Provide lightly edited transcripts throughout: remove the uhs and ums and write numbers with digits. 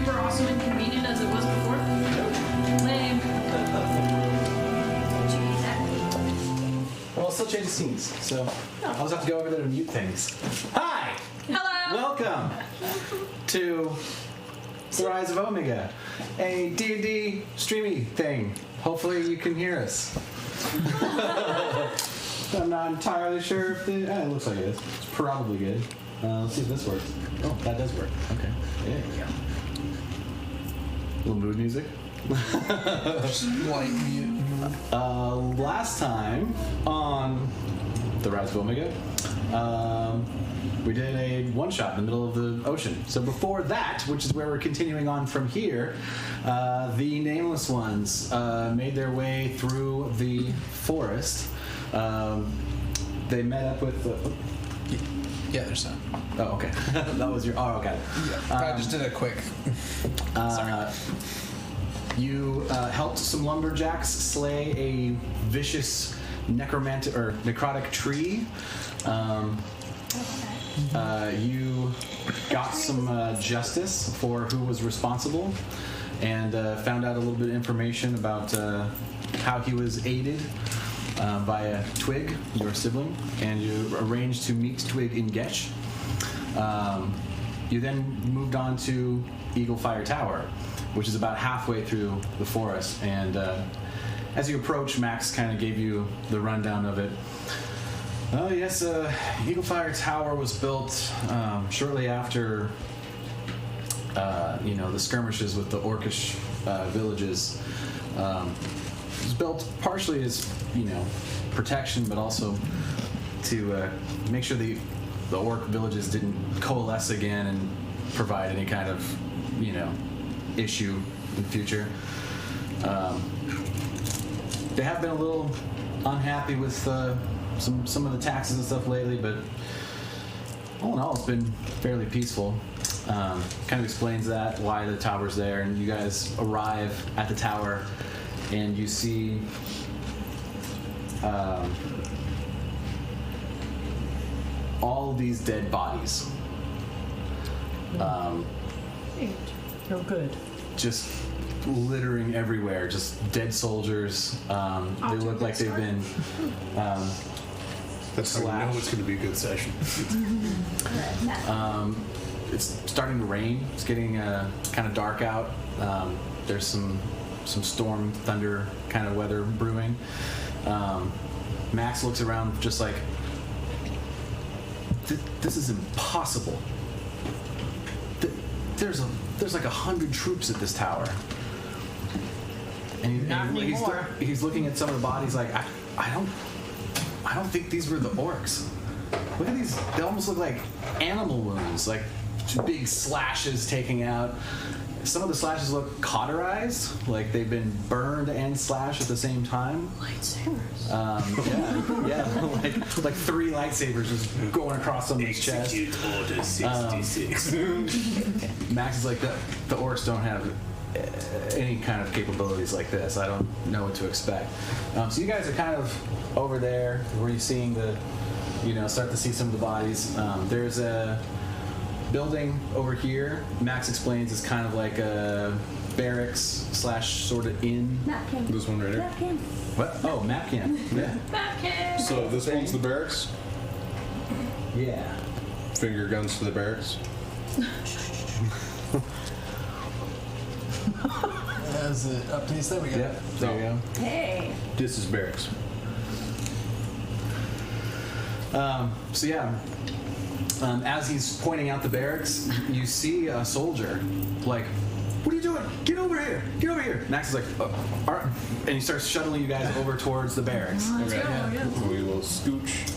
super awesome and convenient as it was before? Lame. Well, I'll still change the scenes, so I'll just have to go over there to mute things. Hi! Hello. Welcome to The Rise of Omega, a D&D streamy thing. Hopefully you can hear us. I'm not entirely sure if it looks like it is. It's probably good. Let's see if this works. Oh, that does work. Okay. There we go. Little mood music. Light mute. Last time on The Rise of Omega, we did a one-shot in the middle of the ocean. So before that, which is where we're continuing on from here, the Nameless Ones made their way through the forest. They met up with the... Yeah, there's some. Oh, okay. That was your... Oh, okay. Yeah, I just did a quick... Sorry. You helped some lumberjacks slay a vicious necrotic tree. You got some justice for who was responsible, and found out a little bit of information about how he was aided by a Twig, your sibling, and you arranged to meet Twig in Getch. You then moved on to Eaglefire Tower, which is about halfway through the forest, and as you approach, Max kind of gave you the rundown of it. Oh yes, Eaglefire Tower was built shortly after the skirmishes with the Orcish villages. It was built partially as protection, but also to make sure the Orc villages didn't coalesce again and provide any kind of issue in the future. They have been a little unhappy with some of the taxes and stuff lately, but all in all, it's been fairly peaceful. Kind of explains that, why the tower's there, and you guys arrive at the tower, and you see all these dead bodies. Oh, good. Just littering everywhere, just dead soldiers. They look like they've been That's how you know it's going to be a good session. It's starting to rain. It's getting kind of dark out. There's some storm, thunder kind of weather brewing. Max looks around just like, this is impossible. There's like 100 troops at this tower. And he's looking at some of the bodies like, I don't think these were the orcs. Look at these, they almost look like animal wounds, like big slashes taking out. Some of the slashes look cauterized, like they've been burned and slashed at the same time. Lightsabers. Yeah, like 3 lightsabers just going across somebody's chest. Order 66. Max is like, the orcs don't have any kind of capabilities like this. I don't know what to expect. So you guys are kind of over there where you're seeing start to see some of the bodies. There's a building over here. Max explains it's kind of like a barracks / sort of inn. Mapkin. This one right here. Mapkin. What? Oh, Mapkin. Yeah. Mapkin. So this one's the barracks. Yeah. Finger guns to the barracks. Is it up to you? There we go. Yep. There you go. Hey. This is barracks. As he's pointing out the barracks, you see a soldier, like, what are you doing? Get over here! Get over here! Max is like, all right. And he starts shuttling you guys over towards the barracks. Let's go. Yeah. We will scooch,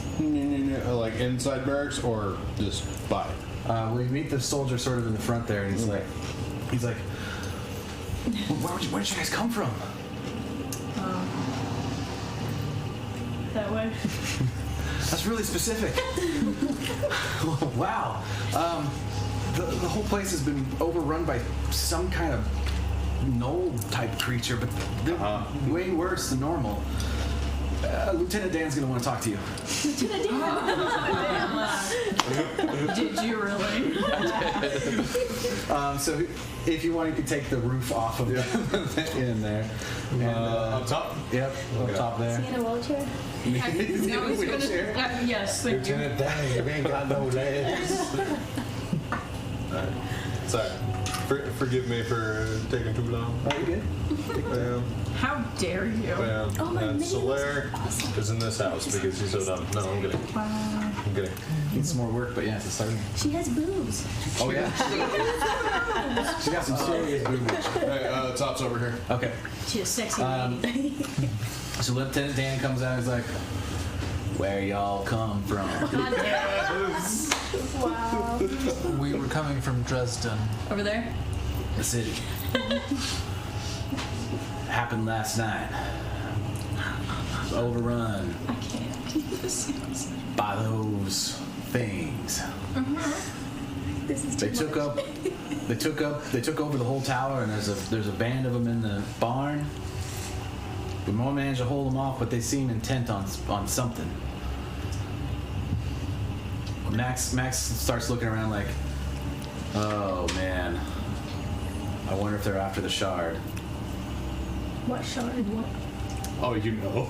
like inside barracks or just by. Well, you meet the soldier sort of in the front there, and he's like, where did you guys come from? That way. That's really specific. Wow. The whole place has been overrun by some kind of gnoll type creature, but they're way worse than normal. Lieutenant Dan's gonna want to talk to you. Did you really? So if you want, you can take the roof off of in there. And, Up top? Yep, Okay. up top there. Is he in a wheelchair? He's in a wheelchair. Yes, thank you. Lieutenant Dan, you ain't got no legs. Alright. Sorry. Forgive me for taking too long. Are you good? How dare you? Oh, my And mini Solaire was awesome. is in this house because he's so dumb. No, I'm kidding. I'm kidding. Needs some more work, but yeah, it's a start. She has boobs. Oh yeah. She got some serious boobage. Hey, top's over here. Okay. She has sexy lady. So Lieutenant Dan comes out and is like, "Where y'all come from?" God damn. Wow. We were coming from Dresden. Over there? The city. Happened last night. Was overrun I can't. by those things. This is They too took much. up. They took over the whole tower, and there's a band of them in the barn. We more managed to hold them off, but they seem intent on something. Max starts looking around like, oh man, I wonder if they're after the shard. What shard? What? Oh, you know.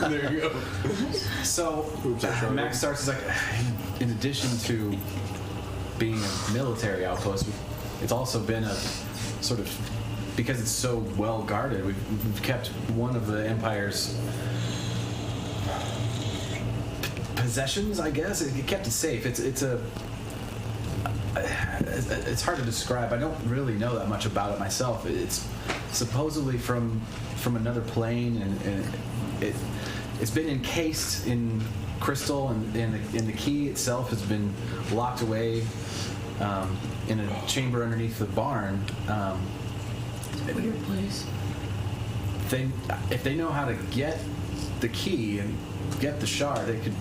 There you go. So Oops, I sharded. Max starts like, in addition to being a military outpost, it's also been a sort of, because it's so well guarded, we've kept one of the Empire's possessions, I guess. It kept it safe. It's hard to describe. I don't really know that much about it myself. It's supposedly from another plane, and it's been encased in crystal, and the key itself has been locked away in a chamber underneath the barn. Weird place. If they know how to get the key and get the shard, they could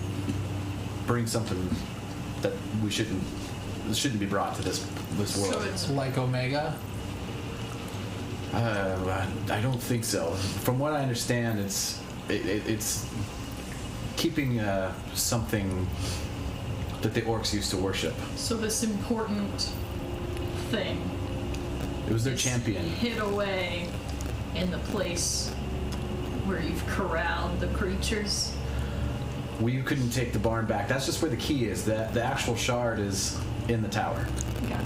bring something that shouldn't be brought to this world. So it's Like Omega. I don't think so. From what I understand, it's keeping something that the orcs used to worship. so this important thing It was their is champion. hid away in the place where you've corralled the creatures. We couldn't take the barn back. That's just where the key is. The actual shard is in the tower. Got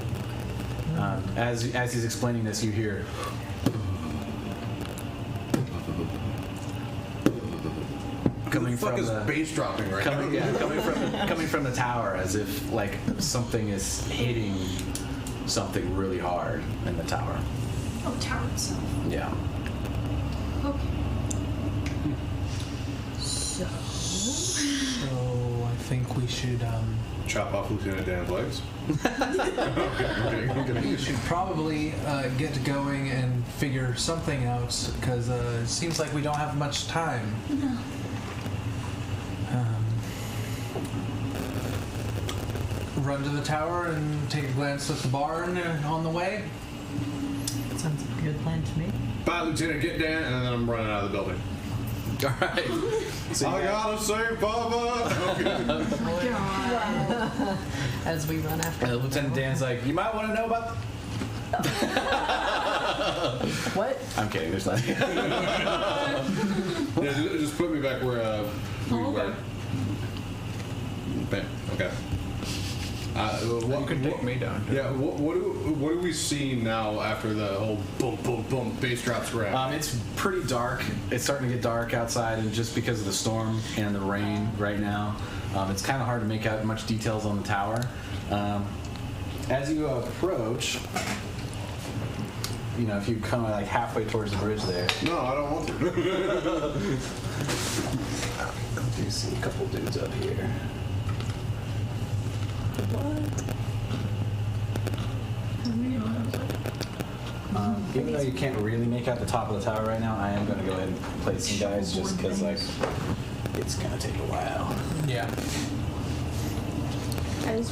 it. As he's explaining this, you hear coming Fuck from is the bass dropping right now? coming from the tower, as if like something is hitting something really hard in the tower. Oh, tower itself. Yeah. Okay. So So I think we should Chop off Lieutenant Dan's legs. Okay. we should probably get going and figure something out because it seems like we don't have much time. No. Run to the tower and take a glance at the barn on the way. Sounds like a good plan to me. Bye, Lieutenant. Get Dan, and then I'm running out of the building. All right. So you I guys- gotta save Bubba. Okay. As we run after. Lieutenant Dan's like, you might want to know about. What? I'm kidding. There's nothing. Yeah, just put me back where we were. Bam. Okay. You can take me down. Yeah. What do we see now after the whole boom boom boom bass drops around? It's pretty dark. It's starting to get dark outside, and just because of the storm and the rain right now, it's kind of hard to make out much details on the tower. As you approach, you know, if you come like halfway towards the bridge there, No, I don't want to. you see a couple dudes up here. Even though you can't really make out the top of the tower right now, I am going to go ahead and place some guys just because, like, it's going to take a while. Yeah. I was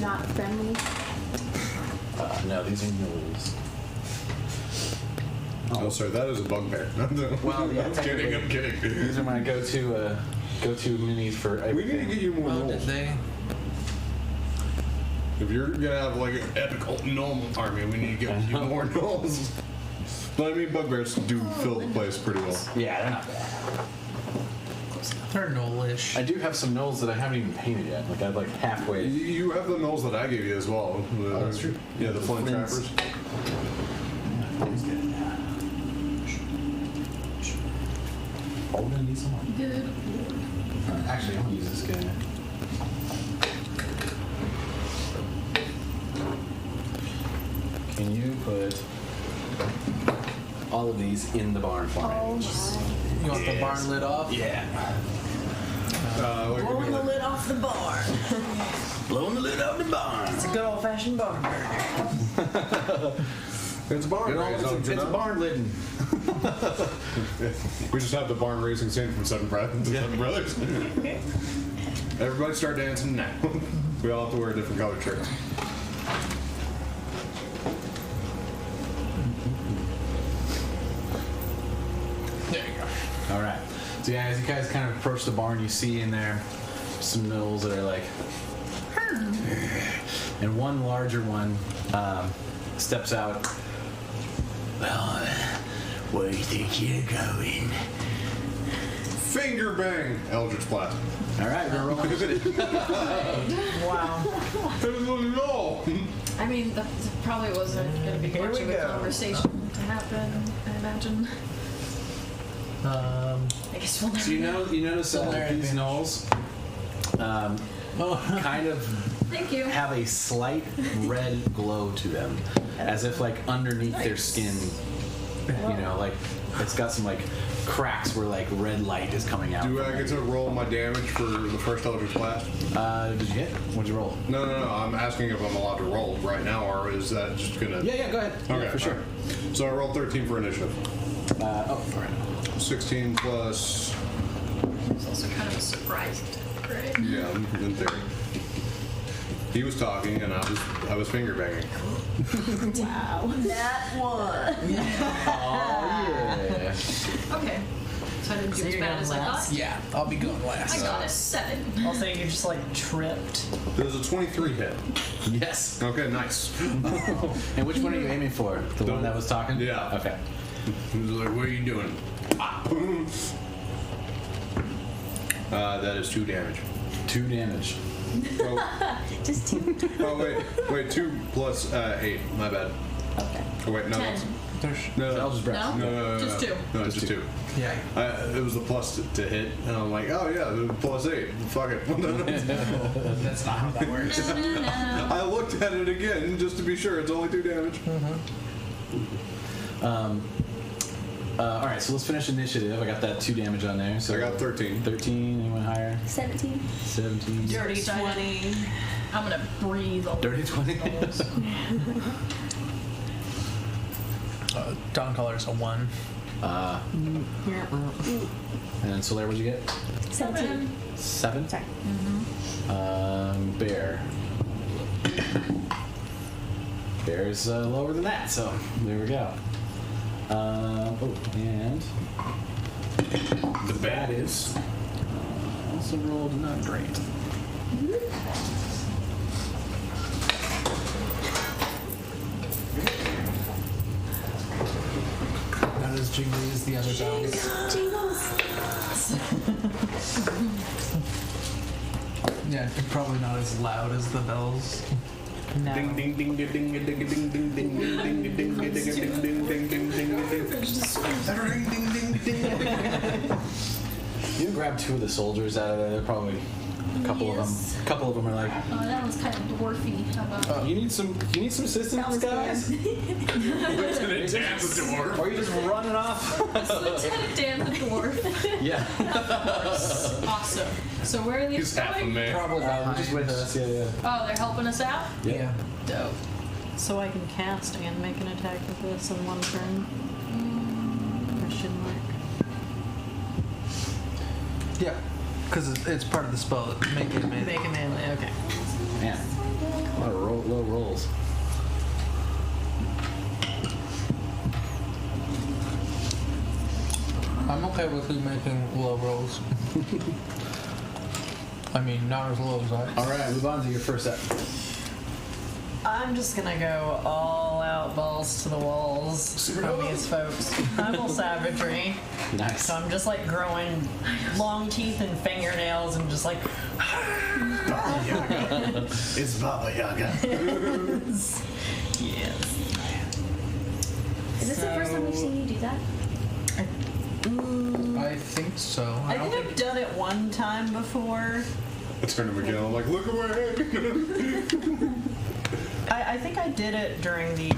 not friendly. No, these are mules. Oh, sorry, that is a bugbear. Well, yeah, I'm kidding. These are my go-to minis for We need to everything. get you more Well, did rolls. they? If you're gonna have like an epic gnome army, we need to get you more gnomes. But I mean, bugbears do fill the place pretty well. Yeah, they're not bad. They're Knoll-ish. I do have some gnolls that I haven't even painted yet. Like I'm like halfway. You have the gnolls that I gave you as well. Oh, that's true. Yeah, the flint Flints. trappers. Oh, we're gonna need some more. Good. Actually, I'm gonna use this guy. Can you put all of these in the barn for me? Oh You want the barn lid off? Yeah. Blowing the lid off the barn. Blowing the lid off the barn. It's a good old-fashioned barn burner. It's barn raising. It's a barn lid. We just have the barn racing scene from Seven Brothers. Everybody start dancing now. We all have to wear different colored shirts. There you go. All right. So yeah, as you guys kind of approach the barn, you see in there some gnolls that are like, and one larger one steps out. Well, where do you think you're going? Finger bang! Eldritch Blast. All right, we're gonna roll initiative. Wow. No! I mean, that probably wasn't going to be Here much we of a go. conversation to happen, I imagine. I guess we'll never So you notice So they're these advantage. gnolls kind of Thank you. have a slight red glow to them, as if like underneath their skin, you know, like it's got some like cracks where like red light is coming out. Do I get to roll my damage for the first Eldritch Blast? Did you hit? What'd you roll? No. I'm asking if I'm allowed to roll right now, or is that just gonna... Yeah, go ahead. Okay, Yeah, for sure. alright. So I rolled 13 for initiative. All right. 16 plus... It's also kind of a surprise attack, right? Yeah, in theory. He was talking, and I was finger banging. wow. That one. Oh yeah. Okay. So I didn't do So as you're bad going as I last? thought. Yeah, I'll be going I last. got a 7. I'll say you just like tripped. There's a 23 hit. Yes. Okay, nice. And which one are you aiming for? The one that was talking? Yeah. Okay. He was like, what are you doing? That is 2 damage. 2 damage. Oh, Just 2. oh wait, 2 plus 8. My bad. Okay. Oh wait, no. 10. No, Eldritch Blast. No? Just 2. No, just 2. Yeah. It was the plus to hit, and I'm like, oh yeah, the plus 8. Fuck it. That's not how that works. I looked at it again just to be sure. It's only 2 damage. All right, so let's finish initiative. I got that 2 damage on there. So I got 13. 13. Anyone higher? 17. 17. Dirty 20. I'm going to breathe all Dirty 20. Dawn color's a 1. And Solaire, what'd you get? 17. 7. Sorry. Bear. Bear's lower than that, so there we go. And The bat is. also rolled not great. Not as jiggly as the other bells. Jingles. Yeah, probably not as loud as the bells. No. Ding ding ding ding ding ding ding ding ding ding ding ding ding ding ding ding ding ding ding. You grab 2 of the soldiers out of there. They're probably a couple of them. A couple of them are like, Oh, that one's kind of dwarfy. How about you need some assistance, That was guys? Lieutenant Dan the dwarf. Or are you just running off? it's Lieutenant Dan the dwarf? Yeah. Awesome. So where are these He's half a going? man. Probably Just with us. Yeah. Oh, they're helping us out? Yeah. Dope. So I can cast and make an attack with this in one turn. Question mark. Yeah. Because it's part of the spell. Make it melee. Make a melee. Okay. Man, a lot of low rolls. I'm okay with you making low rolls. I mean, not as low as I. All right, move on to your first set. I'm just gonna go all out balls to the walls on these folks. Primal savagery. Nice. So I'm just like growing long teeth and fingernails and just like It's Baba Yaga. yes. Is this the first time we've seen you do that? I think so. I think I've done it one time before. I turned to Miguel. I'm like, look away. I think I did it during the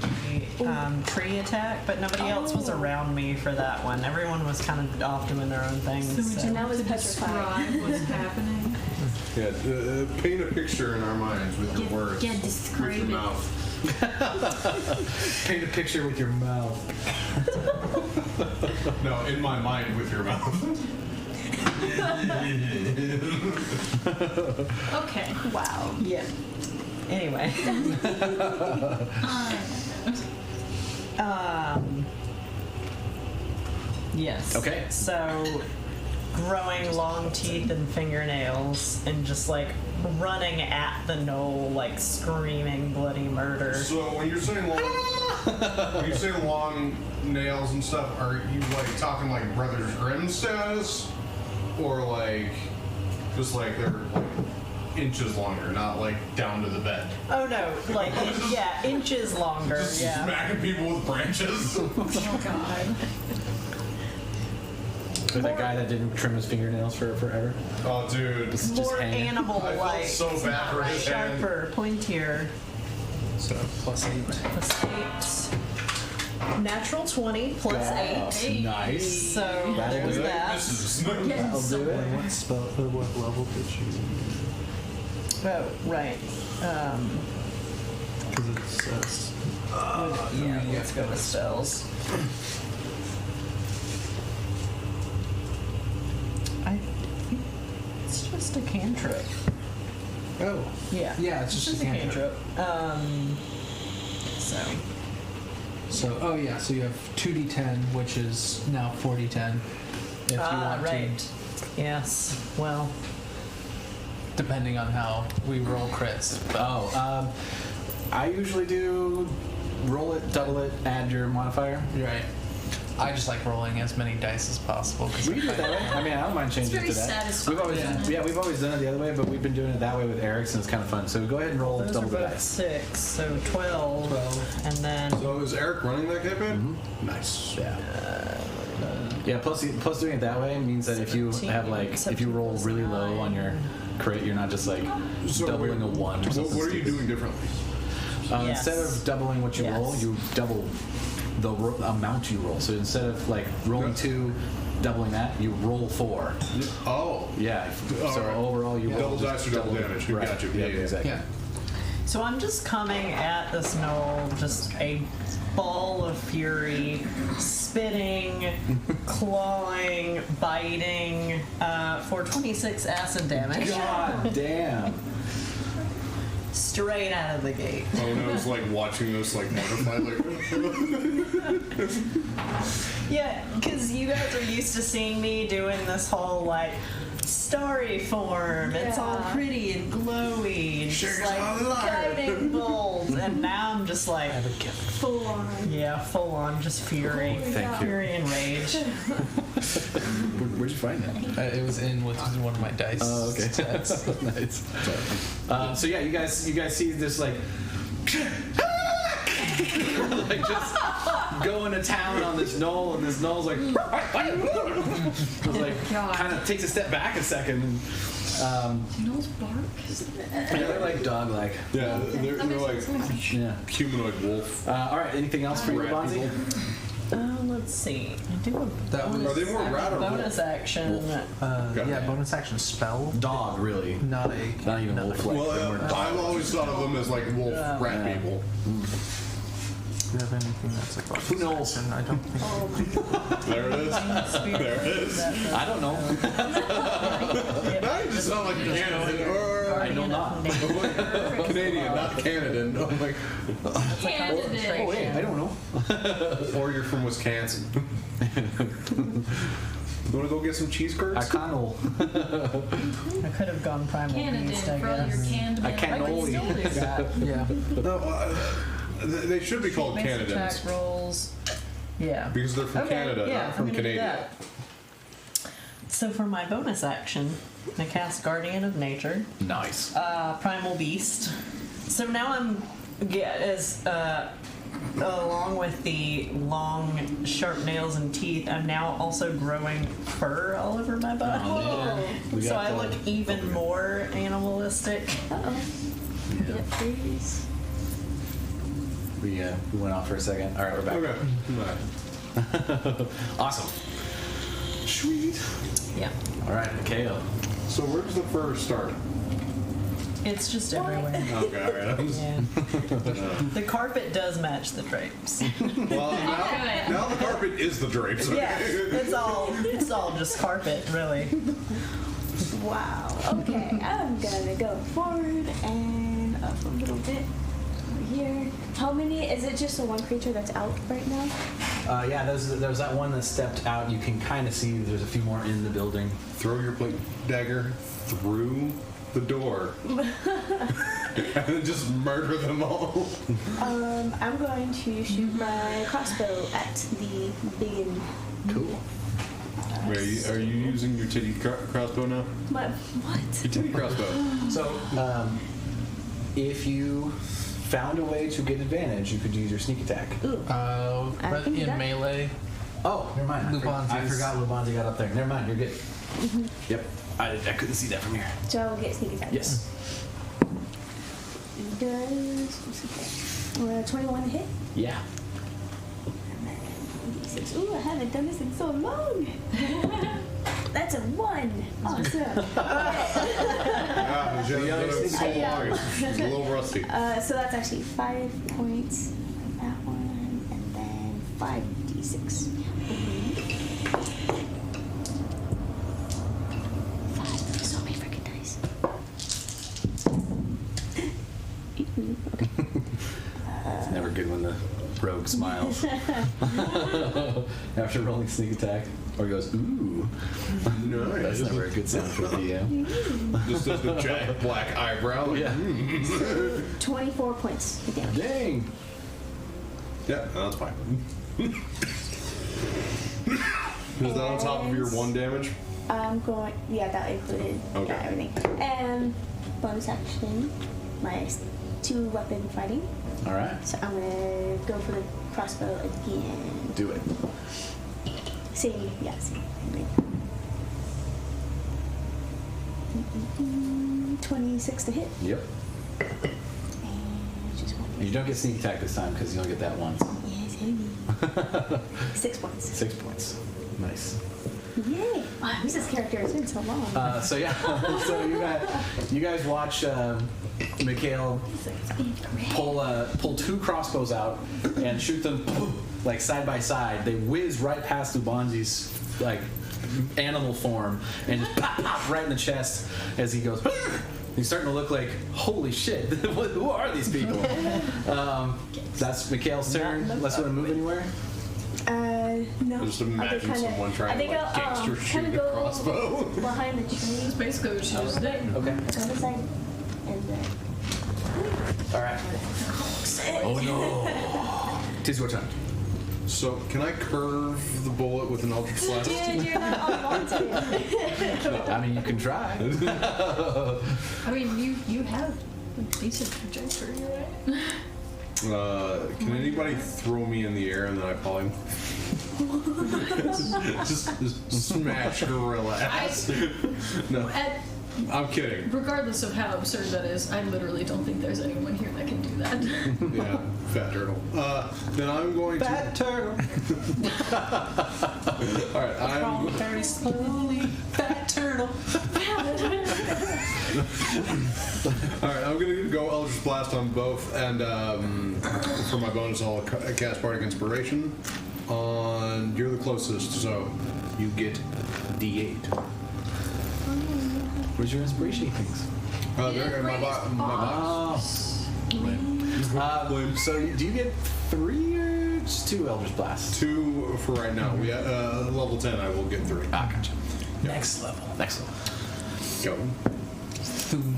tree attack, but nobody else was around me for that one. Everyone was kind of off doing their own things. And that was petrified. Describe what's happening. Yeah, paint a picture in our minds with your words. Yeah, With describe your it. mouth. Paint a picture with your mouth. No, in my mind with your mouth. Okay. Wow. Yeah. Anyway. Yes. Okay. So, growing long teeth and fingernails and just like running at the knoll, like screaming bloody murder. So when you're saying long nails and stuff, are you like talking like Brothers Grimm status, or like just like they're like inches longer, not like down to the bed? Oh no, like yeah, inches longer. Just Yeah. smacking people with branches. Oh God. With that guy that didn't trim his fingernails for forever. Oh, dude. Just More hanging. animal I like. felt so bad for his hand. Sharper, pointier. So +8. Plus 8. Natural 20 plus 8. Nice. So That'll there's do it. that. This is I'll do it. What spell or what level did you? Oh, right. Because it says. Yeah, let's go with spells. I think it's just a cantrip. Oh. Yeah. Yeah, it's just a cantrip. So. So, oh yeah, so you have 2d10, which is now 4d10. If you want right. to, Yes. Well. depending on how we roll crits. Oh, I usually do roll it, double it, add your modifier. You're right. I just like rolling as many dice as possible. Cause We can do it that way. I mean, I don't mind changing very it to that. satisfying, We've always, isn't it? we've always done it the other way, but we've been doing it that way with Eric's, and it's kind of fun. So go ahead and roll Those double are the both dice. 6, so 12. 12. And then. So is Eric running that campaign? Mm-hmm. Nice. Yeah. Yeah. Plus doing it that way means that if you have like if you roll really low on your crit, you're not just like doubling a 1 or something. What are you stupid. doing differently? Yes. Instead of doubling what you roll, Yes. you double the amount you roll. So instead of like rolling 2, doubling that, you roll 4. Oh. Yeah. All So right. overall, you roll Double just dice or double damage. You Right. got you. Yeah, Yeah. exactly. Yeah. So I'm just coming at this knoll, just a ball of fury, spitting, clawing, biting, for 26 acid damage. God damn. Straight out of the gate. Oh, and I was like watching this like mortified, like. Yeah, because you guys are used to seeing me doing this whole like starry form. It's all Yeah. pretty and glowy, and just like guiding bolts. And now I'm just like Full on. yeah, full on just fury, Thank you. fury and rage. Where'd you find that? It was in with one of my dice. Oh, okay. sets. Nice. So yeah, you guys see this like like just going to town on this knoll, and this knoll's like kind of takes a step back a second, and Knowles bark? they're like dog like. Yeah, they're like Yeah. humanoid wolf. All right. Anything else for you, Rat Bonzi? people. Let's see. I do a That was- Are they more rat or bonus wolf? action. Yeah, bonus action spell. Dog, really. Not Not even wolf like. Well, I've always thought of them as like wolf rat Yeah. people. Do you have anything that's a bonus Who knows? action? I don't think. There it is. There it is. I don't know. Now you just sound like a Canadian or I know not. Canadian, not Canadan. Oh my. Candidate. Oh wait, I don't know. Or you're from Wisconsin. You want to go get some cheese curds? I cannoli. I could have gone primal Canned beast, in I for all your guess. canned I men. can can only- still do that. Yeah. No, they should be called Base Canadians attack rolls. Yeah. because they're from Okay, Canada, yeah, not from I'm gonna do Canada. that. So for my bonus action, I cast Guardian of Nature, Nice. Primal Beast. So now I'm along with the long, sharp nails and teeth, I'm now also growing fur all over my body. We So got I the- look even more animalistic. Uh-oh. Get up, please. We went off for a second. All right, we're back. Okay. Awesome. Sweet. Yeah. All right, Mikhail. So where does the fur start? It's just everywhere. Okay, all right. Yeah. The carpet does match the drapes. Well, now the carpet is the drapes. Okay? Yeah, it's all just carpet, really. Wow. Okay, I'm gonna go forward and up a little bit over here. How many? Is it just the one creature that's out right now? Yeah, there's that one that stepped out. You can kind of see there's a few more in the building. Throw your plate dagger through the door and then just murder them all. I'm going to shoot my crossbow at the big. Cool. Wait, are you using your titty crossbow now? What? Your titty crossbow. So, if you found a way to get advantage, you could use your sneak attack. Ooh. I But can do in that. melee, Oh, never mind. Lubanzi's- I forgot Lubanzi got up there. Never mind, you're good. Yep. I couldn't see that from here. So I will get sneak attack. Yes. Does 21 to hit? Yeah. And then D6. Ooh, I haven't done this in so long. That's a 1. Awesome. Yeah, The other it's so sneak long. attack. It's a little rusty. So that's actually 5 points. That one, and then 5d6. 5. So many freaking dice. Okay. It's never good when the rogue smiles. After rolling sneak attack. Or he goes, ooh. That's never a good sound for the DM. Just does the giant black eyebrow. Like, Yeah. 24 points of damage. Dang. Yeah, no, that's fine. Is that on top of your 1 damage? I'm going. Yeah, that included Okay. everything. And bonus action, my 2 weapon fighting. All right. So I'm gonna go for the crossbow again. Do it. Same, yeah, same. 26 to hit. Yep. And just one. And you don't get sneak attack this time because you only get that once. Yes, heavy. 6 points. 6 points. Nice. Yay! Wow, who's this character? It's been so long. So yeah, so you guys watch Mikhail pull 2 crossbows out and shoot them like side by side. They whiz right past Lubanzi's like animal form and just pop right in the chest as he goes. He's starting to look like, holy shit, who are these people? That's Mikhail's turn. Unless you want to move anywhere. No. Just imagine kinda, someone trying I think to like I'll, gangster shoot kinda a go crossbow. behind the tree. That's basically what she just did. Okay. On the side. And then. All right. Oh no. Tis your turn. So, can I curve the bullet with an Eldritch Blast? Dude, you're not unwanted. I mean, you can try. I mean, you have a decent trajectory, right? Can anybody throw me in the air and then I polymorph? just smash gorilla ass. No, I'm kidding. Regardless of how absurd that is, I literally don't think there's anyone here that can do that. Yeah, fat turtle. Then I'm going Fat turtle. to. All right, I'm. Very slowly. Fat turtle. All right, I'm gonna go Eldritch Blast on both, and for my bonus, I'll cast Bardic Inspiration on. You're the closest, so you get D8. Where's your inspiration things? They're in my box. Oh. So do you get 3 or just 2 Eldritch Blasts? 2 for right now. We level 10. I will get 3. Ah, gotcha. Next level. Next level. Go. Boom.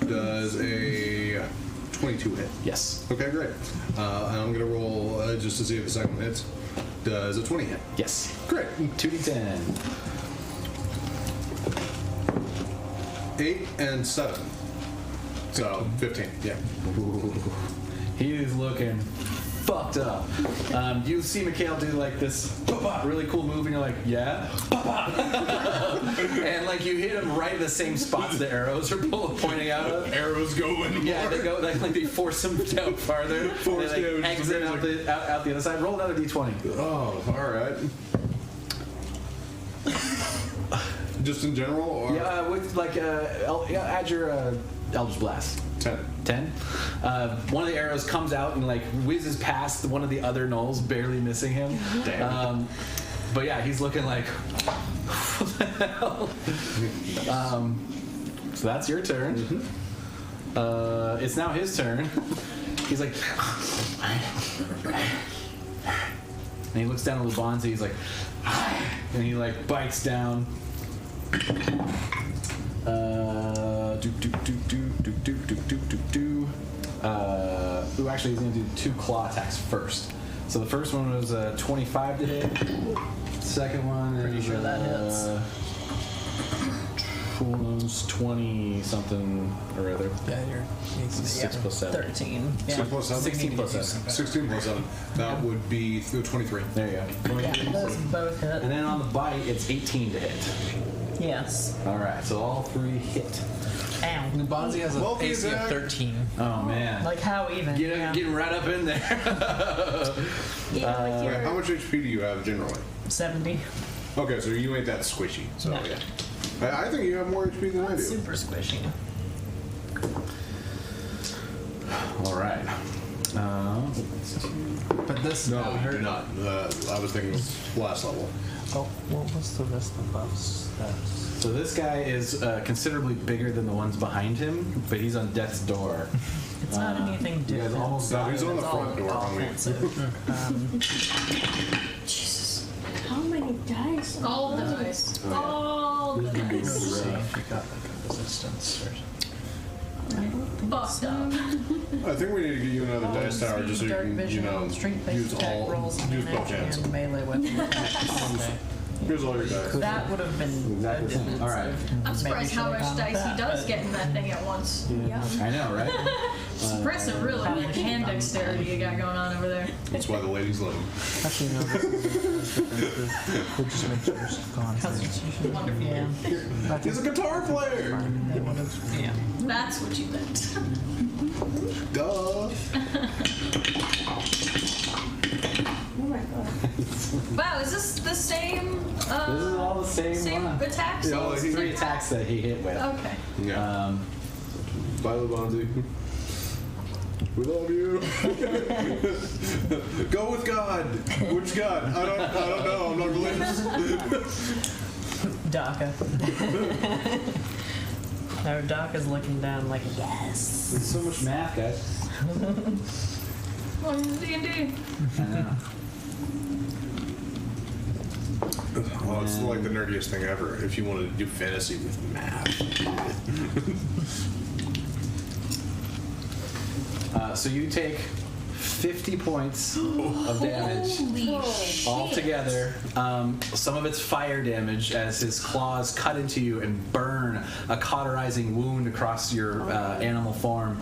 Does a 22 hit? Yes. Okay, great. I'm gonna roll just to see if the second one hits. Does a 20 hit? Yes. Great. 2d10. 8 and 7. So 15. Yeah. Ooh. He is looking fucked up. You see Mikhail do like this really cool move, and you're like, yeah? And like you hit him right at the same spots the arrows are pointing out of. Arrows going. Yeah, they go like they force him down farther. Force they damage like is exit out the other side. Roll another d20. Oh, all right. Just in general, or Yeah, with like add your Eldritch Blast. 10. 10. One of the arrows comes out and like whizzes past one of the other gnolls, barely missing him. Damn. But yeah, he's looking like, what the hell? So that's your turn. It's now his turn. He's like, and he looks down at Lubanzi. He's like, and he like bites down. Ooh, actually, he's gonna do 2 claw attacks first. So the first one was 25 to hit. Second one Pretty is sure that hits. 20 something or other. Yeah, you're. 6 plus 7. 13. 6 plus 7? 16 plus 7. 16 plus 7. That would be 23. There you go. Yeah, those both hit. And then on the bite, it's 18 to hit. Yes. All right, so all 3 hit. Ow. Bonzi has an Multi AC of attack. 13. Oh man. Like how even? Getting right up in there. Even with Wait, your how much HP do you have generally? 70. Okay, so you ain't that squishy. So No. yeah. I think you have more HP than I do. Super squishy. All right. But this No, now you do hurt. not. I was thinking last level. Oh, what was the rest of buffs? So this guy is considerably bigger than the ones behind him, but he's on death's door. It's not anything You guys different. almost No, got he's him. on the It's front all door, homie. offensive. Jesus. How many dice? All the dice. All the dice. See if you got like a resistance or something. Fucked up. I think we need to get you another dice tower just so you Dark can, vision, use strength-based attack rolls, use both hands. and melee weapon attacks. Okay. Here's all your dice. That would have been Exactly the same. defensive. All right. I'm surprised how much dice he does get in that thing at once. Yeah. I know, right? It's impressive, really. That hand dexterity you got going on over there. That's why the ladies love him. Actually, no, this is defensive. We'll just make sure it's gone. Constitution. Wonderful. Yeah. He's a guitar player! Yeah. That's what you meant. Duh! Oh my god. Wow, is this the same? This is all the same one. attacks? Yeah, all well, the he- same 3 attacks that he hit with. Okay. Yeah. Bye, Lebonzi. We love you. Go with God. Which God? I don't know. I'm not religious. DACA. No, DACA's looking down like, yes. There's so much math, guys. Well, D&D. I know. Oh, it's like the nerdiest thing ever. If you wanted to do fantasy with math. So you take 50 points of damage Holy all together. Some of it's fire damage as his claws cut into you and burn a cauterizing wound across your animal form.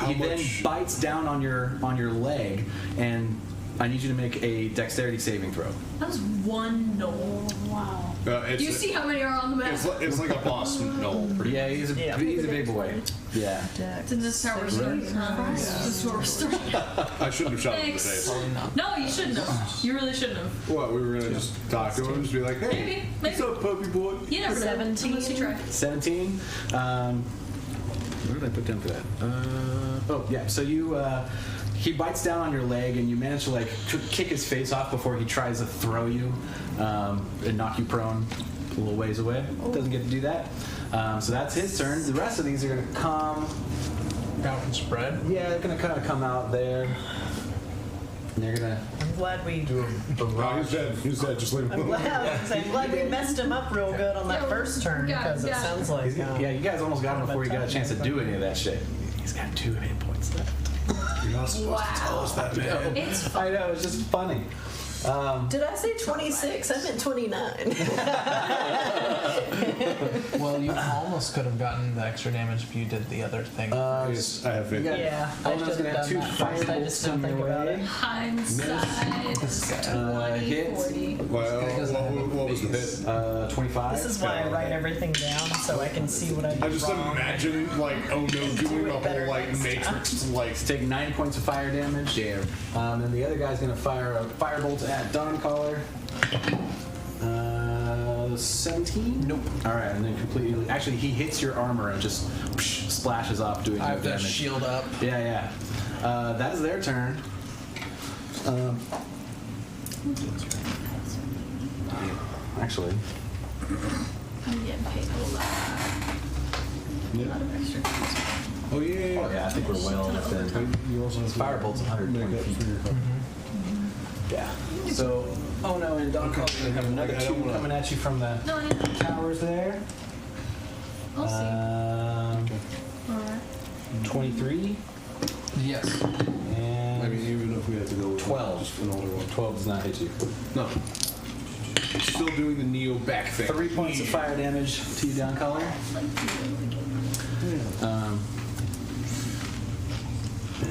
He then much? bites down on your leg, and I need you to make a dexterity saving throw. That was one knoll. Wow. It's, Do you see how many are on the map? it's like a boss knoll. Yeah, he's a big boy. Yeah. This is how we're starting. Huh? This is where we're starting. I shouldn't have shot him in the Thanks. face. No, you shouldn't have. You really shouldn't have. What, we were going to just talk to him and just be like, hey, Maybe. what's up, puppy boy? You never know. 17. Unless you try. 17. What did I put down for that? Oh, yeah. So you, he bites down on your leg, and you manage to like kick his face off before he tries to throw you and knock you prone a little ways away. Doesn't get to do that. So that's his turn. The rest of these are going to come Out and spread. Yeah, they're gonna kind of come out there. And they're gonna I'm glad we. do a No, barrage. he's dead. He's dead. Just leave him I'm alone. glad we messed him up real good on that Yeah, first turn yeah, because it yeah. sounds like. Yeah, you guys almost got him before he got a chance to do any of that shit. He's got 2 hit points left. You're not supposed to tell us that, man. It's I know, it's just funny. Did I say 26? I meant 29. Well, you almost could have gotten the extra damage if you did the other thing. Yes, I have faith. Yeah. Yeah, I Ono's should gonna have have 2 done that first. I firebolts just didn't come think your about way. it. hindsight is 20, hits. 40. Well, what was the hit? 25. This is why I write everything down so I can see what I I did just wrong. imagine like doing the whole better like next matrix like Take 9 points of fire damage. damn. And the other guy's gonna fire a firebolt at Dawncaller. 17? Nope. Alright, and then completely. Actually, he hits your armor and just splashes off, doing I no have the damage. shield up. Yeah. That is their turn. Actually, I'm getting paid a lot of extra points. Oh yeah. oh yeah, I think we're well within. You also have to Firebolt's 120 make up feet. for your Yeah. So, Ono and Dawncaller are gonna have another I don't 2 wanna- coming at you from the No, I didn't. towers there. I'll see. Alright. 23 Yes. and I mean, even if we had to go with 12. just an older one. 12 does not hit you. No. Still doing the Neo back thing. 3 points of fire damage to you, Dawncaller.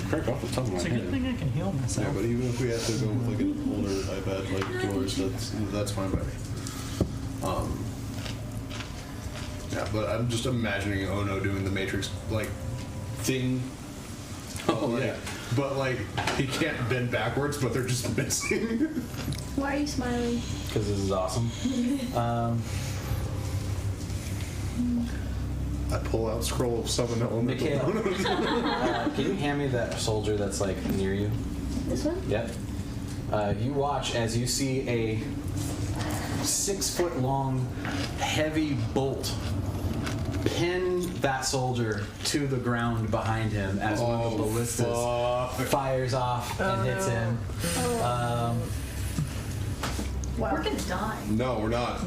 Crack off the top of my It's a good head. thing I can heal Yeah, myself. but even if we had to go with like an older iPad like yours, that's fine by me. Yeah, but I'm just imagining Ono doing the Matrix like thing. Oh, yeah. But like he can't bend backwards, but they're just missing. Why are you smiling? Because this is awesome. I pull out scroll of summon element. Mikhail, can you hand me that soldier that's like near you? This one? Yep. You watch as you see a 6-foot-long, heavy bolt pin that soldier to the ground behind him as one of the ballistas fires off and hits him. We're gonna die. No, we're not.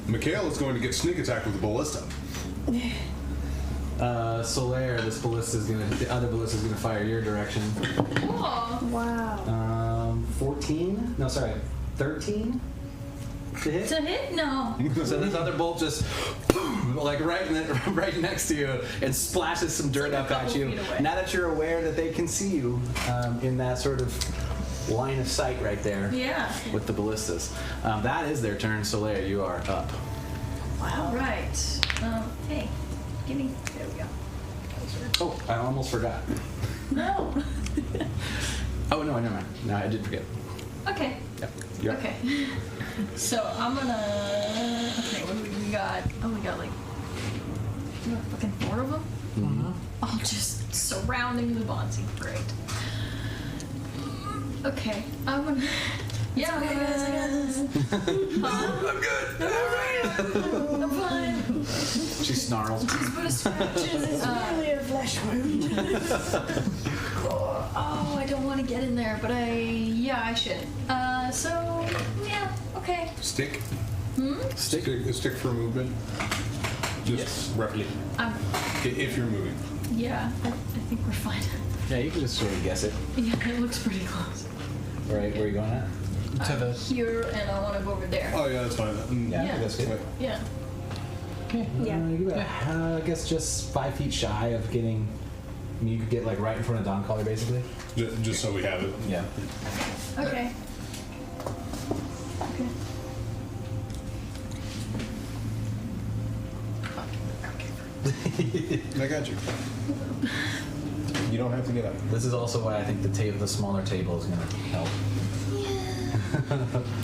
Mikhail is going to get sneak attacked with a ballista. Solaire, the other ballista is gonna fire your direction. Cool. Wow. 14? No, sorry, 13 to hit. To hit? No. So this other bolt just, like right next to you, and splashes some dirt like a up at couple you. feet away. Now that you're aware that they can see you in that sort of line of sight right there Yeah. with the ballistas. That is their turn. Solaire, you are up. All right. Hey, give me. There we go. Oh, I almost forgot. No. Oh no, never mind. No, I did forget. Okay. Yep. You're up. Okay. So I'm gonna. Okay, what do we got? Oh, we got like. We got fucking 4 of them. All just surrounding the Bonzi. Great. Okay, I'm gonna. Yeah, I'm gonna. I'm good. I'm fine. She snarls. Just put a scratches. It's Really a flesh wound. Oh, I don't want to get in there, but I should. So, yeah, okay. Stick. Stick. Stick for movement. Just Yes. roughly. If you're moving. Yeah, I think we're fine. Yeah, you can just sort of guess it. Yeah, it looks pretty close. Right, where are you going at? To the Here, and I want to go over there. Oh yeah, that's fine. Yeah, I Yeah. think that's good. Yeah. Okay. Yeah. You got, I guess just 5 feet shy of getting. I mean, you could get like right in front of Dawncaller, basically. Just so we have it. Yeah. Okay. Okay. I got you. You don't have to get up. This is also why I think the smaller table is gonna help.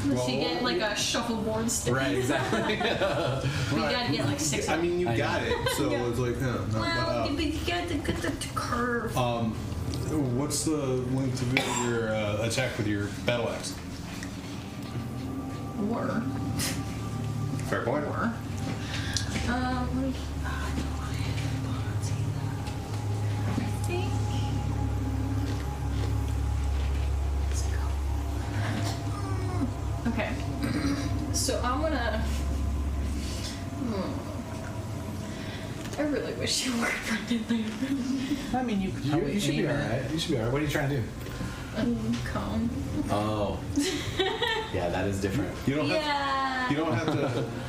Unless you get like a shuffleboard stick. Right, exactly. You gotta get like 6 I of mean, you I got know. it. So it's like, no, Well, you gotta get the curve. what's the length of your attack with your battle axe? Or. Fair point. Or. Let me. Okay. So I'm gonna. I really wish you weren't pregnant there. I mean, you could probably You should be aim it. alright. You should be alright. What are you trying to do? Cone. Oh. Yeah, that is different. You don't have Yeah. you don't have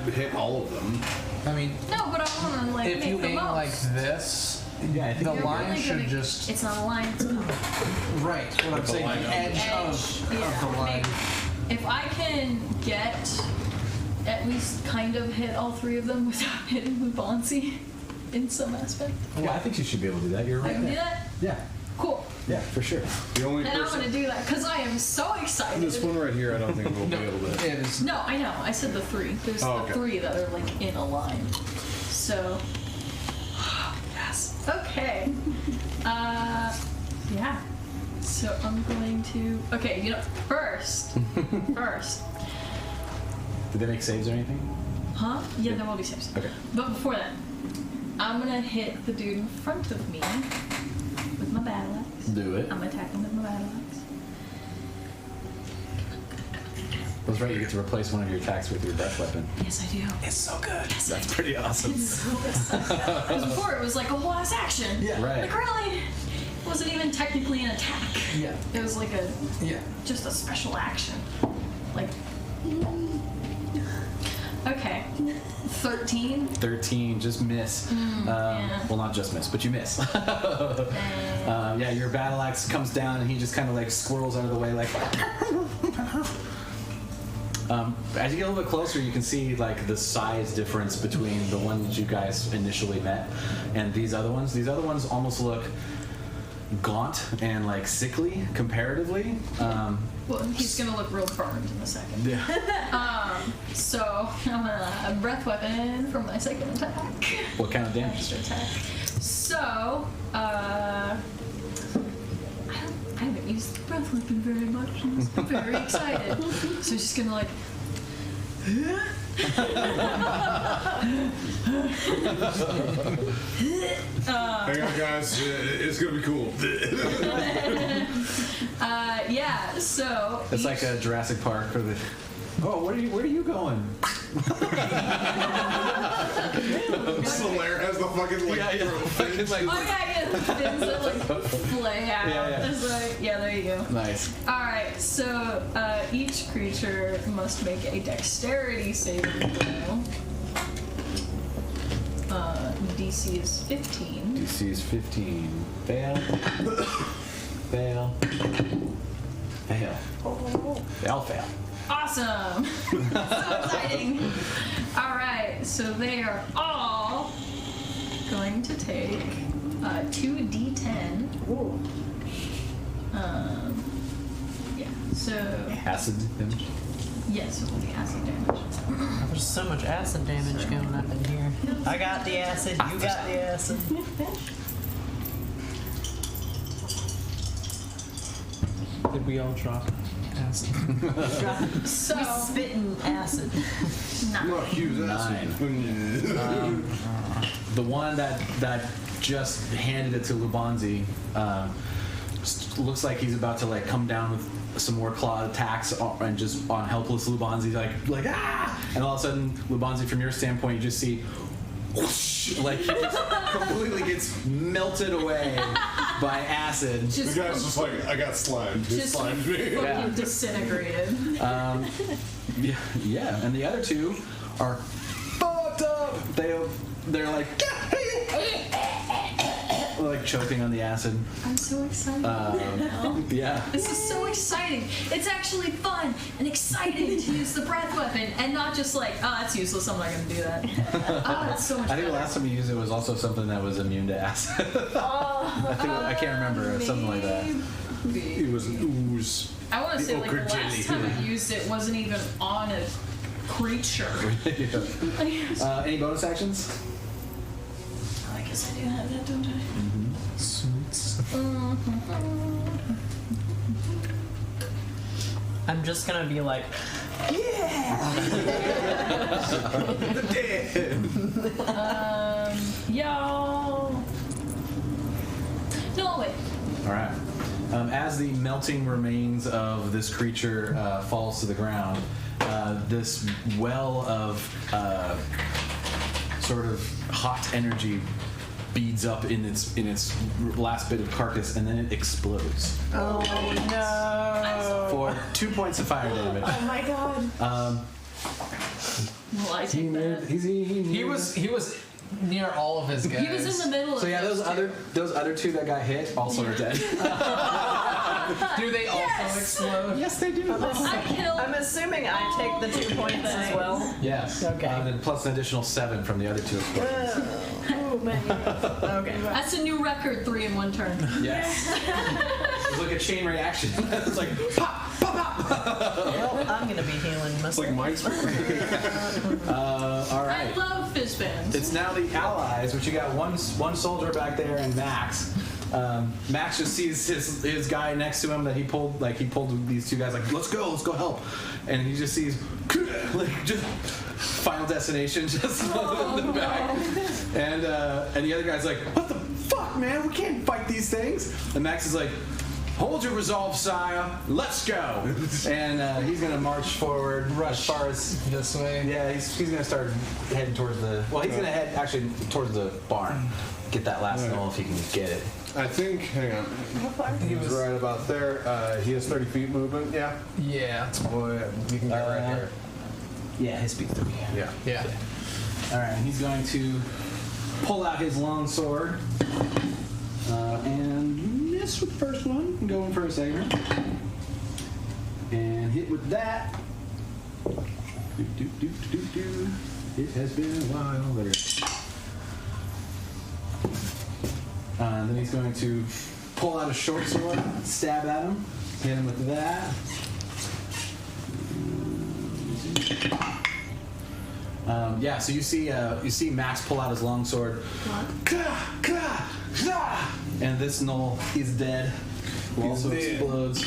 to hit all of them. I mean, No, but I wanna like if make you the aim most. like this, Yeah, I think the you're line Really should gonna- just It's not a line. It's a cone. right. What I'm the saying, line the of edge, the of the line. Maybe. If I can get at least kind of hit all three of them without hitting Lubansi in some aspect. Yeah, I think you should be able to do that. You're I right. can do there. that? Yeah. Cool. Yeah, for sure. The only And I'm person gonna do that because I am so excited. this one right here I don't think we'll be able to. It is. No, I know. I said the three. There's Oh, the okay. three that are like in a line. So, yes. Okay. Yeah. So I'm going to. Okay, first. Did they make saves or anything? Huh? Yeah, there will be saves. Okay. But before that, I'm gonna hit the dude in front of me with my battle axe. Do it. I'm attacking with my battle axe. That's right. You get to replace one of your attacks with your breath weapon. Yes, I do. It's so good. That's pretty awesome. Because before it was like a whole ass action. Yeah. Right. Like really, it wasn't even technically an attack. Yeah. It was like Yeah. just a special action. Like. Okay. 13. 13, just miss. yeah. Well, not just miss, but you miss. Yeah, your battle axe comes down and he just kind of like squirrels out of the way, like. As you get a little bit closer, you can see like the size difference between the one that you guys initially met and these other ones. These other ones almost look gaunt and like sickly comparatively. Well, he's gonna look real burned in a second. Yeah. So I'm gonna breath weapon for my second attack. What kind of damage? Extra attack. So, I haven't used the breath weapon very much. I'm just very excited. So he's just gonna like. Hang on, guys. It's gonna be cool. Yeah. So. It's like a Jurassic Park for the. Oh, where are you going? Solaire has the fucking like. Fucking, like, Oh yeah, the fins that like flay out. Yeah. It's like, yeah, there you go. nice. Alright, so each creature must make a dexterity saving throw. DC is 15. DC is 15. Fail. Fail. Fail. They all fail. Awesome! So exciting! Alright, so they are all going to take 2d10. Ooh. Yeah, so. Acid damage. Yes, it will be acid damage. There's so much acid damage going up in here. I got the acid, you got the acid. Did we all drop acid? So. We spitting acid. I'm not huge. The one that just handed it to Lubanzi looks like he's about to like come down with some more claw attacks and just on helpless Lubanzi like ah, and all of a sudden Lubanzi, from your standpoint, you just see whoosh, like he just completely gets melted away by acid. The Just, guy's just like, I got slimed. He just slimed me. fucking Yeah. disintegrated. Yeah, and the other two are fucked up. They're like like choking on the acid. I'm so excited now. Yeah. This is so exciting. It's actually fun and exciting to use the breath weapon and not just like, oh, that's useless, I'm not going to do that. Oh, that's so much I think the better. last time you used it was also something that was immune to acid. I can't remember, something like that. It was ooze. I want to say like the ochre last jelly. time I used it wasn't even on a creature. Yeah. Any bonus actions? I guess I do have that, don't I? Suits. I'm just gonna be like, Y'all. No, wait. All right. As the melting remains of this creature falls to the ground, this well of sort of hot energy beads up in its last bit of carcass, and then it explodes Oh no! for 2 points of fire damage. Oh my god. Well, I take that. He was near all of his guys. He was in the middle of So yeah, those other two that got hit also are dead. Do they also explode? Yes, they do. I killed. I'm assuming I take the 2 points as well. Yes. Okay. Then plus an additional 7 from the other two explosions. Oh man. Okay. That's a new record, 3 in 1 turn. Yes. It's like a chain reaction. It's like pop, pop, pop. Well, I'm gonna be healing It's myself. like mine's. All right. I love fizz fans. It's now the allies, which you got one soldier back there and Max. Max just sees his guy next to him that he pulled these two guys like, let's go help, and he just sees like just Final Destination just in the back, and the other guy's like, what the fuck, man, we can't fight these things, and Max is like, hold your resolve, sire, let's go, and he's gonna march forward as far as This way. yeah, he's gonna start heading towards he's gonna head actually towards the barn. Get that last knoll if he can get it. I think, hang on. How far? He was right about there. He has 30 feet movement, yeah? Yeah. Boy, you can get right here. Yeah, his speed's 30. Yeah. Yeah. All right, he's going to pull out his long sword and miss with the first one. I'm going for a second. And hit with that. It has been a while. There. Then he's going to pull out a short sword, stab at him, hit him with that. Yeah, so you see Max pull out his long sword, and this gnoll is dead. Also explodes.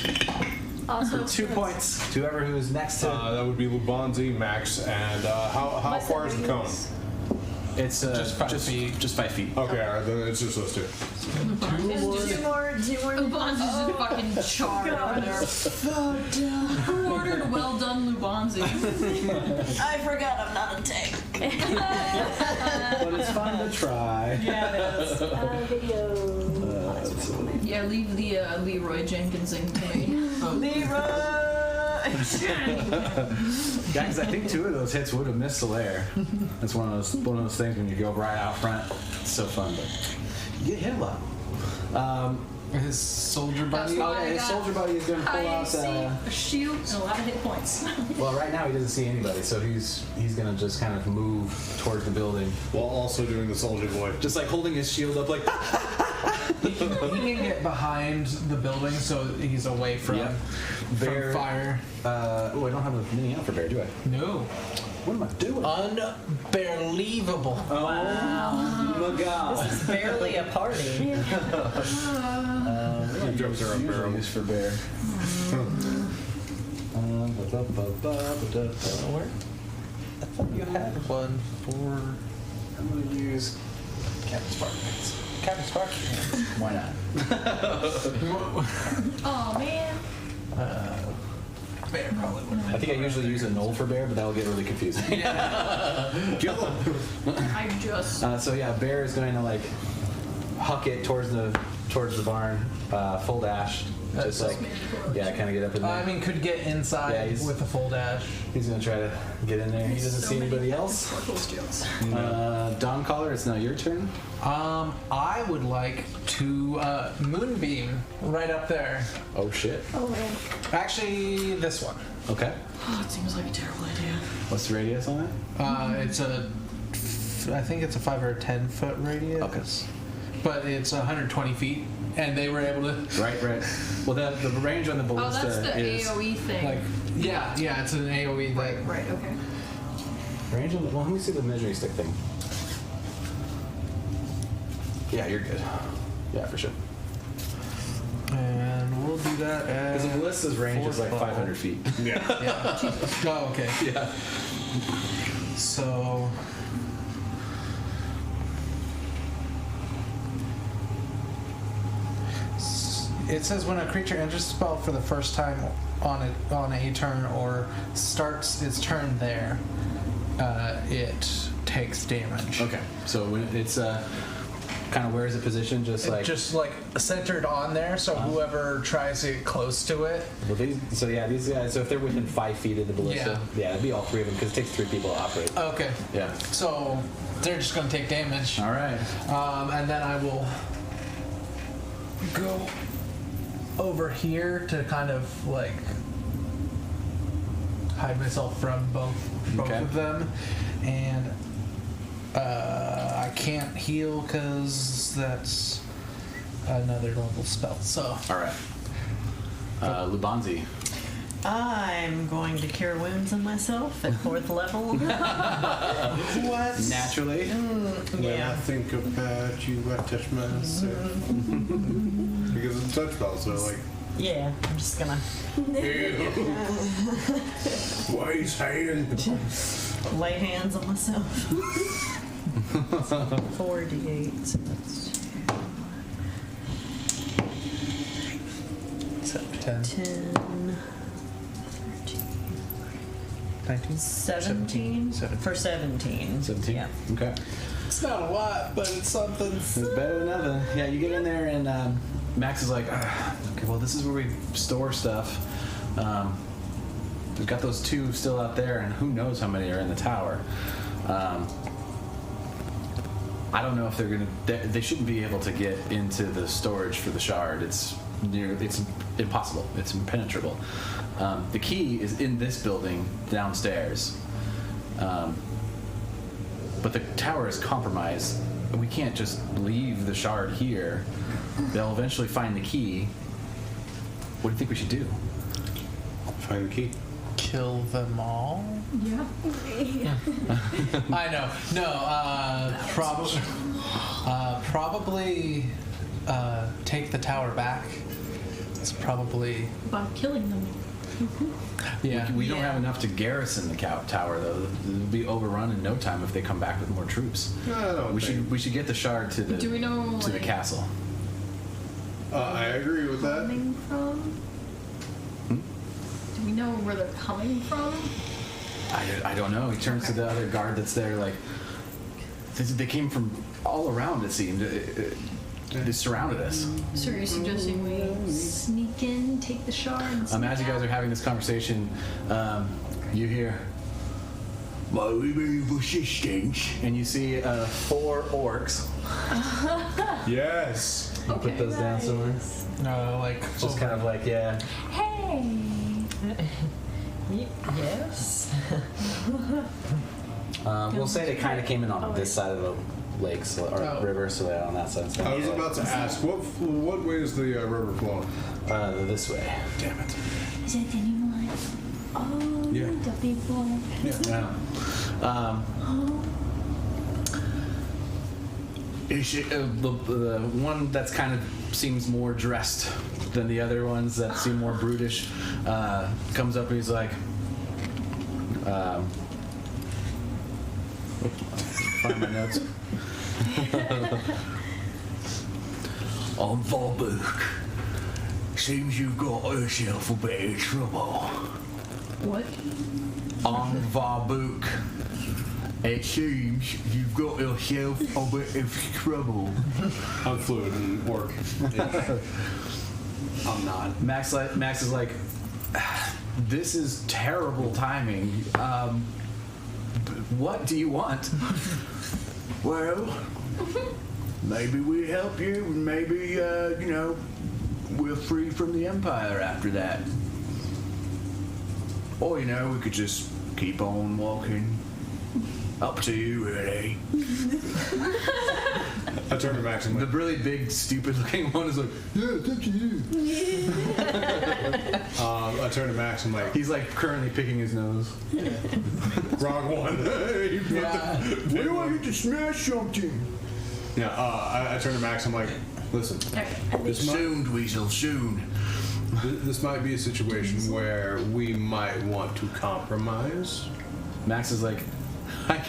Also, For 2 points to whoever who is next to. That would be Lubanzi, Max, and how What's far the is the cone? radius? It's Just 5 feet. Just 5 feet. Okay, alright, then it's just those two. Two more. Lubanzi's in fucking charred over there. Who ordered well done Lubanzi? I forgot I'm not a tank. But it's fun to try. Yeah, it is. Video. Yeah, leave the Leroy Jenkinsing to me. Leroy! Yeah, because I think 2 of those hits would have missed the lair. That's one of those things when you go right out front. It's so fun, but you get hit a lot. His soldier buddy. Oh yeah, his soldier buddy is going to pull I out. see a shield and a lot of hit points. Well, right now he doesn't see anybody, so he's going to just kind of move towards the building, While also doing the soldier boy. just like holding his shield up, like. He can get behind the building, so he's away from, Yeah. from fire. Oh, I don't have a mini out for bear, do I? No. What am I doing? Unbelievable. Oh my god. This is barely a party. Your jokes are unbearable. Use for bear. Where? I thought you had one for I'm going to use Captain Spark. Captain Spark. Why not? Oh man. Bear probably would I think I usually use a knoll for bear, but that'll get really confusing. Kill him. I just. So yeah, bear is going to like huck it towards the barn, full dash, just like yeah, kind of get up in there. I mean, could get Yeah, inside he's- with a full dash. He's gonna try to get in there. He doesn't see anybody else. Dawn Caller, it's now your turn. I would like to moonbeam right up there. Oh shit. Oh man. Actually, this one. Okay. Oh, it seems like a terrible idea. What's the radius on it? It's I think it's a 5 or 10 foot radius. Okay. But it's 120 feet, and they were able to Right. Well, the range on the Oh, ballista that's the is AOE thing. like yeah, it's an AOE thing. Right, okay. range on the. Well, let me see the measuring stick thing. Yeah, you're good. Yeah, for sure. And we'll do that Because the at ballista's range is like 500 feet. Yeah. yeah. Oh, okay. Yeah. So it says when a creature enters the spell for the first time on a turn or starts its turn there, it takes damage. Okay, so when it's kind of where is it positioned? Just like Just like centered on there, so whoever tries to get close to it. well, these guys. So if they're within 5 feet of the ballista, yeah, it'd be all 3 of them because it takes 3 people to operate. Okay. Yeah. So they're just gonna take damage. All right. And then I will go over here to kind of like hide myself from both Okay. of them, and I can't heal because that's another level spell. So All right. Lubanzi. I'm going to cure wounds on myself at 4th level. what? Naturally. When I Yeah. think about you, I touch myself. Because it's a touch spell, so like. Yeah, I'm just gonna Wise hand. lay hands on myself. 4d8. So that's 10, 10, 13, 19, 17. 17. For 17. 17. Yeah. Okay. It's not a lot, but it's something. It's better than nothing. Yeah, you get in there and Max is like, okay, well, this is where we store stuff. We've got those 2 still out there, and who knows how many are in the tower. I don't know if they're gonna. They shouldn't be able to get into the storage for the shard. It's impossible. It's impenetrable. The key is in this building downstairs. But the tower is compromised. We can't just leave the shard here. They'll eventually find the key. What do you think we should do? Find the key. Kill them all? Yeah. I know. No, probably take the tower back. It's probably By killing them. yeah. We don't have enough to garrison the tower, though. It'll be overrun in no time if they come back with more troops. I don't We think. should get the shard to the Do we know to the like, castle. I agree with that. coming from? Do we know where they're coming from? I don't know. He turns to the other guard that's there, like they came from all around. It seemed they surrounded us. So are you suggesting we sneak in, take the shard, and sneak As you guys out? are having this conversation, you hear, "My remove assistance," and you see 4 orcs. Yes. You put those down somewhere. No, like Just kind of like, yeah. Hey! Yes. We'll say they kind of came in on this side of the lake or river, so they're on that side. So I was about to ask, what way is the river flowing? this way. Damn it. Is it anyone? Oh, Yeah. the people. Yeah. The one that's kind of seems more dressed than the other ones that seem more brutish comes up and he's like, find my notes. I'm Varbuk. Seems you've got yourself a bit of trouble. What? I'm Varbuk. It seems you've got yourself a bit of trouble. I'm fluid in orc. I'm not. Max is like, this is terrible timing. What do you want? Well, maybe we help you, and maybe we're free from the Empire after that. Or we could just keep on walking. Up to you, really. I turn to Max and The like, really big, stupid-looking one is like, yeah, it's up to you. I turn to Max and like, He's like currently picking his nose. wrong one. You put the- Why do I get to smash something? Yeah, I turn to Max. I'm like, listen, this might, Soon, Dweezil, soon. this might be a situation where we might want to compromise. Max is like, I'm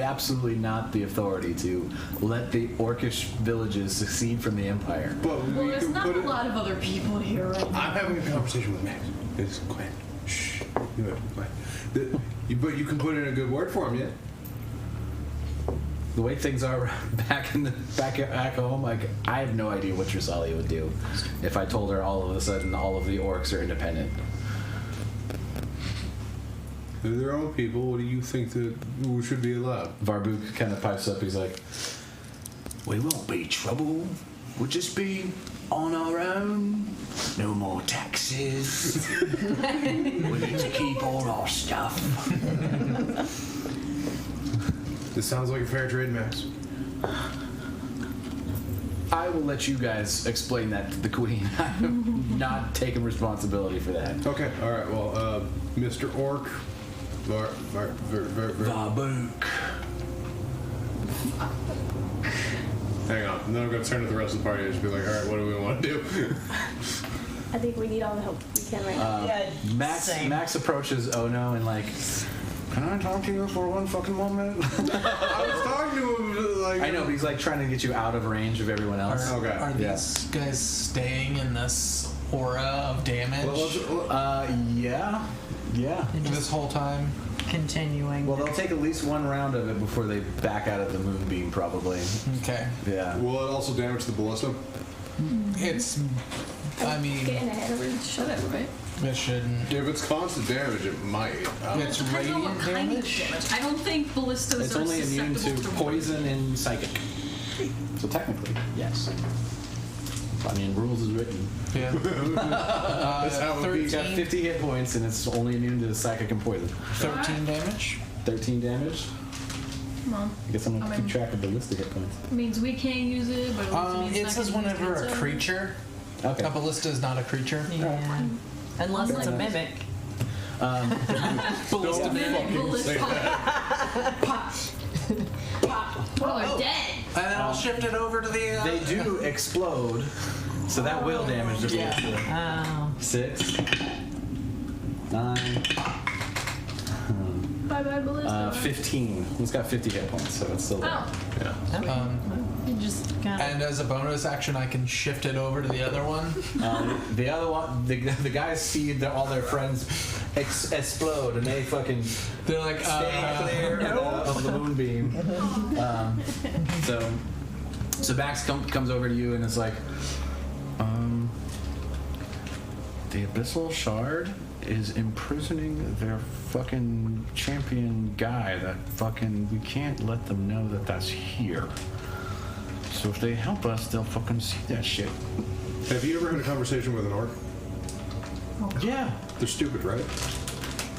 absolutely not the authority to let the orcish villages secede from the Empire. But Well, we there's can not put a it. lot of other people here right now. I'm having a conversation with Max. Just quiet. Shh. You have to be quiet. But you can put in a good word for him, yeah? The way things are back home, like I have no idea what Drusali would do if I told her all of a sudden all of the orcs are independent. They're their own people. What do you think that should be allowed? Varbuk kind of pipes up. He's like, We won't be trouble. We'll just be on our own. No more taxes. We need to keep all our stuff. This sounds like a fair trade, Max. I will let you guys explain that to the queen. I'm not taking responsibility for that. Okay, all right. Well, Mr. Orc, Varbuk. hang on. And then I'm gonna turn to the rest of the party and just be like, all right, what do we want to do? I think we need all the help we can right now. Yeah, same. Max approaches Ono and like, can I talk to you for one fucking moment? I was talking to him like. I know, but he's like trying to get you out of range of everyone else. Are, Okay. are these guys staying in this aura of damage Yeah. this whole time? Continuing. Well, they'll take at least one round of it before they back out of the moonbeam, probably. Okay. Yeah. Will it also damage the ballista? It's. I mean, Getting ahead of it. Shut it, right? it shouldn't. If it's constant damage, it might. It's Depends on what radiant kind of damage. damage. I don't think ballistas It's are only immune susceptible to poison and psychic. So technically, yes. I mean, rules is written. Yeah. That's how it would be. It's got 50 hit points and it's only immune to psychic and poison. 13 damage. 13 damage. Well, I guess I'm gonna I keep mean- track of the list of hit points. means we can't use it, but it also means It not says gonna use whenever a it. creature. Okay. A ballista is not a creature. Yeah. Unless it's a enough. mimic. Ballista Mimic ballista. Pop. Pop. Well, they're dead. And then I'll shift it over to the. They do explode, so that will damage the ballista. Oh. 6, 9, Bye bye ballista. 15. It's got 50 hit points, so it's still there. Oh. Yeah. You just kind of. And as a bonus action, I can shift it over to the other one. The other one, the guys see all their friends explode, and they fucking They're like, stay clear of the moonbeam. So Max comes over to you and is like, the Abyssal Shard is imprisoning their fucking champion guy. That fucking, we can't let them know that that's here. So if they help us, they'll fucking see that shit. Have you ever had a conversation with an orc? Yeah. They're stupid, right?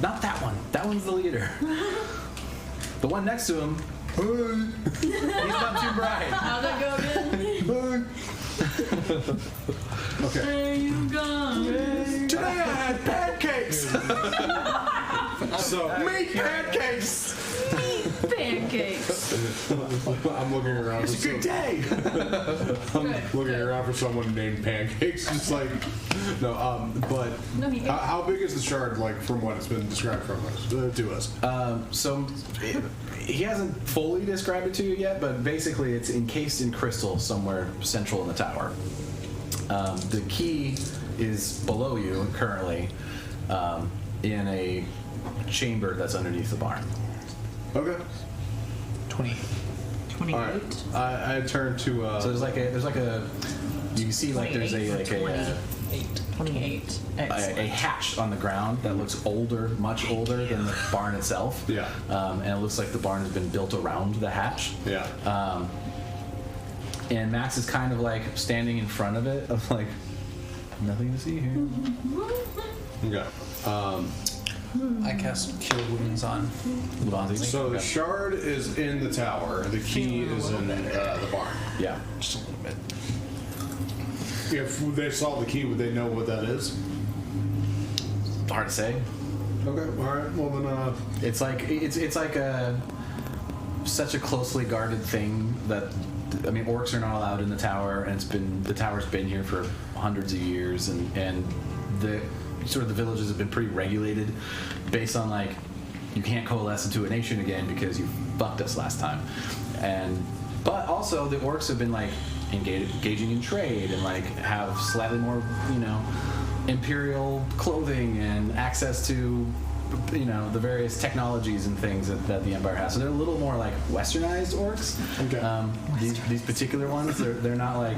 Not that one. That one's the leader. The one next to him, he's not too bright. How'd that go again? Okay. There you go. Today I had pancakes. So Meat pancakes. Pancakes. I'm looking around. It's a good day. Looking around for someone named Pancakes. Just like no. But No, he ate. how big is the shard? Like from what it's been described from us to us. So he hasn't fully described it to you yet, but basically it's encased in crystal somewhere central in the tower. The key is below you currently in a chamber that's underneath the barn. Okay. 20. 28. All right. I turn to. So there's like a you can see like there's a 28. Excellent. a hatch on the ground that looks older, much older than the barn itself. Yeah. And it looks like the barn has been built around the hatch. Yeah. And Max is kind of like standing in front of it, of like, nothing to see here. Okay. I cast Cure Wounds on. Levante. So the shard is in the tower. The key is in the barn. Yeah. Just a little bit. If they saw the key, would they know what that is? Hard to say. Okay. All right. Well then. It's like such a closely guarded thing that, I mean, orcs are not allowed in the tower, and the tower's been here for hundreds of years, and the sort of the villages have been pretty regulated based on like, you can't coalesce into a nation again because you fucked us last time, but also the orcs have been like engaging in trade and like have slightly more imperial clothing and access to, you know, the various technologies and things that the Empire has. So they're a little more like westernized orcs. Okay. These particular ones, they're not like.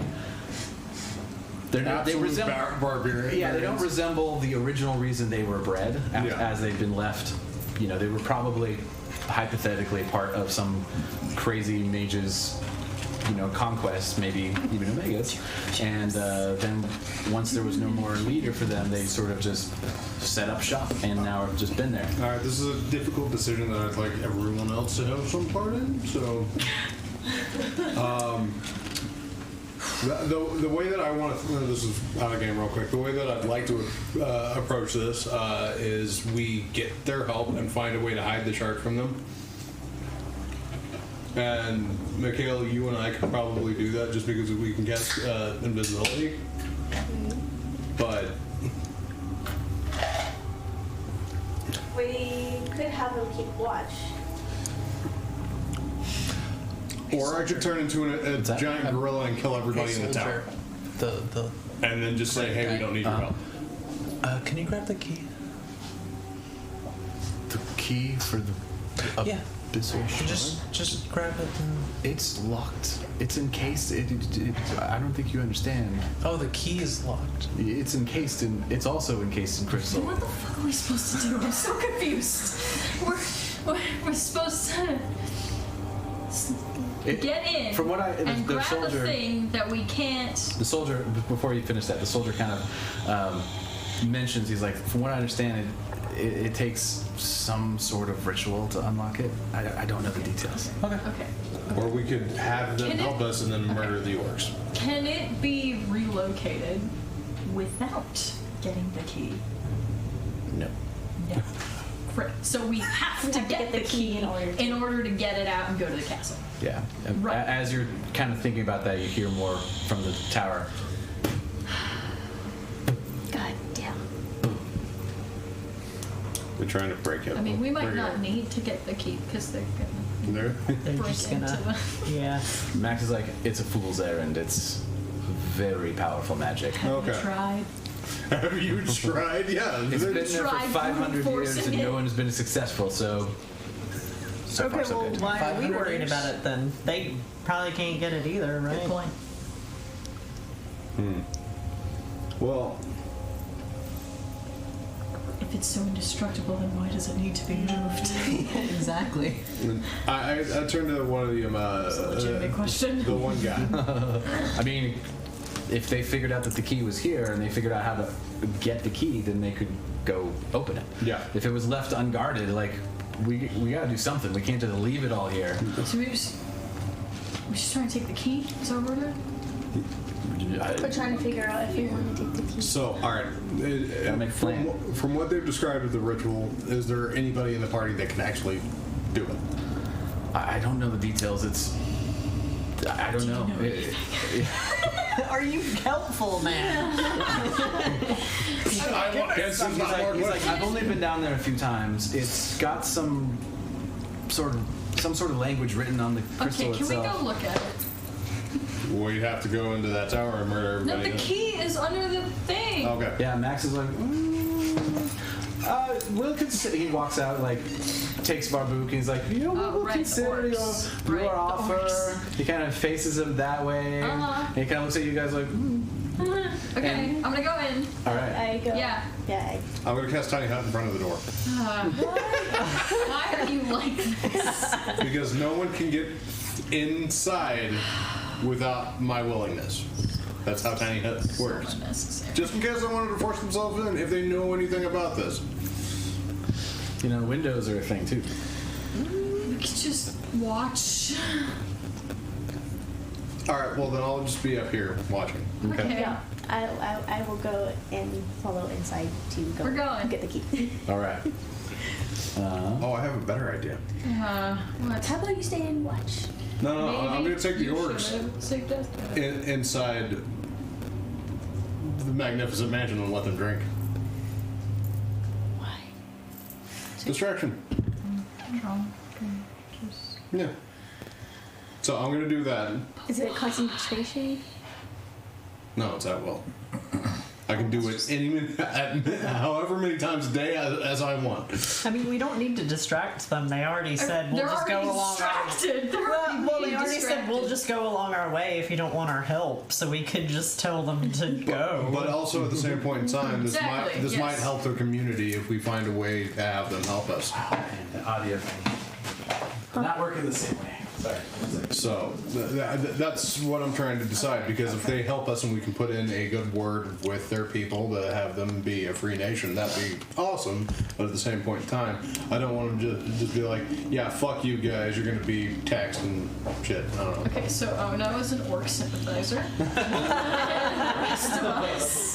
They resemble barbarian. Yeah, they don't resemble the original reason they were bred as they've been left. You know, they were probably hypothetically part of some crazy mage's, you know, conquest, maybe even Omega's. And then once there was no more leader for them, they sort of just set up shop and now have just been there. All right, this is a difficult decision that I'd like everyone else to have some part in. So, the way that I want to, this is out of game real quick, the way that I'd like to approach this is we get their help and find a way to hide the shark from them. And Michaela, you and I could probably do that just because we can cast invisibility. But We could have them keep watch. or I could turn into a giant gorilla and kill everybody in the tower. The And then just say, hey, we don't need your help. can you grab the key? The key for the Yeah. abyssal shard? Just grab it. And... It's locked. It's encased. I don't think you understand. Oh, the key is locked. It's encased in. It's also encased in crystal. What the fuck are we supposed to do? I'm so confused. We're supposed to get in From what and the grab soldier, the thing that we can't. the soldier, before you finish that, the soldier kind of mentions, he's like, from what I understand, it takes some sort of ritual to unlock it. I don't know the details. Okay. Okay. Or we could have them Can help us and then murder the orcs. Can it be relocated without getting the key? No. No. Great. So we have to get the key in order to get it out and go to the castle. Yeah. And Right. As you're kind of thinking about that, you hear more from the tower. God damn. They're trying to break it. I mean, we might Break not it. need to get the key because they're gonna There. They're break just into gonna. the. Yeah. Max is like, it's a fool's errand. It's very powerful magic. Have you Okay. tried? Have you tried? Yeah. It's been there for Tried 500 years reinforcing and no it. one has been successful, so far Okay, so well, good. why are we 500 worried years? about it then? They probably can't get it either, right? Good point. Well, If it's so indestructible, then why does it need to be moved? Exactly. I turned to one of the It's a legitimate question. the one guy. I mean, if they figured out that the key was here and they figured out how to get the key, then they could go open it. Yeah. If it was left unguarded, like, we gotta do something. We can't just leave it all here. So we just trying to take the key. Is that what we're doing? We're trying to figure out if we want to take the key. So, all right. Gotta make a plan. From what they've described of the ritual, is there anybody in the party that can actually do it? I don't know the details. I don't know. Are you helpful, man? He's like, I've only been down there a few times. It's got some sort of language written on the crystal Okay, can we itself. go look at it? We'd have to go into that tower and murder No, everybody. the key is under the thing. Okay. Yeah, Max is like, we'll consider. He walks out, like, takes Barbook, and he's like, we'll right, consider your orcs. Right, the offer. orcs. He kind of faces him that way. And he kind of looks at you guys like, Okay, And- I'm gonna go in. all right. I go. Yeah. Yeah. I'm going to cast Tiny Hut in front of the door. Why are you like this? Because no one can get inside without my willingness. That's how Tiny Hut works. Unnecessary. Just in case they wanted to force themselves in, if they know anything about this. You know, windows are a thing too. We could just watch. All right, well then I'll just be up here watching. Okay. Yeah. I will go and follow inside to go We're going. get the key. All right. Oh, I have a better idea. What? How about you stay and watch? No, Maybe I'm going to take the you orcs should've saved us. inside the magnificent mansion and let them drink. Why? Distraction. Yeah. So I'm going to do that. Is it concentration? No, it's at will. I can do it however many times a day as I want. I mean, we don't need to distract them. They already said we'll They're just go already along. distracted. They're already Well, they being already said we'll distracted. just go along our way if you don't want our help. So we could just tell them to go. But also at the same point in time, this Exactly, might yes. help their community if we find a way to have them help us. And the audio thing. Not working the same way. Sorry. So that's what I'm trying to decide, because if they help us and we can put in a good word with their people to have them be a free nation, that'd be awesome. But at the same point in time, I don't want them to just be like, yeah, fuck you guys, you're going to be taxed and shit. I don't know. Okay, so Ono is an orc sympathizer. The rest of us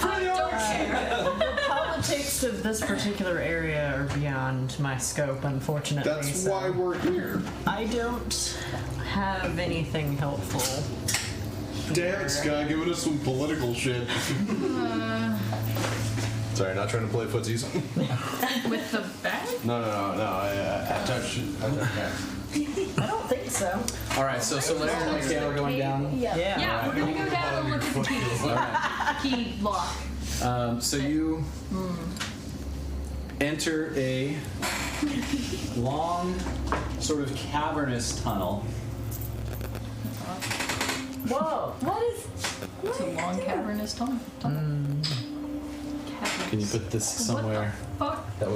don't care. The politics of this particular area are beyond my scope, unfortunately. That's so why we're here. I don't have anything helpful. Damn it, Sky, giving us some political shit. Sorry, not trying to play footsies. With the bag? No. I touched it. I don't think so. All right, so Solaire and Mikhail are going down. Yeah. Yeah, we're gonna go down and look at the keys. All right. Key lock. So you enter a long, sort of cavernous tunnel. Whoa. What is? It's a long cavernous tunnel. Cavernous. Can you put this somewhere Fuck. that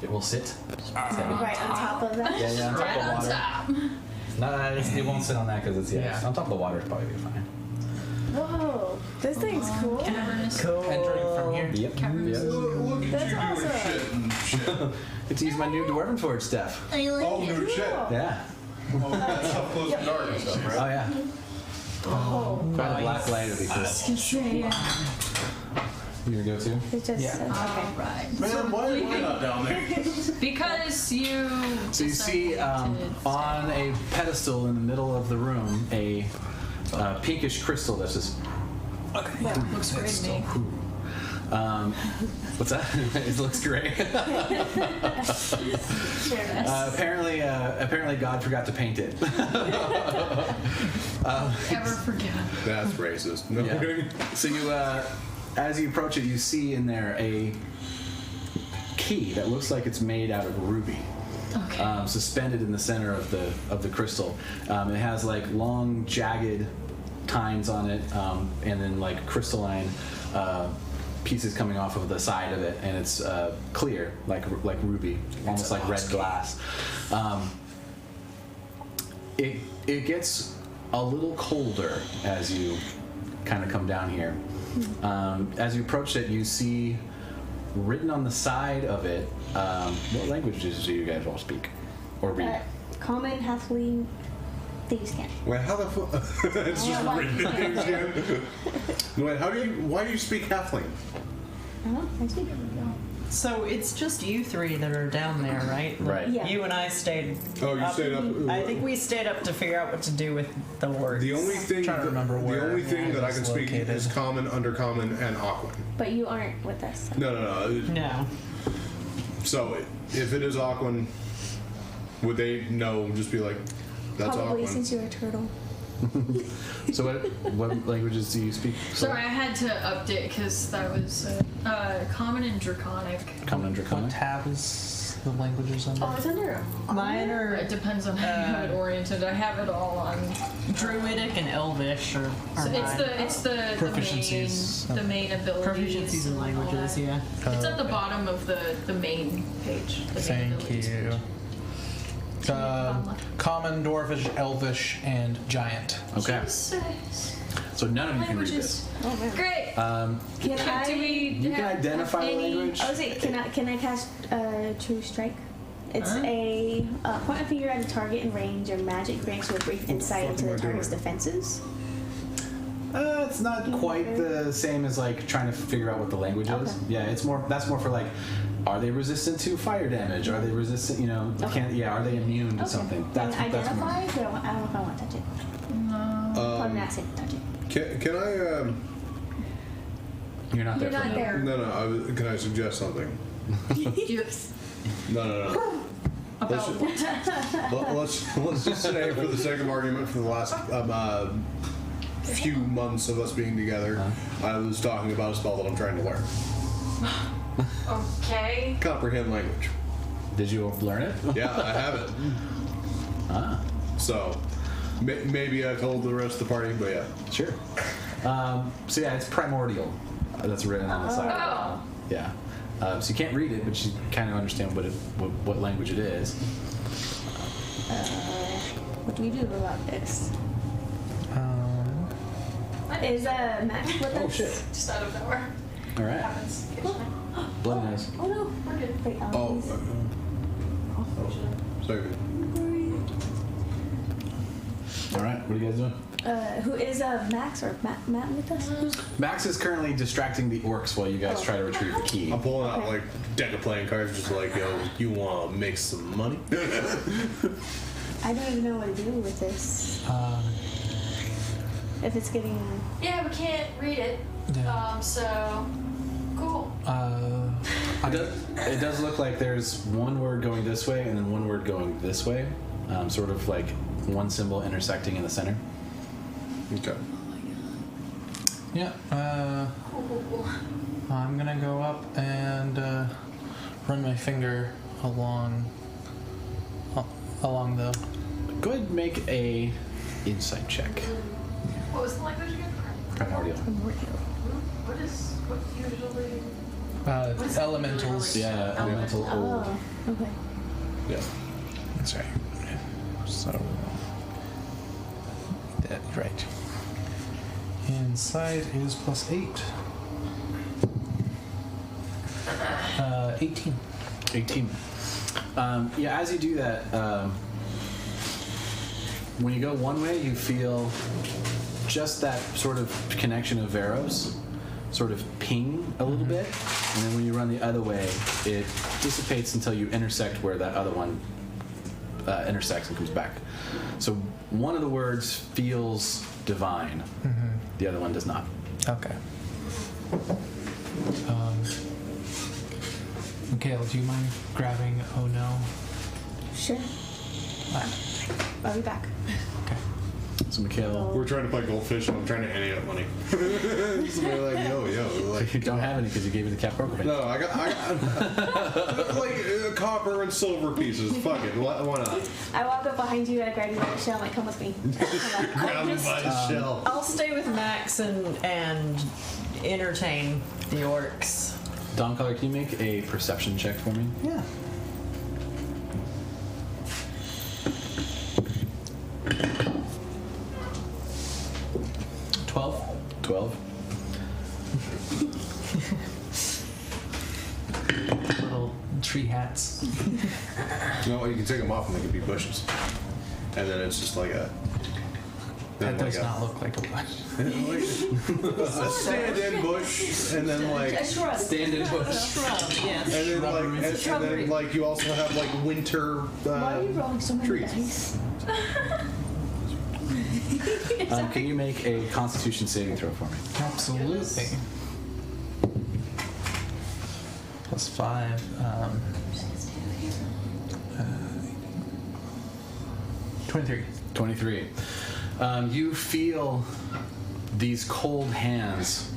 it will sit? Right on top of that? Yeah, on top Right of on water. top. No, it won't sit on that because it's on top of the water. It's probably be fine. Whoa. This thing's cool. Cavernous. Cool. Entering from here. Yep. Cavernous. Look at That's you doing awesome. shit and shit. Get to use my new Dwarven Forge stuff. Oh, no shit. Yeah. Oh, that's stuff close to dark and stuff, right? Oh yeah. Oh. By the black light would be cool. You gonna go too? It just Yeah. says, okay. Alright. Man, why am I not down there? Because you. So you see decided to on stay. a pedestal in the middle of the room a pinkish crystal that's just. Looks great to me. What's that? It looks great. Apparently God forgot to paint it. Ever forget. That's racist. No, Yeah. I'm kidding. So you, as you approach it, you see in there a key that looks like it's made out of ruby, Okay. suspended in the center of the crystal. It has like long, jagged tines on it, and then like crystalline pieces coming off of the side of it, and it's clear, like ruby, almost like red glass. It gets a little colder as you kind of come down here. As you approach it, you see written on the side of it. What languages do you guys all speak or read? Common, halfling, thieves can. Wait, how the fuck? It's just written in things again. Wait, why do you speak halfling? I speak. So it's just you three that are down there, right? Right. Yeah. You and I stayed. Oh, you stayed up. I think we stayed up to figure out what to do with the orcs. The only thing, Trying to remember the where only thing that I it's can speak located. is common, undercommon, and Aquan. But you aren't with us. So. No. No. So if it is Aquan, would they know? Just be like, that's Probably Aquan. since you're a turtle. So what languages do you speak? Sorry, I had to update because that was common and draconic. Common and What Draconic. tab is the languages under? Oh, it's under. Mine It are depends on how you have it oriented. I have it all on. Druidic and Elvish, or So mine. it's the Proficiencies. the main abilities. Proficiencies in and all languages, that. yeah. It's at the bottom of the main page. The main Thank abilities you. page. Common, Dwarvish, Elvish, and Giant. Okay. Jesus. So none of you can read this. Languages. Oh man. Great. Can I? Do we You can have identify the any- language. I was like, can I cast True Strike? It's a point a finger at a target in range. Your magic grants you a brief insight into the target's defenses. It's not quite the same as like trying to figure out what the language is. Okay. Yeah, that's more for like, are they resistant to fire damage? Are they resistant? You know, are they immune to Okay. something? Can That's identify, more. but I don't know if I want to touch it. Probably not safe to touch it. Can I? You're not there. You're for not me. there. No. Can I suggest something? Yes. No. About what? Let's just say, for the sake of argument, for the last few months of us being together, I was talking about a spell that I'm trying to learn. Okay. Comprehend language. Did you learn it? Yeah, I have it. So, maybe I told the rest of the party, but yeah. Sure. So yeah, it's primordial. That's written on the side. Oh. Yeah. So you can't read it, but you kind of understand what language it is. What do we do about this? Is Max with us? Oh shit! Just out of nowhere. All right. Happens occasionally. Bloody nose. Oh no. We're good. Wait, Oh, sorry. All right. What are you guys doing? who is Max or Matt with us? Max is currently distracting the orcs while you guys try to retrieve the key. I'm pulling out like deck of playing cards, just like, yo, you want to make some money? I don't even know what to do with this. If it's getting. Yeah, we can't read it. Yeah. So cool. It does look like there's one word going this way and then one word going this way, sort of like one symbol intersecting in the center. Okay. Yeah. I'm gonna go up and run my finger along the. Go ahead and make a insight check. What was the language again? Primordial. What usually? Elementals. Yeah, elemental old. Oh, okay. Yeah. That's right. So. That's right. Insight is +8. 18. 18. Yeah, as you do that, when you go one way, you feel just that sort of connection of Veros sort of ping a little bit, and then when you run the other way, it dissipates until you intersect where that other one intersects and comes back. So one of the words feels divine, the other one does not. Okay. Mikhail, do you mind grabbing Oh No? Sure. I'll be back. Okay. So Mikhail, We're trying to play goldfish and I'm trying to ante up money. So we're like, yo, like. you don't have any because you gave it to Cap Broker. No, I got like copper and silver pieces. Fuck it, why not? I walk up behind you, I grab you by the shell, I'm like, come with me. Grab him by his shell. I'll stay with Max and entertain the orcs. Don Color, can you make a perception check for me? Yeah. Little tree hats. You know what? You can take them off and they can be bushes. And then it's just like a. That does not look like a bush. A stand-in bush, and then like. A shrub. Stand-in bush. Yes. And then like, and then like you also have like winter. Why are you rolling so many trees. dice? Can you make a Constitution saving throw for me? Absolutely. +5. 23. 23. You feel these cold hands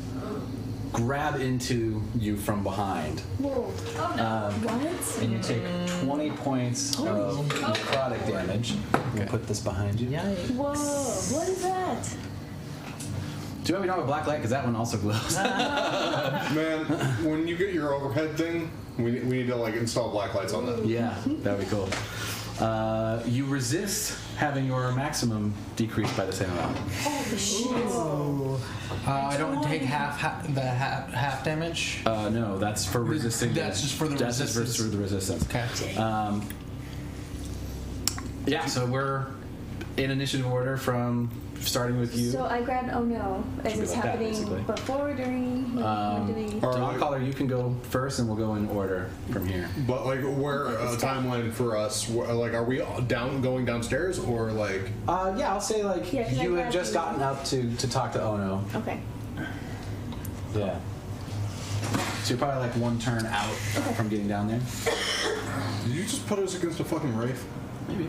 grab into you from behind. Whoa. Oh no. What? And you take 20 points of necrotic damage. We'll put this behind you. Yikes. Whoa. What is that? Do you want me to have a black light? Because that one also glows. Man, when you get your overhead thing, we need to like install black lights on that. Yeah, that would be cool. You resist having your maximum decreased by the same amount. Holy shit. I don't take half damage. No, that's for resisting. That's just for the resistance. That's just for the resistance. Okay. Yeah, so we're in initiative order from starting with you. So I grabbed Oh No. Is Should be this like that, happening basically. before, during? When do we? Dog Collar, you can go first, and we'll go in order from here. But like, where timeline for us? Like, are we going downstairs or like? Yeah, I'll say like Yeah, 'cause I you had grabbed just you. gotten up to talk to Ono. Okay. Yeah. So you're probably like one turn out from getting down there. Did you just put us against a fucking wraith? Maybe.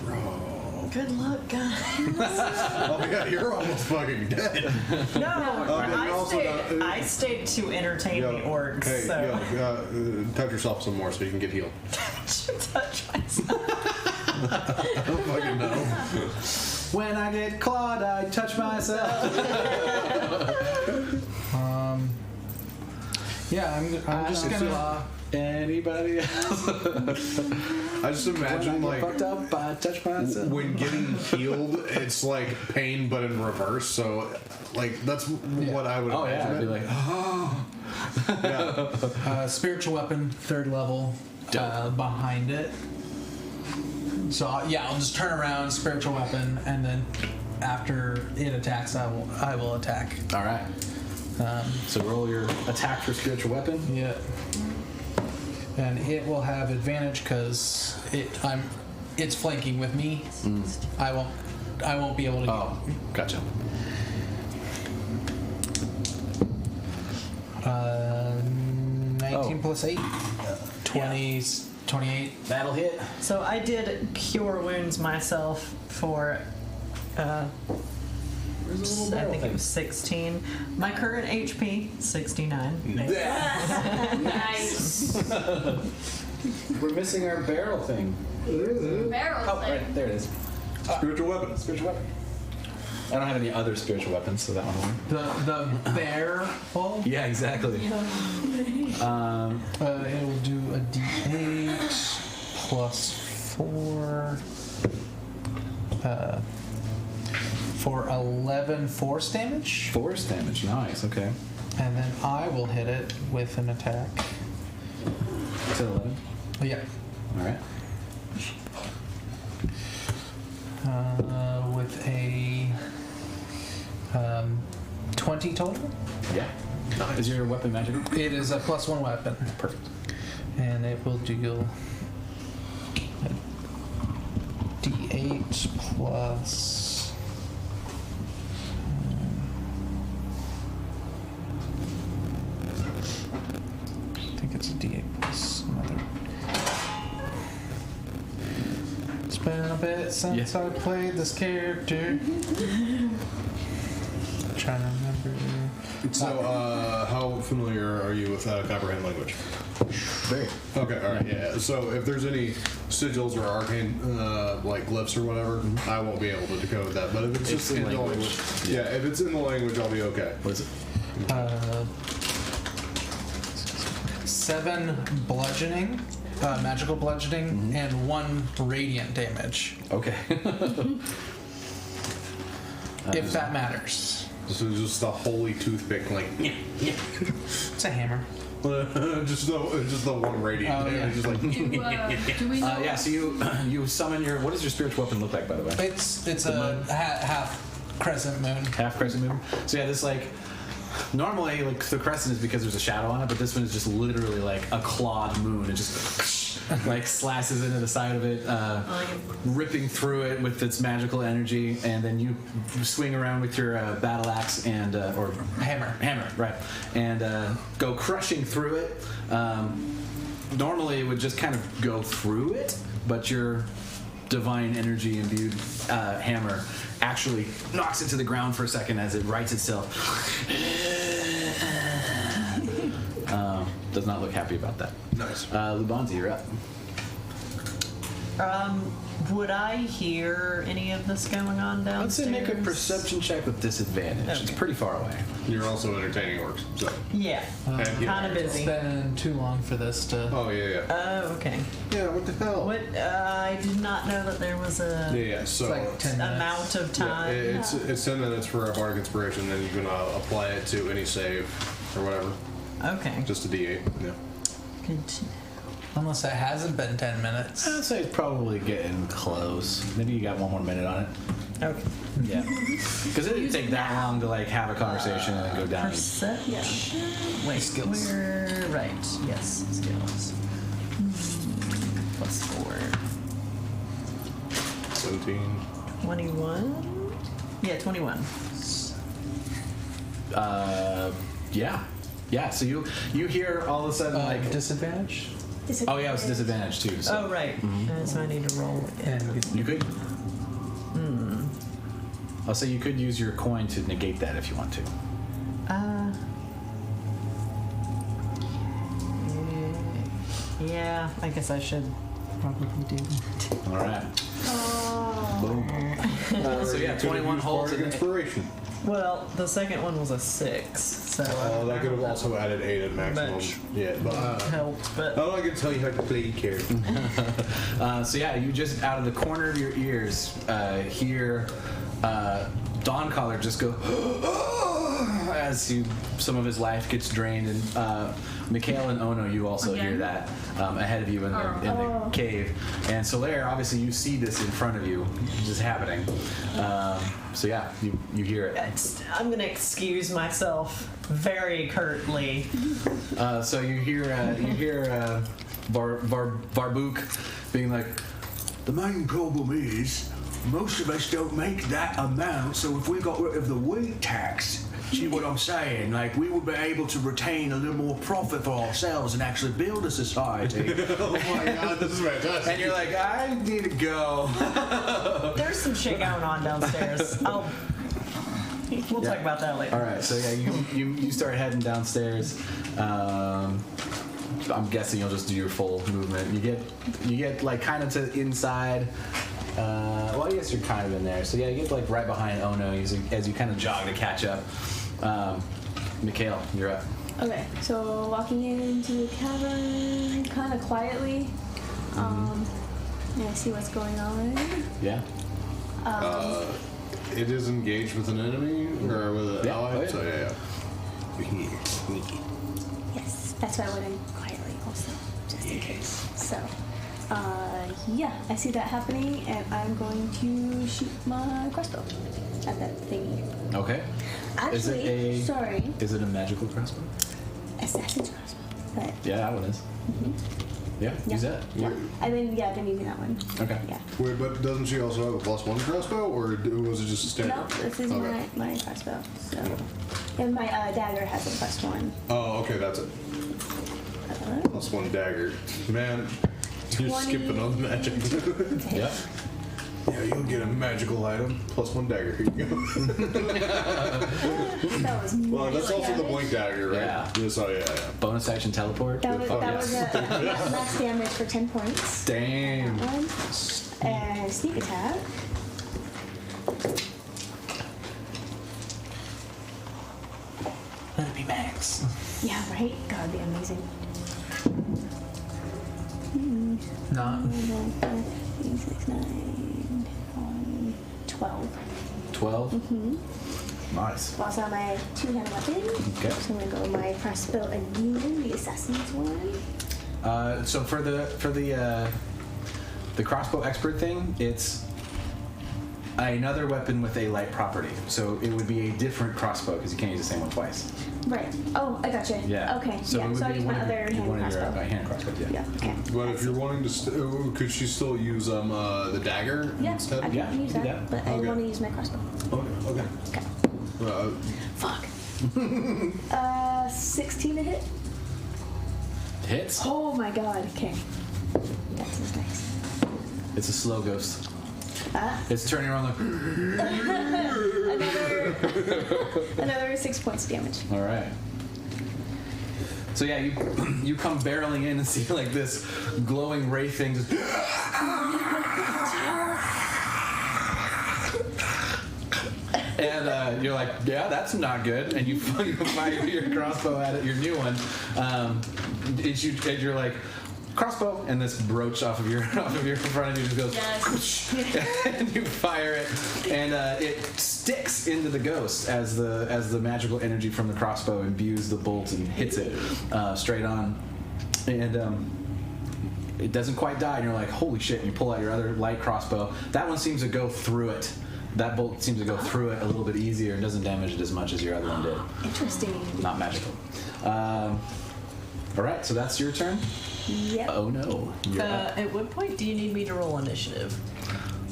Bro, Good luck, guys. Oh yeah, you're almost fucking dead. No, I stayed to entertain the orcs. Hey, so. touch yourself some more so you can get healed. Touch myself. I don't fucking know. When I get clawed, I touch myself. Yeah, I'm just gonna. Anybody else? I just imagine when I get like fucked up, I touch myself. when getting healed, it's like pain but in reverse. So, like that's what I would. Oh yeah, I'd be like, Spiritual weapon, 3rd level, behind it. So I'll just turn around, spiritual weapon, and then after it attacks, I will attack. all right. So roll your attack for spiritual weapon. Yeah. And it will have advantage because it's flanking with me. I won't be able to. Oh, gotcha. 19 plus 8, 20, 28. That'll hit. So I did cure wounds myself for, I think it was 16. My current HP, 69. Nice. We're missing our barrel thing. Barrel Oh, thing. right there it is. Spiritual weapon. Spiritual weapon. I don't have any other spiritual weapons, so that one won't. The bear ball. Yeah, exactly. It will do a D8 plus 4 for 11 force damage, Force damage. Nice. Okay. and then I will hit it with an attack. Is it 11? Yeah, All right. with a 20 total. Yeah. Is your weapon magical? It is a +1 weapon. Perfect. And it will deal a D8 plus. I think it's a D8 plus another. It's been a bit since I played this character. Trying to remember. So, how familiar are you with comprehend language? Very. Okay, all right, yeah. So, if there's any sigils or arcane like glyphs or whatever, I won't be able to decode that. But if it's just in the language, yeah, if it's in the language, I'll be okay. What is it? 7 bludgeoning, magical bludgeoning, and 1 radiant damage, Okay. if that matters. This is just a holy toothpick, like It's a hammer. just the one radiant. Oh, yeah. Just like Do we know? Yeah. So you summon your. What does your spiritual weapon look like, by the way? It's a half crescent moon. Half crescent moon. So yeah, this like. Normally, like the crescent is because there's a shadow on it, but this one is just literally like a clawed moon. It just like slashes into the side of it, ripping through it with its magical energy, and then you swing around with your battle axe and or hammer, right, and go crushing through it. Normally, it would just kind of go through it, but your divine energy imbued hammer actually knocks it to the ground for a second as it rights itself. Does not look happy about that. nice. Lubanzi, you're up. Would I hear any of this going on Let's downstairs? say make a perception check with disadvantage. Okay. It's pretty far away. You're also entertaining orcs, so. Yeah, And, kind of It's busy. been too long for this to. Oh yeah. Oh, okay. Yeah. What the hell? What? I did not know that there was a Yeah. So. It's like 10 minutes. amount of Yeah, time. it's 10 minutes for a bardic inspiration, then you can apply it to any save or whatever. Okay. Just a D8. Yeah. Unless it hasn't been 10 minutes. I'd say it's probably getting close. Maybe you got one more minute on it. Okay. Yeah. Because it didn't take that long to like have a conversation and then go down. Perception. Wait, Skills. we're right. Yes, skills. Plus 4. 17. 21. Yeah, 21. Yeah. So you hear all of a sudden like Disadvantage? oh yeah, it was disadvantage too. So Oh right. So I need to roll again. And you could I'll say you could use your coin to negate that if you want to. Yeah, I guess I should probably do that. All right. Oh. Boom. So yeah, 21 holds. Bardic inspiration. Well, the second one was a 6, so That could have also added 8 at maximum. Much. Yeah, but helped. But I'm not gonna tell you how to play character. So yeah, you just out of the corner of your ears hear Dawncaller just go as some of his life gets drained, and Mikhail and Ono, you also Again? hear that ahead of you in the cave. And Solaire, obviously you see this in front of you, just happening. So yeah, you hear it. I'm gonna excuse myself very curtly. So you hear Varbook being like, The main problem is, most of us don't make that amount, so if we got rid of the weight tax, see what I'm saying? Like, we would be able to retain a little more profit for ourselves and actually build a society. Oh my god, this is fantastic. and you're like, I need to go. There's some shit going on downstairs. We'll talk about that later. All right, so yeah, you start heading downstairs. I'm guessing you'll just do your full movement. You get like kind of to the inside. Well, I guess you're kind of in there. So yeah, you get like right behind Ono as you kind of jog to catch up. Mikhail, you're up. Okay, so walking into the cavern kind of quietly. And I see what's going on. Yeah. It is engaged with an enemy or with an ally. Oh, yeah. So yeah. Sneaky. Yes, that's why I went in quietly also, just in case. So, yeah, I see that happening, and I'm going to shoot my crossbow at that thing. Okay. Actually, sorry, Is it a magical crossbow? assassin's crossbow. But Yeah, that one is. Yeah, use that. yeah, I've been using that one. Okay. Yeah. Wait, but doesn't she also have a +1 crossbow, or was it just a standard? No, this is my crossbow. So, and my dagger has a +1. Oh, okay, that's it. +1 dagger. Man, you're 20. skipping on the magic. Yep. Yeah, you'll get a magical item, +1 dagger. Here you go. That was Well, that's also the damage. blink dagger, right? Yeah. So yeah. Bonus action teleport. That was, Oh, that yes. was a max damage for 10 points. Damn. That one. And sneak attack. Let it be max. Yeah, right? God, it'd be amazing. Not. 6, 9, 12. 12. Nice. Also on my two-handed weapon. Okay. So I'm gonna go with my crossbow again, the assassin's one. So for the crossbow expert thing, it's another weapon with a light property. So it would be a different crossbow because you can't use the same one twice. Right. Oh, I gotcha. Yeah. Okay. So it yeah. would So I be use my one of other your- hand one of your crossbow. hand crossbows. Yeah. Yeah. Okay. But if you're wanting to, could she still use the dagger Yeah, instead? I can use do that, that. but I Okay. want to use my crossbow. Okay. Okay. Uh, Fuck. 16 to hit. Hits. Oh my god. Okay. That's just nice. It's a slow ghost. Ah, It's turning around like. another 6 points of damage. All right. So yeah, you come barreling in and see like this glowing wraith thing just. And you're like, yeah, that's not good. And you fire your crossbow at it, your new one. And you're like, crossbow, and this brooch off of your in front of you just goes. Yes. And you fire it, and it sticks into the ghost as the magical energy from the crossbow imbues the bolt and hits it straight on, and it doesn't quite die. And you're like, holy shit! And you pull out your other light crossbow. That one seems to go through it. That bolt seems to go through it a little bit easier and doesn't damage it as much as your other one did. Interesting. Not magical. All right, so that's your turn. Yep. Oh no. You're up. At what point do you need me to roll initiative?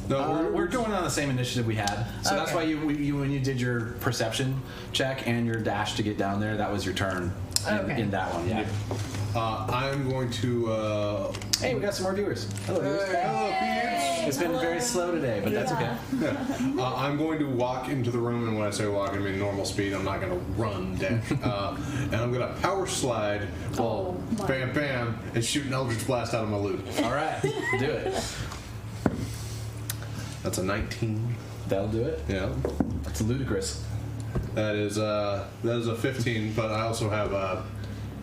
no, We're going on the same initiative we had, so that's Okay. why you when you did your perception check and your dash to get down there, that was your turn Okay. in that one. Yeah. I'm going to. Hey, we got some more viewers. Hello, viewers. Hello, peeps. It's been very slow today, but that's okay. I'm going to walk into the room, and when I say walk, I mean normal speed. I'm not going to run down. And I'm going to power slide, bam, bam, and shoot an Eldritch Blast out of my loot. All right, do it. That's a 19. That'll do it. Yeah. That's ludicrous. That is a 15, but I also have a.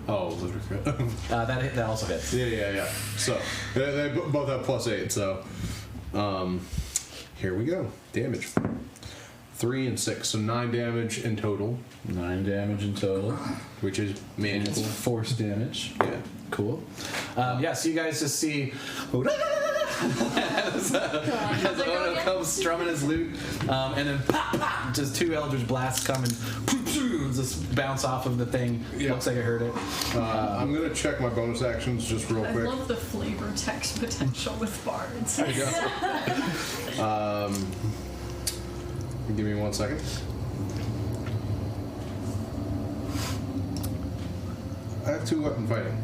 That also hits. Yeah. So they both have +8. So here we go. Damage. 3 and 6, so 9 damage in total. 9 damage in total, Which is and it's manageable. force damage. Yeah. Cool. So you guys just see as Ono comes strumming his lute, and then pop, pop, just 2 Eldritch Blasts come and just bounce off of the thing. Yeah. Looks like it hurt it. I'm going to check my bonus actions just real I quick. love the flavor text potential with bards. There you go. Give me 1 second. I have 2 weapon fighting.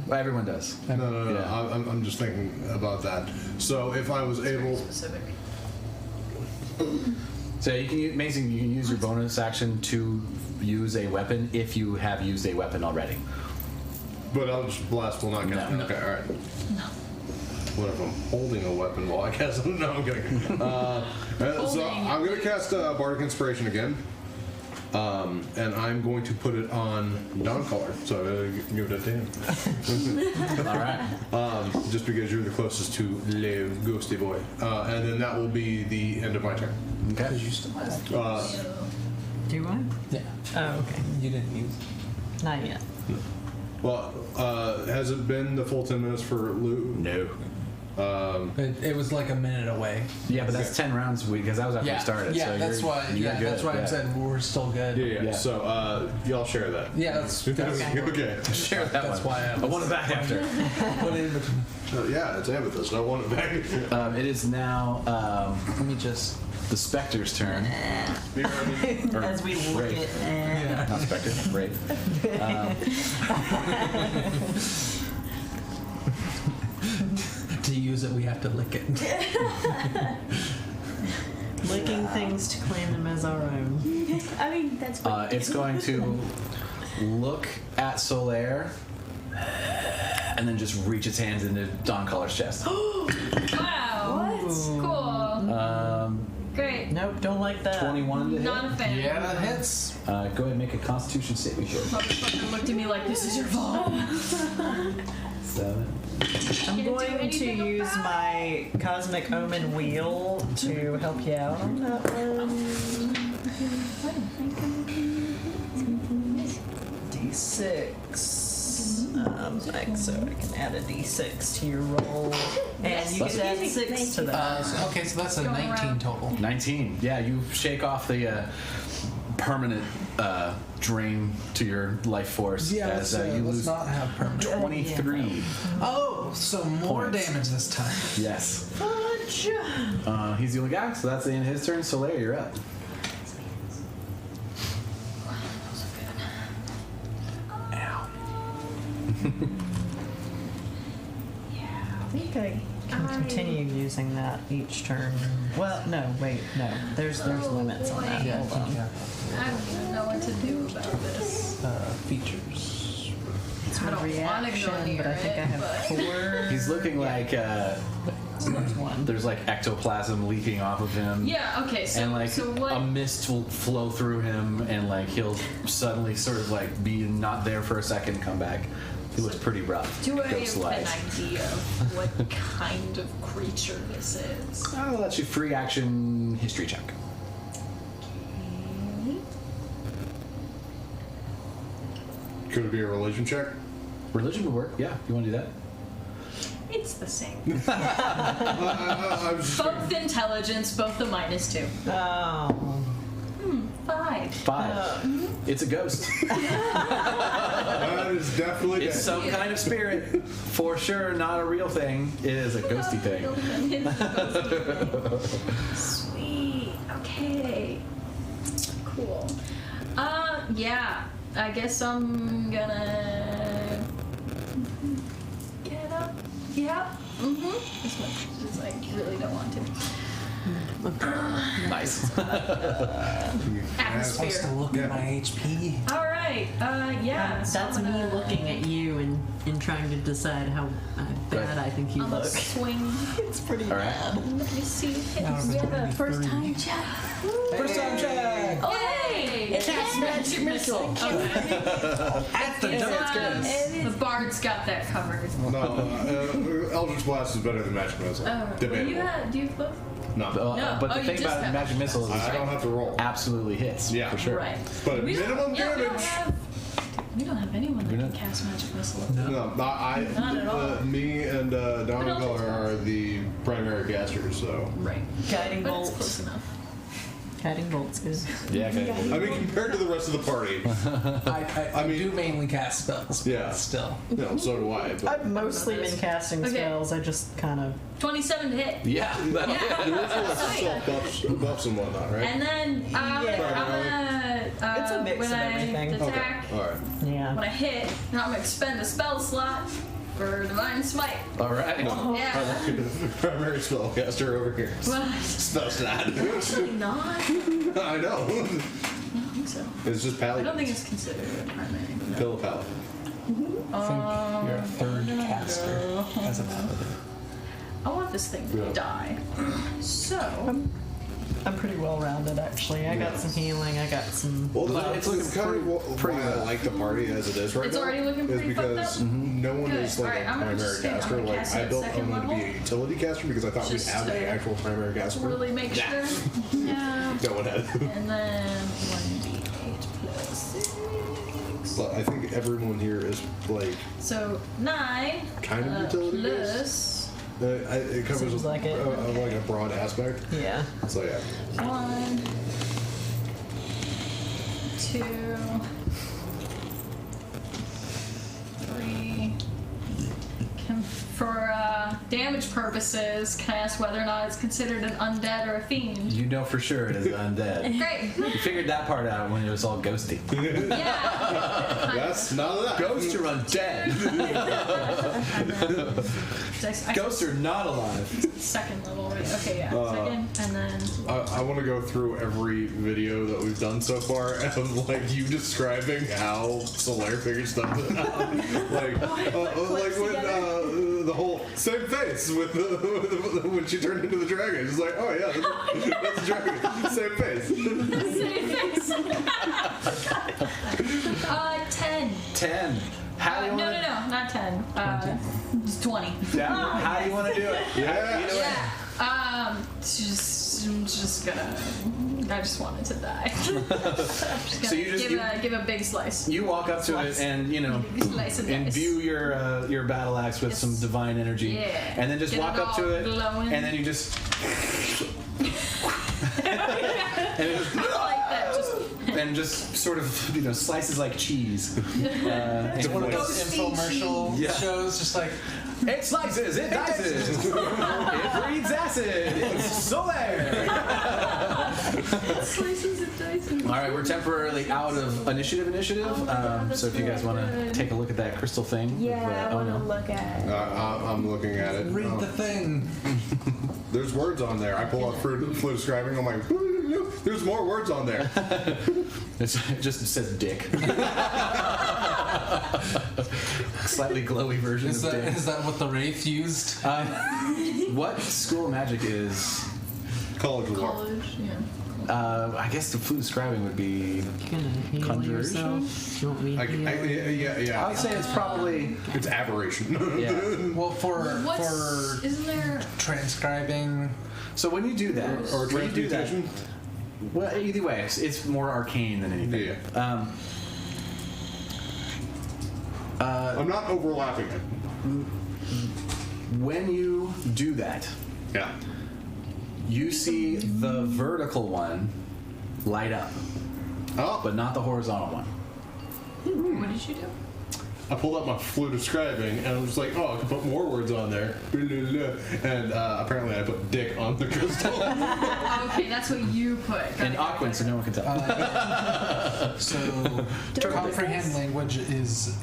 Well, everyone does. No. Yeah. I'm just thinking about that. So if I was able, Specific. So you can use your bonus action to use a weapon if you have used a weapon already. but Eldritch Blast will not count. No. Okay, all right. No. What if I'm holding a weapon? Well, I guess no. I'm kidding. So I'm going to cast Bardic Inspiration again. And I'm going to put it on Dawncaller, so I'm going to give it to him. All right. Just because you're the closest to Le Ghosty Boy. And then that will be the end of my turn. Okay. Because you still have. Do I? Yeah. Oh, okay. You didn't use. Not yet. Well, has it been the full 10 minutes for Lou? No. It was like a minute away. Yeah, but that's 10 rounds because that was after we started. Yeah, so that's you're- why. you're Yeah, good, that's why I said we're still good. Yeah. Yeah. So y'all share that. Yeah, that's Okay. Share that That's one. why I want it back after. put it in between. Yeah, it's amethyst. I want it back. It is now Let me just. the Spectre's turn. Or As we look Wraith. at. Not Spectre, Wraith. To use it, we have to lick it. Licking things to claim them as our own. I mean, that's what It's going to look at Solaire and then just reach its hands into Dawncollar's chest. Wow. Cool. Great. Nope, don't like that. 21 to hit. Not a fan. Yeah, that hits. Go ahead and make a Constitution saving throw. Motherfucker looked at me like this is your fault. 7. I'm Can't do going to anything use about my Cosmic Omen wheel to help you out on that one. D6. So I can add a D6 to your roll. And you can add 6 to that. Okay, so that's a Going 19 around. total. 19. Yeah, you shake off the permanent drain to your life force as you let's lose not have permanent. 23. Oh, so more Points. damage this time. Yes. Fudge. He's the only guy, so that's the end of his turn. Solaire, you're up. Ow. I think I can continue using that each turn. Well, no, wait, no. There's limits on that. Yeah, I Hold think on. you have I don't even know what to do about this. features. It's I a don't wanna go reaction, near but I think I it, have but- 4. He's looking like There's one. there's like ectoplasm leaking off of him. Yeah, okay, so, And like so what? a mist will flow through him, and like he'll suddenly sort of like be not there for a second, come back. He looks pretty rough. Do I have an Ghost-wise. idea of what kind of creature this is? I'll let you free action history check. Could it be a religion check? Religion would work. Yeah, you want to do that? It's the same. I was just Both intelligence, both the -2. Oh. 5. 5. It's a ghost. that is definitely It's dead. some kind of spirit, for sure. Not a real thing. It is a ghosty thing. Sweet. Okay. Cool. Yeah. I guess I'm gonna get up. Yeah. This one. Just like really don't want to. Nice. I'm supposed to Atmosphere. look at my HP. All right. Yeah. so That's I'm me gonna- looking at you and trying to decide how bad I think you I'm look. gonna swing. It's pretty All right. bad. Let me see. Now We have a 23. first time check. First time check. Oh, hey! Cast magic missile. At the The bard's got that covered. No, Eldritch Blast is better than Magic Missile. Oh, do you Debatable. have both? No. No. But Oh, the you thing just about have- magic missiles is I don't have to roll. absolutely hits. Yeah. for sure. Right. But We don't- minimum yeah, damage. We don't have anyone that We can don't- cast magic missile. No, Not at all. me and Donegal But are the primary casters, so. Right. Guiding But it's bolt. close enough. Guiding bolt's good. Yeah. Okay. I mean, compared to the rest of the party, I mean- do mainly cast spells. Yeah. But still. so do I. But I've mostly been casting Okay. spells. I just kind of 27 to hit. Yeah. that'll- Yeah. self buffs and whatnot, right? And then I'm gonna It's a mix when of I everything. attack, All right. yeah. when I hit, I'm gonna expend a spell slot for Divine Smite. All right. Yeah. Primary spellcaster over here. Well, Spell slot. actually not. I I know. don't think so. It's just I paladin. don't think it's considered a primary. No. Pill paladin. I think you're a third caster as a paladin. I want this thing to Yeah. die. So, I'm pretty well rounded actually. I got some healing. I got some. Well, It's looking kind of pretty why I like the party as it is right It's now. already looking is pretty fucked because up? no one Good. is like Alright, a I'm gonna primary just- I'm caster. gonna Like cast I it at built second I'm going to be level. a utility caster because I thought Just we'd have an to actual primary caster. really make Nah. sure. Yeah. No one had. And then 1d8 plus 6. But I think everyone here is like So 9 Kind of utility based? plus it covers Seems like it. like a broad aspect. Yeah. So yeah. 1, 2, 3. For damage purposes, can I ask whether or not it's considered an undead or a fiend? You know for sure it is undead. Great. You figured that part out when it was all ghosty. Yeah. That's none of that. Ghosts are undead. Ghosts are not alive. Second level, right? Okay, yeah. Second, and then I want to go through every video that we've done so far of like you describing how Solaire figured stuff out. like when the whole same face with when she turned into the dragon. It's like, oh yeah, that's the dragon. Same face. same face. 10. 10. How do you No, want no, no, not 10. Just 20. How do you want to do it? Yeah. Yeah. I'm just gonna. I just wanted to die. I'm just gonna So you just- give a big slice. You walk up to it and, Big slice of dice. imbue your battle axe with Yes. some divine energy. Yeah. And then just Get walk it up to all it glowing. and then you just and it just I like that. Just and just sort of slices like cheese. It's one of those infomercial Yeah. shows, just like It slices, it dices, it breathes acid. It's Solaire. slices and dices. All right, we're temporarily out of initiative. Oh my God, So if you guys that's want to good. take a look at that crystal thing. Yeah, I with, want to Ono. look at. I'm looking at it. read the thing. There's words on there. I pull out flute scribing. I'm like, there's more words on there. It just says dick. Slightly glowy version Is of that, dick. is that what the Wraith used? What school of magic is? College of Law. College, yeah. I guess the flute scribing would be. You gonna heal Conjuration? yourself? You want me to heal? Yeah. I would say it's probably. It's aberration. Yeah. Well, for Isn't there? transcribing, So when you do that, Or when you do that, transmutation. well, either way, it's more arcane than anything. Yeah. I'm not overlapping it. When you do that, Yeah. you see the vertical one light up, Oh, but not the horizontal one. What did you do? I pulled out my flute of scribing, and I was like, oh, I can put more words on there. And apparently I put dick on the crystal. Okay, that's what you put. And Aquin, so no one can tell. So comprehend language is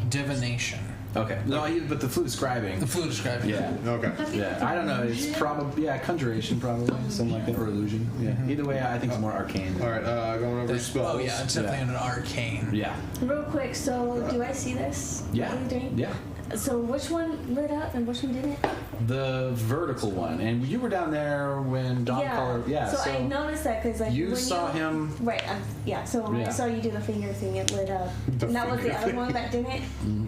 divination. Okay. No, but the flute scribing. The flute describing. Yeah. Okay. Yeah, I don't know. It's probably conjuration, probably something like that, or illusion. Yeah. Either way, I think it's more arcane. All right, going over spells. Oh yeah, it's definitely an arcane. Yeah. Real quick, so do I see this? Yeah. What are you doing? Yeah. So which one lit up and which one didn't? The vertical one, and you were down there when Don called. Yeah. So I noticed that because like you when saw him. Right. Yeah. So when I saw you do the finger thing, it lit up. And that was the other one that didn't.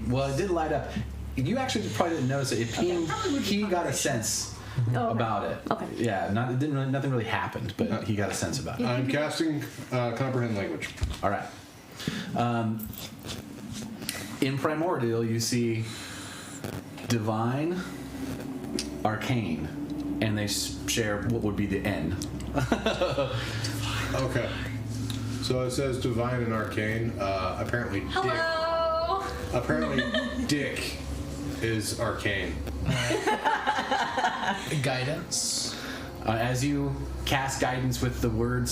Well, it did light up. You actually probably didn't notice it. It pinged. He got a sense about it. Okay. Yeah. Nothing really happened, but he got a sense about it. I'm casting comprehend language. All right. In Primordial, you see divine, arcane, and they share what would be the N. Okay. So it says divine and arcane. Apparently, Hello. Apparently, dick is arcane. Guidance. As you cast guidance with the word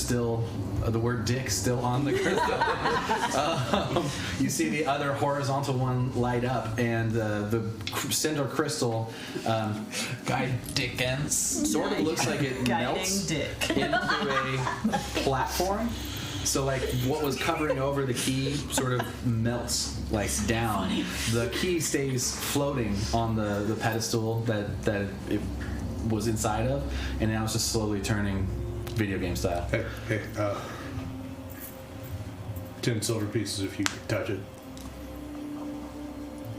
dick still on the crystal, you see the other horizontal one light up, and the cinder crystal Guidance. sort of looks like it Guiding melts dick. into a platform. So like what was covering over the key sort of melts like down. The key stays floating on the pedestal that it was inside of, and now it's just slowly turning video game style. Hey, 10 silver pieces if you touch it.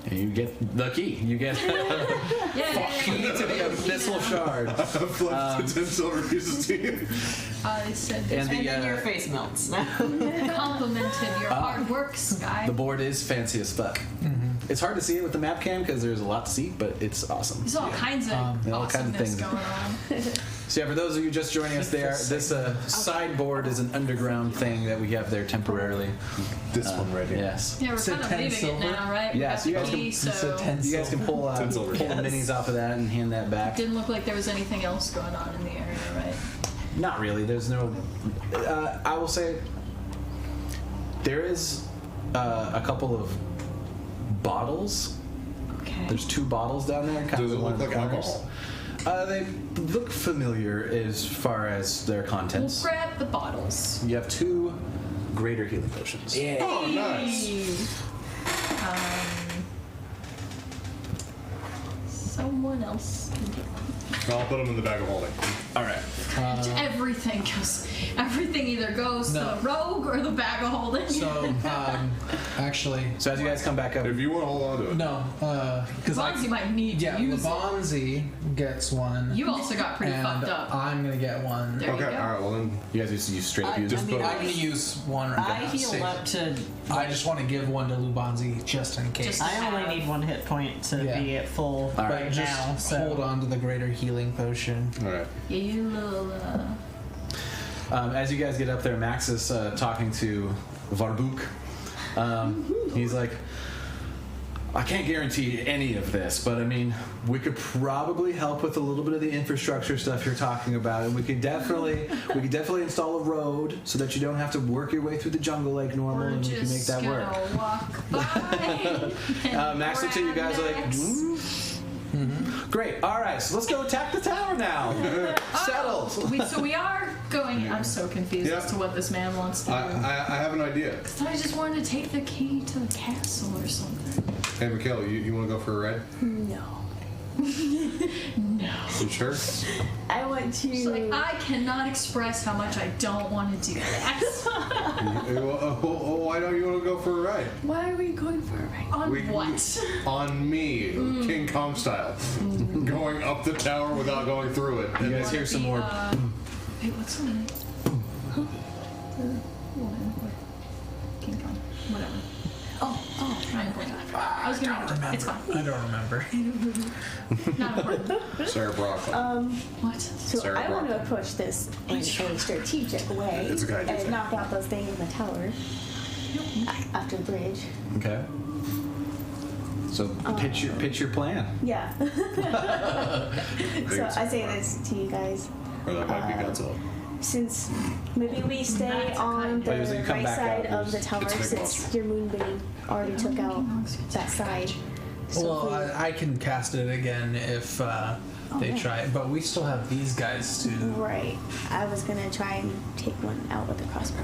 And you get the key. You get key to the abyssal shard. Flip the 10 silver pieces to you. I said And this And then your face melts. complimented your hard work, Sky. The board is fancy as fuck. It's hard to see it with the map cam because there's a lot to see, but it's awesome. There's all kinds of all kinds of awesomeness things. going on. So yeah, for those of you just joining us there, this sideboard is an underground thing that we have there temporarily. This one right here. Yes. Yeah, we're So kind of 10 leaving silver? it now, right? We Yeah, got so you the guys key, can- So 10 You guys can pull the minis off of that and hand that back. Didn't look like there was anything else going on in the area, right? Not really. There's no. I will say there is a couple of bottles. Okay. There's 2 bottles down there. Kind Does of it in one look of the like corners. alcohol? They look familiar as far as their We'll contents. grab the bottles. You have 2 greater healing potions. Oh, nice. Someone else can take one. I'll put them in the bag of holding. All right. Everything either goes to No. the rogue or the bag of holding. So actually, So as you guys come back up, If you want to hold on to it. no, because Bonzi might need to use it. Lebonzi gets one. You also got pretty and fucked up. I'm gonna get one. There you Okay, go. alright, well then. you guys just use straight up use I mean, it. I'm gonna use one right I now. heal up to. I just want to give one to Lubanzi just in case. Just- I only need 1 hit point to Yeah. be at full All right right, just now. So hold on to the greater healing potion. Alright. Yeah, you little. As you guys get up there, Max is talking to Varbuk. He's like, I can't guarantee any of this, but I mean, we could probably help with a little bit of the infrastructure stuff you're talking about, and we could definitely install a road so that you don't have to work your way through the jungle like normal, We're and we can make just that gonna work. walk by. and Max looks at you guys like, Max. Great. All right, so let's go attack the tower now. Settled. So we are going. I'm so confused Yeah. as to what this man wants to do. I have an idea. I thought I just wanted to take the key to the castle or something. Hey, Mikhail, you want to go for a ride? No. No. You sure? I want to. It's like, I cannot express how much I don't want to do that. Why don't you want to go for a ride? Why are we going for a ride? On We- what? On me, King Kong style. Going up the tower without going through it. You guys hear some more. Wait, what's the name? King Kong. Whatever. Oh, Ryan Gordon. I was gonna. It's fine. I don't remember. Not important. Sarah Brock. What? So Sarah I want to Brock. approach this in a strategic way It's a good idea. and knock out those things in the tower after the bridge. Okay. So pitch your plan. Yeah. So I say this to you guys. Or that might be Godzilla. Since maybe we stay That's on the Wait, was it you come right back side out, of the it's tower Big since Monster. your moonbeam already took out that side. So Well, if we- I can cast it again if they yeah. try it, but we still have these guys to right. I was gonna try and take one out with the crossbow.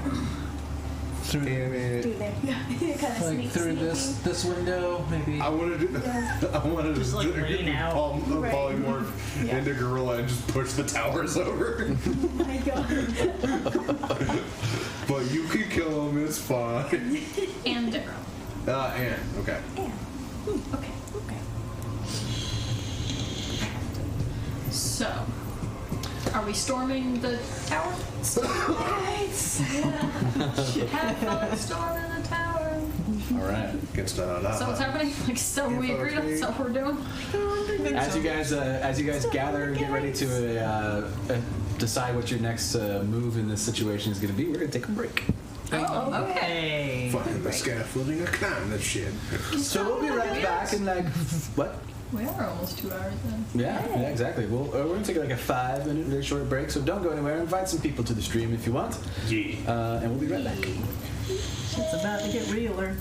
through, Through there. Yeah. kind of like sneak, through sneaky. this window, maybe. I wanted to. I wanted Just, to like, lean out. Right. polymorph Yeah. into gorilla and just push the towers over. Oh my god. But you can kill him. It's fine. And Darrow. And okay. Yeah. Okay. Okay. So, are we storming the tower? Have fun storming the tower. All right. Gets So what's happening? Like, so we agreed on that's what we're doing. As you guys gather and get ready to decide what your next move in this situation is going to be, we're going to take a break. Oh, Okay. Fucking the scaffolding. I climb that shit. So we'll be right back in like what? We are almost 2 hours then. Yeah, exactly. We're going to take like a 5-minute very short break, so don't go anywhere. Invite some people to the stream if you want. Yeah. And we'll be right back. It's about to get realer.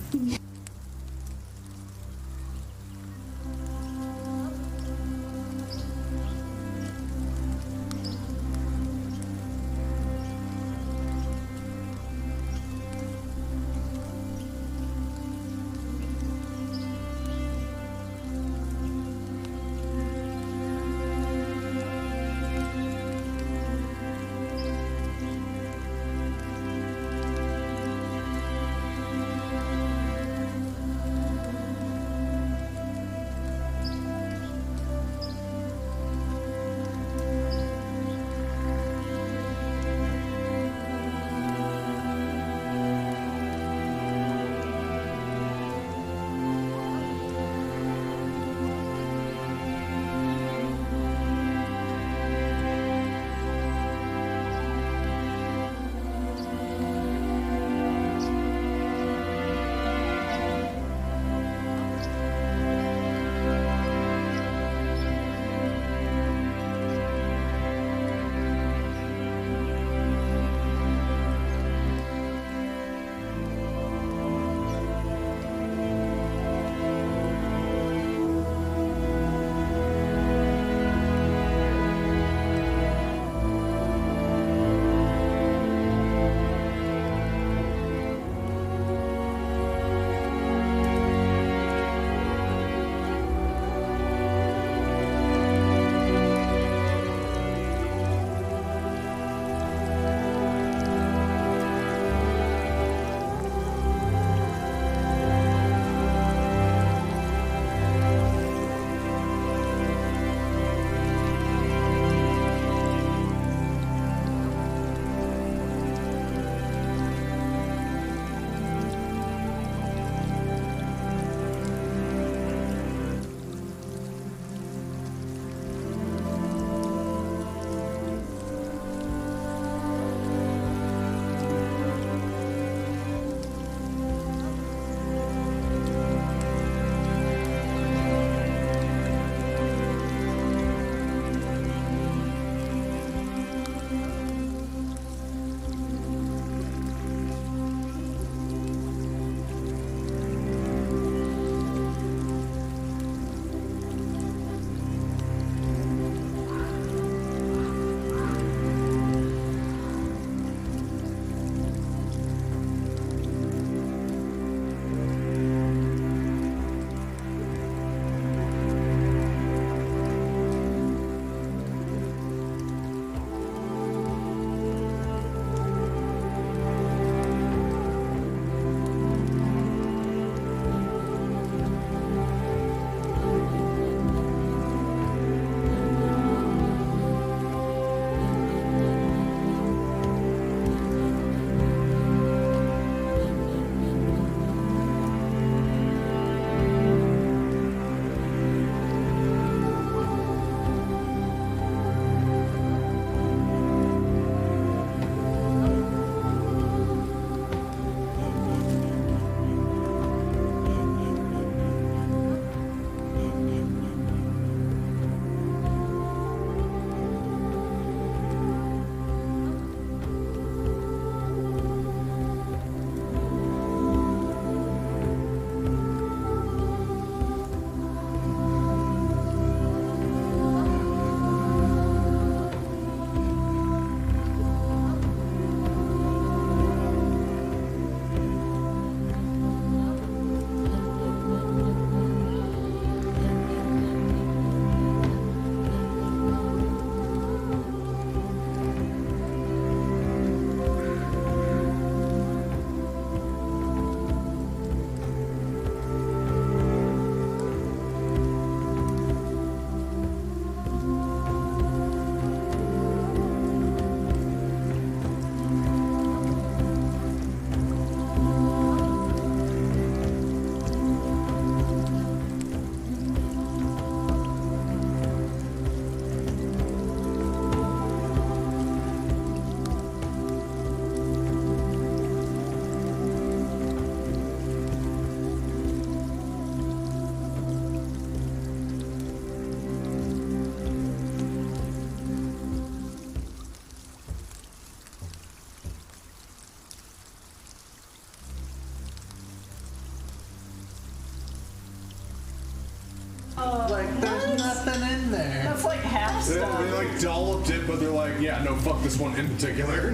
Like, there's nothing in there. That's like half They stuff. like dolloped it, but they're like, yeah, no, fuck this one in particular.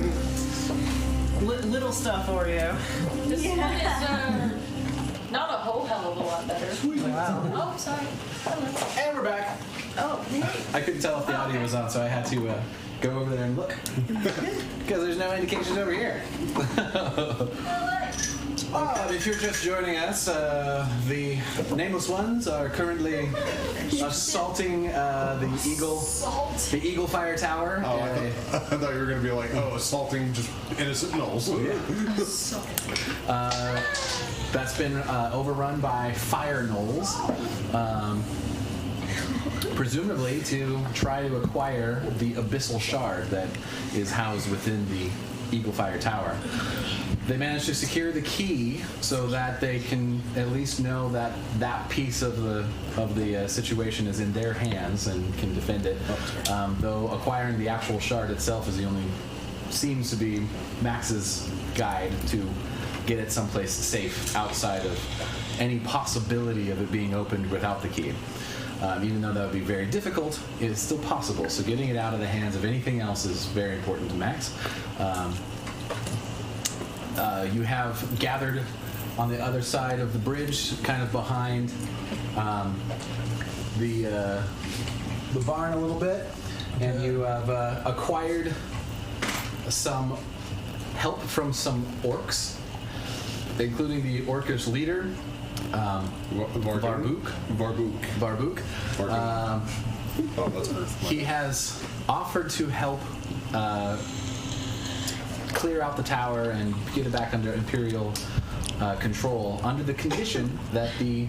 Little stuff for you. This one is not a whole hell of a lot better. Wow. Oh, sorry. Hello. And we're back. Oh, hey. I couldn't tell if the audio was on, so I had to go over there and look. Because there's no indications over here. If you're just joining us, the Nameless Ones are currently assaulting the Eagle Fire Tower. Oh, I thought you were going to be like, assaulting just innocent gnolls. That's been overrun by fire gnolls, presumably to try to acquire the abyssal shard that is housed within the Eagle Fire Tower. They managed to secure the key so that they can at least know that that piece of the situation is in their hands and can defend it. Though acquiring the actual shard itself is seems to be Max's guide to get it someplace safe outside of any possibility of it being opened without the key. Even though that would be very difficult, it is still possible. So getting it out of the hands of anything else is very important to Max. You have gathered on the other side of the bridge, kind of behind the barn a little bit, and you have acquired some help from some orcs, including the orcish leader, Barbuk. Oh, that's Earth. He has offered to help clear out the tower and get it back under Imperial control, under the condition that the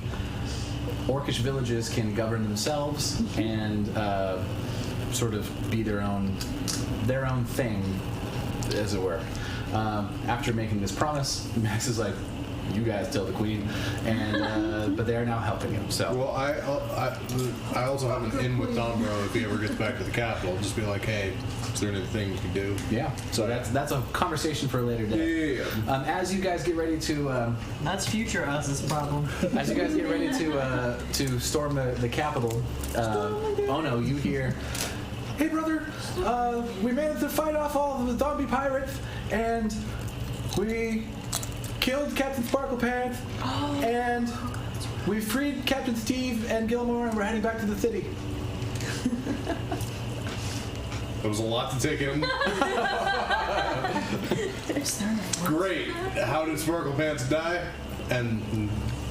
orcish villages can govern themselves and sort of be their own thing, as it were. After making this promise, Max is like, "You guys tell the queen," and but they are now helping him. So, Well, I also have an in with Dombro if he ever gets back to the capital. Just be like, hey, is there anything you can do? yeah. So that's a conversation for a later day. Yeah. As you guys get ready to. That's future us's problem. As you guys get ready to storm the capital, oh no, you hear, "Hey brother, we managed to fight off all of the zombie pirates, and we killed Captain Sparklepants, and we freed Captain Steve and Gilmore, and we're heading back to the city." That was a lot to take in. Great. How did Sparkle Pants die? And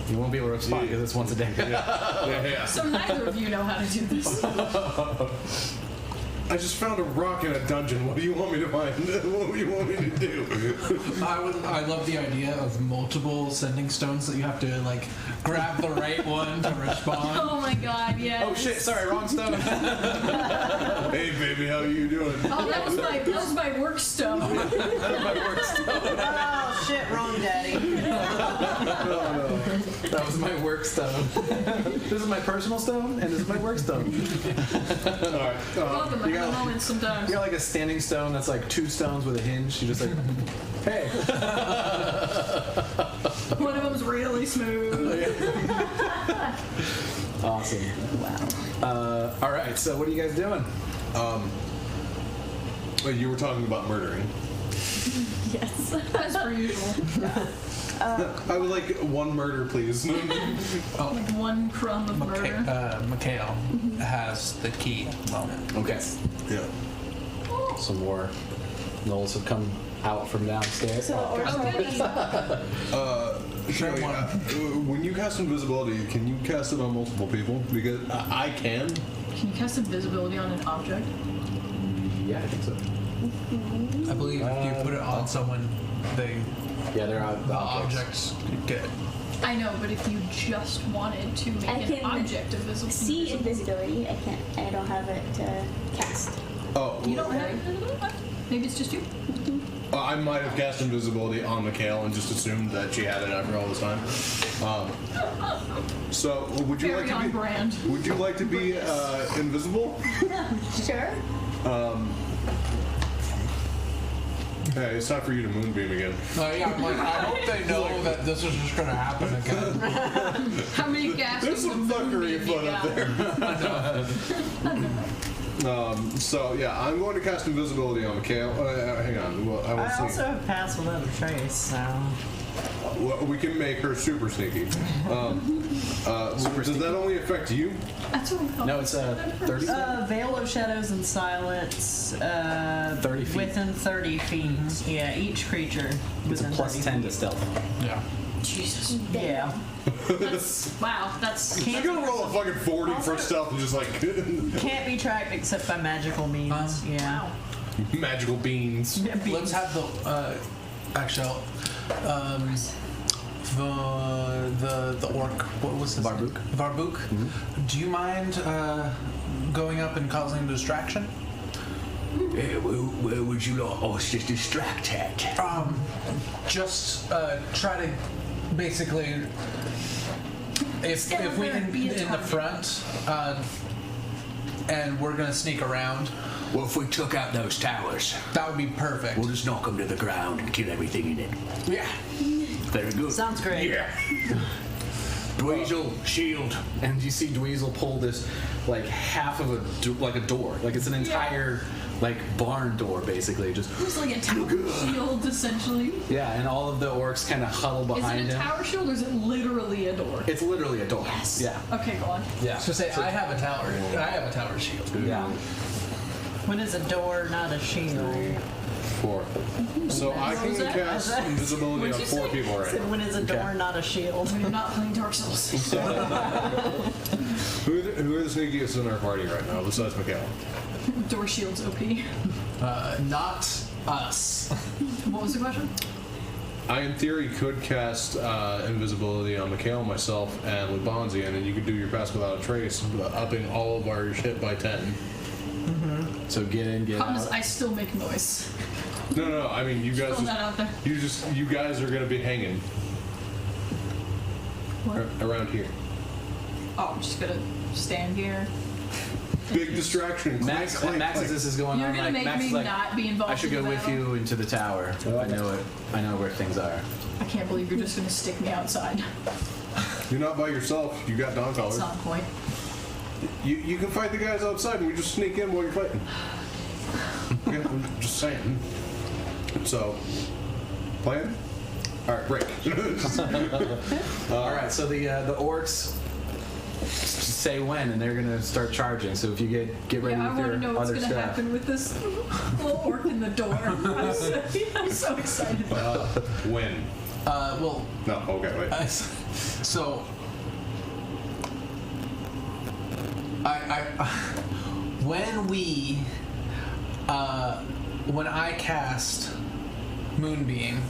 You won't be able to respond because it's once a day. yeah. So neither of you know how to do this. I just found a rock in a dungeon. What do you want me to find? What do you want me to do? I love the idea of multiple sending stones that you have to like grab the right one to respond. Oh my god, yeah. Oh shit! Sorry, wrong stone. Hey baby, how you doing? Oh, that was my work stone. Oh shit, wrong daddy. That was my work stone. This is my personal stone, and this is my work stone. Alright. Welcome, I have moments sometimes. You got like a standing stone that's like two stones with a hinge. You just like, hey. One of them's really smooth. Awesome. Wow. All right. So what are you guys doing? You were talking about murdering. Yes. As per usual. I would like one murder, please. Like one crumb of murder. Mikhail has the key at the moment. Okay. Yeah. Some more gnolls have come out from downstairs. So, or Sure. When you cast invisibility, can you cast it on multiple people? Because I can. Can you cast invisibility on an object? Yeah, I think so. I believe if you put it on someone, Yeah, they're out. the objects get. I know, but if you just wanted to make I an can object invisible. see invisibility. I don't have it to cast. Oh, You don't have invisibility? Maybe it's just you. I might have cast invisibility on Mikhail and just assumed that she had it after all this time. So, would you Very like to on be? brand. Would you like to be invisible? Sure. Hey, it's time for you to moonbeam again. Yeah, I'm like, I hope they know that this is just gonna happen again. How many gas? There's some fuckery fun up there. So yeah, I'm going to cast invisibility on Mikhail. Hang on. Well, I will I see. also have passed without a trace, so. Well, we can make her super sneaky. Does that only affect you? That's what we thought. No, it's 30. Veil of Shadows and Silence. 30 feet. Within 30 feet. Yeah, each creature. It's a within plus 30 10 to feet. stealth. Yeah. Jesus. Yeah. Wow, that's. You're gonna roll a fucking 40 for stealth and just like Can't be tracked except by magical means. Yeah. magical beans. Let's have the actually the orc. What was his Varbuk. name? Varbuk. Do you mind going up and causing a distraction? Where would you like us to distract at? Just try to basically, if we can Be a in the target. front, and we're gonna sneak around, Well, if we took out those towers, that would be perfect. we'll just knock them to the ground and kill everything in it. Yeah. Very good. Sounds great. Yeah. Dweezil, shield. And you see Dweezil pull this, like, half of a door. Like, it's an entire, like, barn door, basically. Just, It's like a tower shield, essentially. yeah, and all of the orcs kind of huddle Is behind it a him. tower shield or is it literally a door? It's literally a door. Yes. Yeah. Okay, go on. Yeah. So say I have a tower. I have a tower shield. Yeah. When is a door not a shield? 4. So I can cast invisibility on What'd you 4 say? people right now. When is a door not a shield? We're not playing Dark Souls. Who are the sneakiest in our party right now, besides Mikhail? Door shields OP. Not us. What was the question? I, in theory, could cast invisibility on Mikhail, myself, and Lubanzi, and then you could do your pass without a trace, upping all of our hit by 10. So get in, get Problem is, out. I still make noise. No, I mean, you guys Throwing that out there. you guys are gonna be hanging What? around here. Oh, I'm just gonna stand here. Big distraction. Max, Clank, and Max, clank, as this is going You're on, gonna like, make Max me is like, not be involved I should in go the with battle? you into the tower. I know it. I know where things are. I can't believe you're just gonna stick me outside. You're not by yourself. You got Dawn That's Collar. not the point. You can fight the guys outside, and we just sneak in while you're fighting. Okay, I'm just saying. So, plan? All right, break. All right. So the orcs say when, and they're gonna start charging. So if you get ready Yeah, I with want your to know what's other gonna stuff. happen with this little orc in the door. I'm so excited. When? Well, No. Okay. Wait. so I when I cast Moonbeam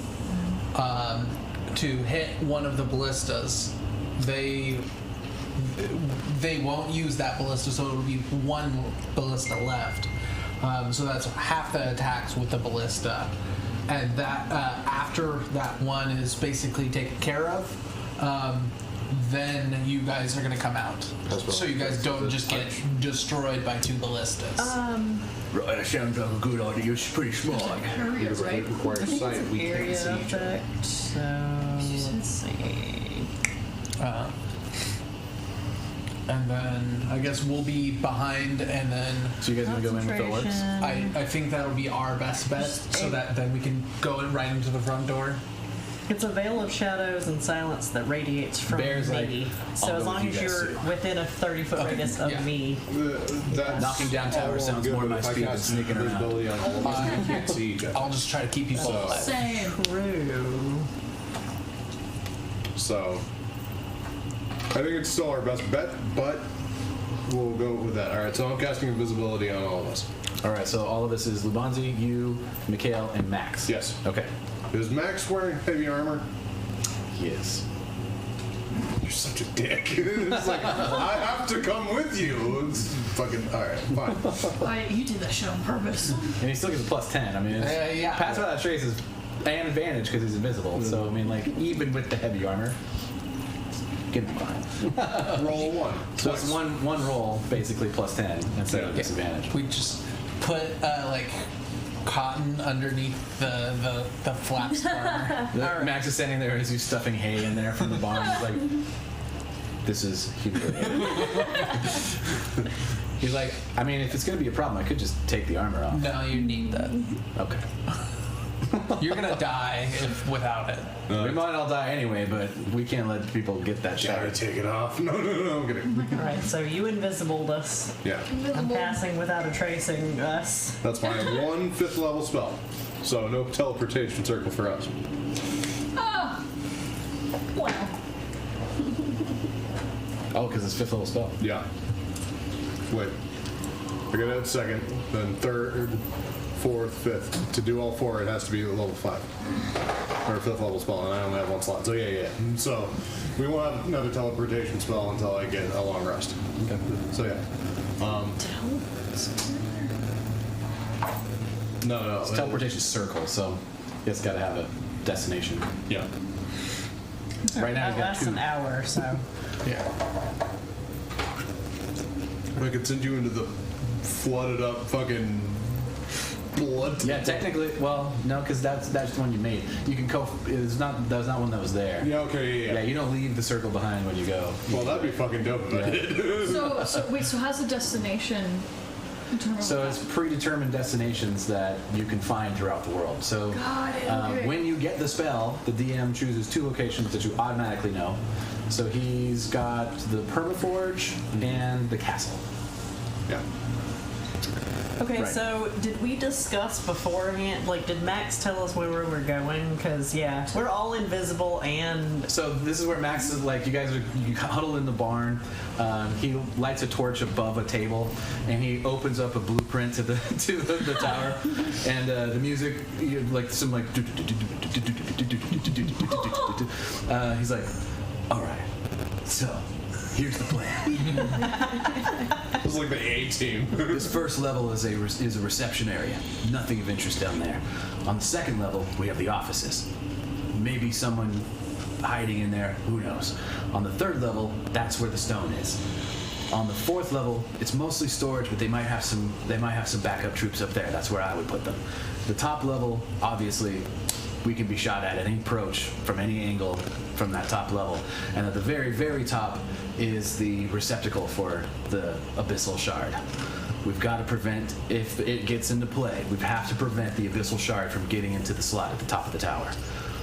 to hit one of the ballistas, they won't use that ballista, so it'll be one ballista left. So that's half the attacks with the ballista, and that after that one is basically taken care of, then you guys are gonna come out. So you guys don't just get destroyed by 2 ballistas. Right, that sounds like a good idea. It's pretty smart. Area, right? Requires sight. We Area can't see each other. effect. So let's see. And then I guess we'll be behind, and then So you guys gonna go in with the orcs? Concentration. I think that'll be our best bet, so that then we can go in right into the front door. It's a veil of shadows and silence that radiates from Bear's like, me. I'll So go as with long you as guys you're too. within a 30-foot radius of yeah. me. That's Knocking down towers all sounds good, more but my if I speed than cast sneaking around. invisibility on all of us, we can't see each other. I'll just try to keep people So- alive. Same. True. So, I think it's still our best bet, but we'll go with that. All right, so I'm casting invisibility on all of us. All right. So all of this is Lubanzi, you, Mikhail, and Max. Yes. Okay. Is Max wearing heavy armor? Yes. You're such a dick. It's like, I have to come with you. It's fucking, all right, fine. You did that shit on purpose. And he still gets a +10. I mean, it's, Yeah. pass without a trace is an advantage because he's invisible. So I mean, like even with the heavy armor, get him fine. Roll 1. So it's one roll basically +10 instead of disadvantage. We just put like cotton underneath the flaps armor. Max is standing there as he's stuffing hay in there from the barn. He's like, this is humiliating. He's like, I mean, if it's going to be a problem, I could just take the armor off. No, you need that. Okay. You're gonna die without it. We might all die anyway, but we can't let people get that shot. Gotta take it off. No, I'm kidding. All right, so you invisibled us. Yeah. I'm passing without a tracing us. That's my 1 5th level spell. So no teleportation circle for us. Oh. Wow. Oh, because it's 5th level spell. Yeah. Wait. I got that second, then 3rd, 4th, 5th. To do all 4, it has to be level 5. Or 5th level spell, and I only have 1 slot. So yeah. So we won't have another teleportation spell until I get a long rest. Okay. So yeah. No. It's teleportation circle, so it's got to have a destination. Yeah. Right now, he's got That lasts 2. an hour, so. Yeah. I could send you into the flooded up fucking blood. Yeah, technically, well, no, because that's the one you made. You can go. It's not. That was not one that was there. Yeah. Okay. Yeah, Yeah. you don't leave the circle behind when you go. Well, that'd be fucking dope if I did. So how's the destination determined? So it's predetermined destinations that you can find throughout the world. So Got it, okay. when you get the spell, the DM chooses 2 locations that you automatically know. So he's got the Permaforge and the castle. Yeah. Okay, Right. so did we discuss beforehand? Like, did Max tell us where we were going? Because, yeah, we're all invisible and. So this is where Max is like, you huddle in the barn. He lights a torch above a table, and he opens up a blueprint to the tower, and the music, like some like. He's like, all right, so here's the plan. It's like the A team. This first level is a reception area. Nothing of interest down there. On the second level, we have the offices. Maybe someone hiding in there. Who knows? On the third level, that's where the stone is. On the 4th level, it's mostly storage, but they might have some backup troops up there. That's where I would put them. The top level, obviously, we can be shot at any approach from any angle from that top level. And at the very, very top is the receptacle for the abyssal shard. We've got to prevent, if it gets into play, we have to prevent the abyssal shard from getting into the slot at the top of the tower.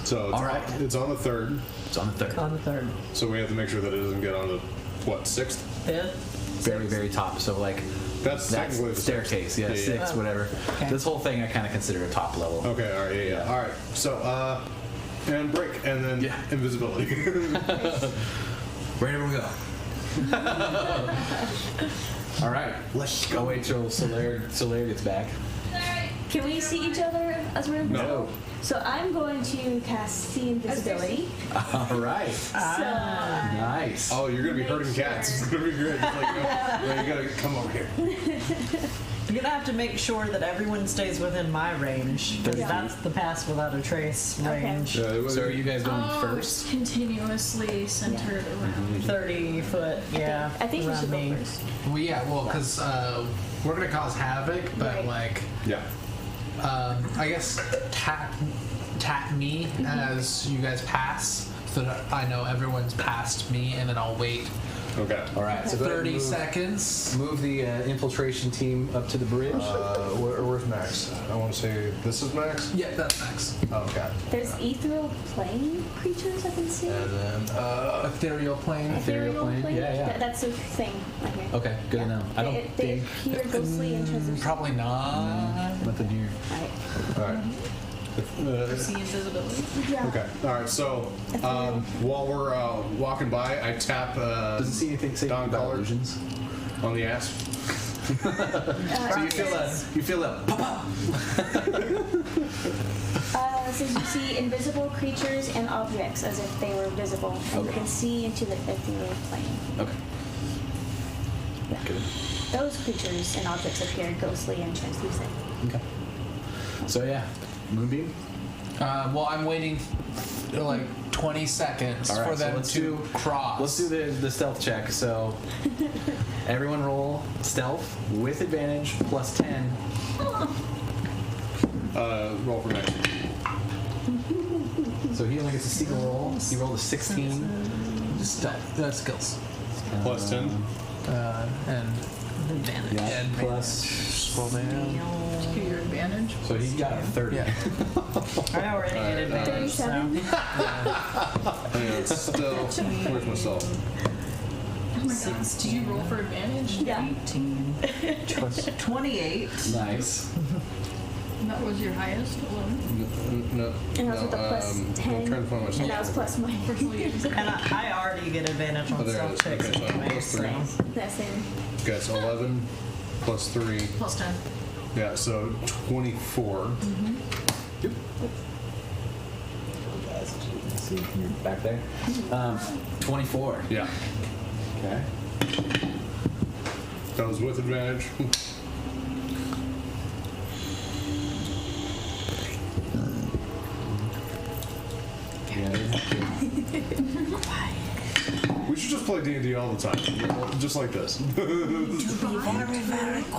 So it's, All right. It's on the 3rd. It's on the 3rd. On the 3rd. So we have to make sure that it doesn't get on the, what, 6th? 5th? Very, very top. So like That's technically the staircase, yeah, 6, whatever. Okay. This whole thing I kind of consider a top level. Okay, all right, yeah. All right, so, and break, and then Yeah. invisibility. Wherever we go. All right, let's go. I'll wait till Solaire gets back. Can we see each other as we're No. So I'm going to cast See Invisibility. All right. So Nice. Oh, you're going to be hurting cats. It's going to be great. It's like, no, you got to come over here. You're gonna have to make sure that everyone stays within my range, because Yeah. that's the pass without a trace range. So are you guys going Oh, first? it's continuously centered around. 30 foot, yeah. I think we around should go me. first. Well, yeah, well, because we're gonna cause havoc, but Right. like, Yeah. I guess tap me as you guys pass, so that I know everyone's past me, and then I'll wait Okay. All right. So go ahead and 30 move, seconds. Move the infiltration team up to the bridge. Where's Max? I want to say this is Max. Yeah, that's Max. Oh, okay. There's ethereal plane creatures I can see. And then, Ethereal plane. Ethereal plane? Yeah, yeah. That's a thing right here. Okay, good to know. I don't They think appear ghostly in terms of. Probably not. nothing here. Right. all right. See invisibility. Yeah. Okay. All right. So while we're walking by, I tap Doesn't see anything say Don about Collar illusions. on the ass. So you feel that pop. So you see invisible creatures and objects as if they were visible, and you Okay. can see into the ethereal plane. Okay. Good. Those creatures and objects appear ghostly and translucent. Okay. So yeah, moonbeam. Well, I'm waiting like 20 seconds All right, for so them let's to do- cross. Let's do the stealth check. So everyone roll stealth with advantage plus 10. Roll for next. So he only gets a single roll. He rolled a 16. Just skills. Plus 10. And Advantage. Yeah, plus. scroll down. To your advantage. So he got a 30. Yeah. I already get advantage, so. 37. Yeah, it's still. Where's my stealth? Oh my god. Did you roll for advantage? Yeah. 28. Nice. And that was your highest? 11? No. And I was with a plus I'm 10. trying to find my And that was stealth. plus my And I already get advantage Oh, on there it stealth is. checks Okay, so anyway, plus so. 3. that same. Okay, so 11 plus 3. Plus 10. Yeah, so 24. Yep. See, you're back there. 24. Yeah. Okay. That was with advantage. Yeah, you have We should just play D&D all the time. Just like this.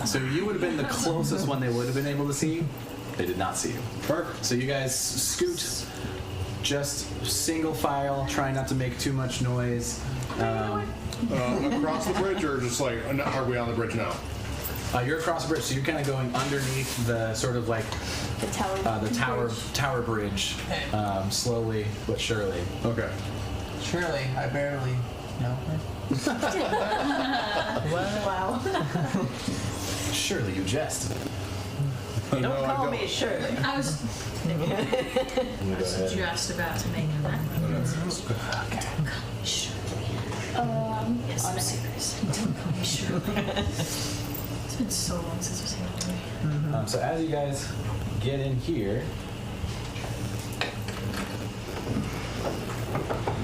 So you would have been the closest one they would have been able to see. They did not see you. Perfect. So you guys scoot, just single file, trying not to make too much noise. Across the bridge, or just like, are we on the bridge now? You're across the bridge, so you're kind of going underneath the sort of like The tower. tower bridge, slowly but surely. Okay. Surely, I barely know. Wow. Surely you jest. Don't No, I call don't. me Shirley. I was just about to make that. Yes, I'm serious. Don't call me Shirley. It's been so long since I've seen that movie. So as you guys get in here,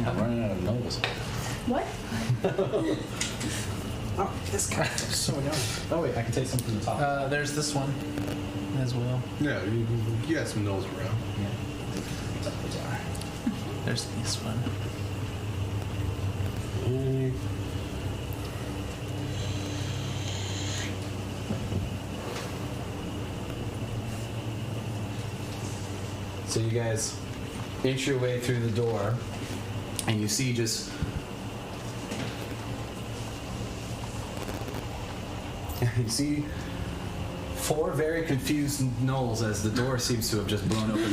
I'm running out of nobles. What? Oh, this guy is so annoying. Oh wait, I can take some from the top. There's this one as well. Yeah, you got some nose around. There's this one. So you guys inch your way through the door, and you see just you see 4 very confused gnolls as the door seems to have just blown open.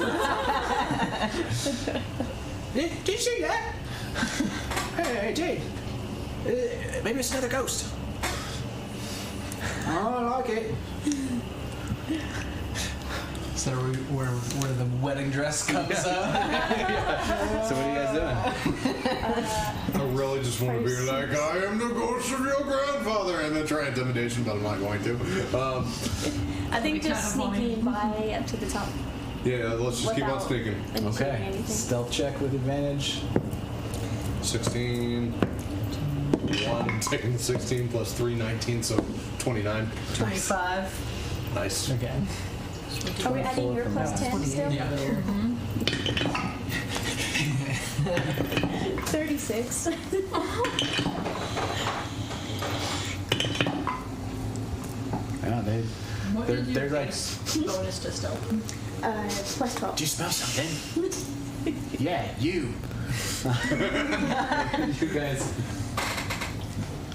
Did you see that? Hey, Jade. Maybe it's another ghost. I don't like it. So where the wedding dress comes up. So what are you guys doing? I really just want to be like, I am the ghost of your grandfather, and then try intimidation, but I'm not going to. I think We just kind of sneaking by up to the top. Yeah, let's just keep on without speaking. initiating Okay. anything. Stealth check with advantage. 16. 1, taking 16 plus 3, 19, so 29. 25. Nice. Okay. Are we adding your plus 10 still? Yeah. 36. Yeah, What They're- is your they're like- bonus to stealth? Plus 12. do you smell something? Yeah, you. You guys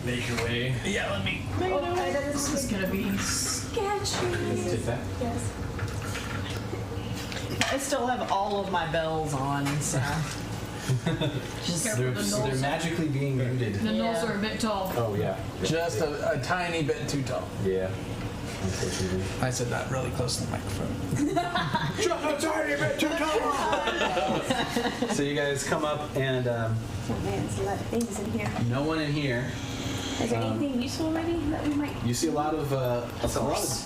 make your way. Yeah, let me. This is gonna be. Sketchy. Take that. Yes. I still have all of my bells on, so. Just They're, careful, the they're gnolls. magically being muted. The gnolls Yeah. are a bit tall. Oh yeah. Just a tiny bit too tall. Yeah. Unfortunately. I said that really close to the microphone. Just a tiny bit too tall. So you guys come up and Oh man, there's a lot of things in here. no one in here. Is there anything useful maybe that we might? You see a lot of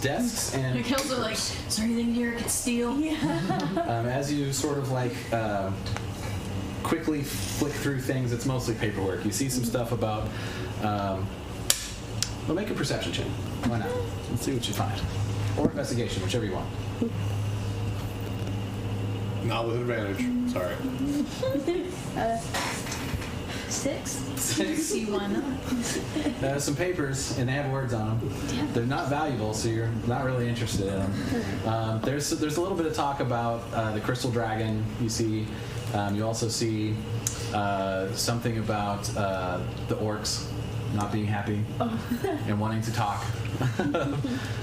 desks The and kills are like, is there anything here I can steal? Yeah. as you sort of like quickly flick through things, it's mostly paperwork. You see some stuff about. Well, make a perception check. Why not? Let's see what you find. Or investigation, whichever you want. Not with advantage. Sorry. 6. See why not? There's some papers, and they have words on them. Yeah. They're not valuable, so you're not really interested in them. There's a little bit of talk about the crystal dragon. You see, you also see something about the orcs not being happy and wanting to talk.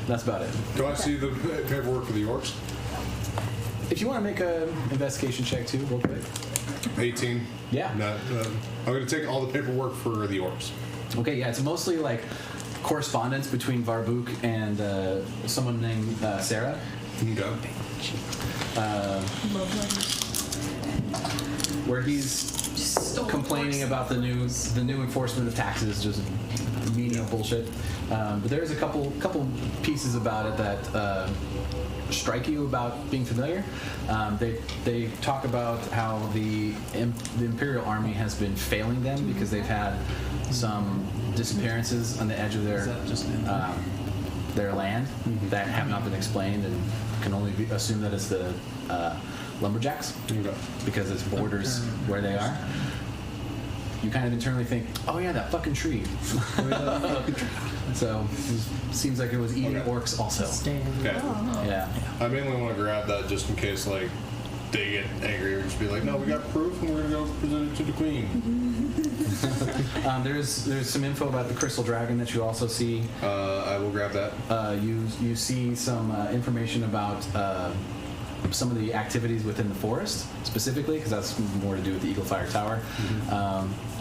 That's about it. Do I see the paperwork for the orcs? If you want to make an investigation check too, real quick. 18. Yeah. No, I'm going to take all the paperwork for the orcs. Okay, yeah, it's mostly like correspondence between Varbuk and someone named Sarah. Okay. Love letters. Where he's Just stole complaining horse. about the new enforcement of taxes, just meaning bullshit. But there's a couple pieces about it that strike you about being familiar. They talk about how the Imperial Army has been failing them because they've had some disappearances on the edge of their land that have not been explained and can only be assumed that it's the lumberjacks because it's borders where they are. You kind of internally think, oh yeah, that fucking tree. So it seems like it was eating orcs also. Stand. Okay. Yeah. I mainly want to grab that just in case, like, they get angry or just be like, no, we got proof and we're going to go present it to the queen. There's some info about the crystal dragon that you also see. I will grab that. You see some information about some of the activities within the forest, specifically, because that's more to do with the Eagle Fire Tower.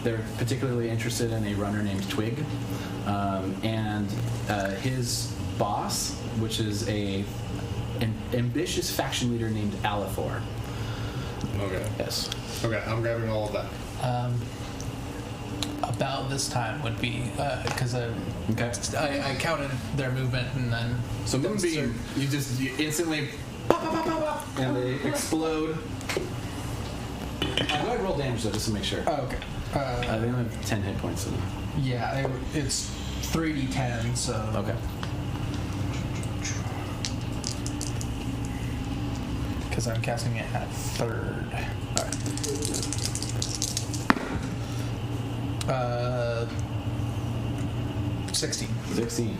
They're particularly interested in a runner named Twig, and his boss, which is an ambitious faction leader named Alithor. Okay. Yes. Okay, I'm grabbing all of that. About this time would be because Okay. I counted their movement and then So Moonbeam, you instantly pop, pop, pop, pop, pop, and they explode. Go ahead and roll damage though, just to make sure. Oh, okay. They only have 10 hit points. So. Yeah, it's 3d10, so Okay. because I'm casting it at third. All right. 16. 16.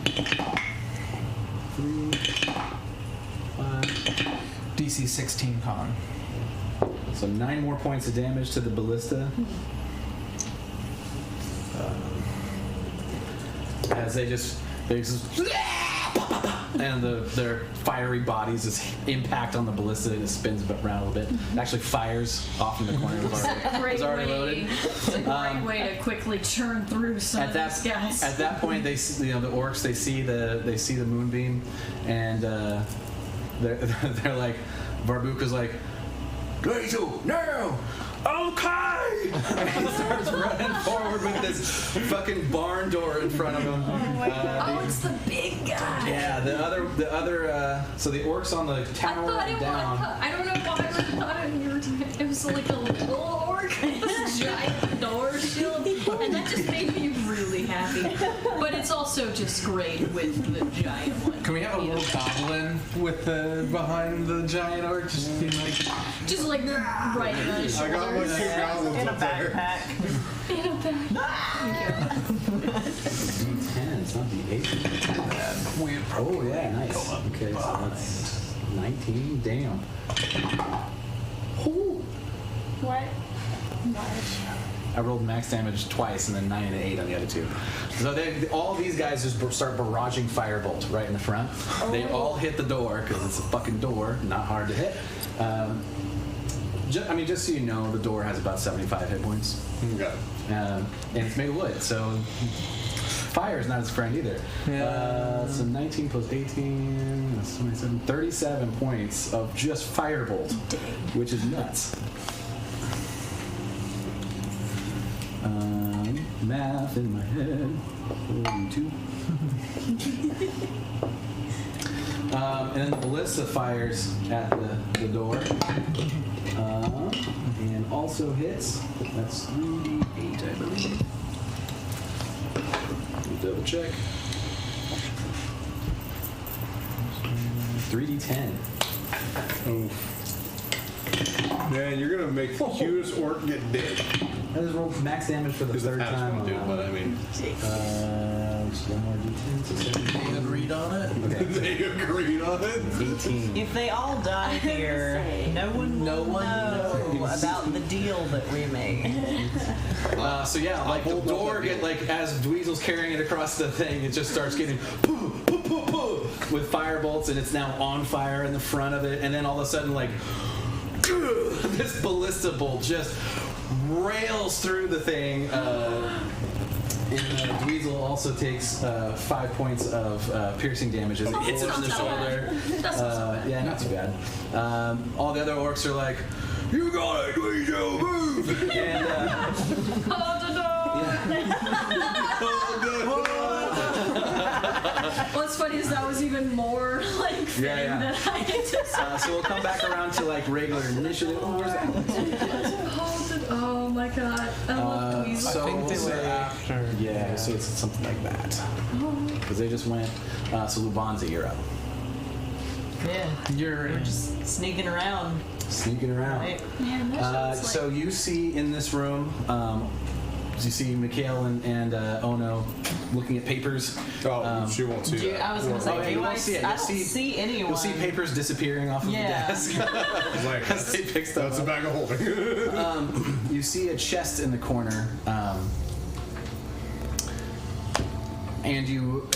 3, 5. DC 16 con. So 9 more points of damage to the ballista. As they just and their fiery bodies just impact on the ballista and it spins around a little bit. It actually fires off in the corner. It was already loaded. It's a great way to quickly churn through some of these guys. At that point, they see, the orcs. They see the moonbeam, and they're like, Varbuka's like, Glacial, now! Okay! And he starts running forward with this fucking barn door in front of him. It's the big guy. Yeah, the other, so the orcs on the I tower thought it down. was. I don't know why I thought it was like a little orc with this giant door shield, and that just made me really happy. But it's also just great with the giant one. Can we have a little goblin with the behind the giant orc? Just Just like right in the I shoulder. got my 2 goblins In a up there. backpack. In a back. D10, it's not D8. Oh yeah, nice. Okay, so that's 19. Damn. Ooh. What? I rolled max damage twice and then 9 and 8 on the other two. So all these guys just start barraging firebolt right in the front. They all hit the door because it's a fucking door, not hard to hit. Just so you know, the door has about 75 hit points. Okay. And it's made of wood, so fire is not his friend either. So 19 plus 18, that's 27, 37 points of just firebolt, which is nuts. Math in my head. 42. And then the ballista fires at the door. And also hits. That's 3d8, I believe. Double check. 3d10. Oh. Man, you're gonna make the cutest orc get dead. I just rolled max damage for the Because the third past time. one, dude, but I mean, Just one more d10. So 17. Agreed on it. Okay. they agreed on it. 18. If they all die here, no one will know about the deal that we made. So yeah, like the door as Dweezil's carrying it across the thing, it just starts getting poo, poo, poo, poo, with fire bolts, and it's now on fire in the front of it, and then all of a sudden like this ballista bolt just rails through the thing. Dweezil also takes 5 points of piercing damage as it hits him in the shoulder. That's not so bad. Yeah, not too bad. All the other orcs are like, "You got it, Dweezil, move!" And What's funny is that was even more like fitting than I anticipated. so we'll come back around to like regular initiative. Oh, where's Alex? Oh my god. I love Dweezil. So I think they we'll were say- after. Yeah, so it's something like that. Because they just went. So Lubanza, you're up. Yeah, You're we're just sneaking around. Sneaking around. Right? Man, that show's like, So you see in this room, you see Mikhail and Ono looking at papers. Oh, she won't see that. I was going to say, you do won't I see it. I You'll don't see- see anyone. You'll see papers disappearing off of Yeah. the desk Like, as they pick stuff that's a up. bag of holding. You see a chest in the corner, and you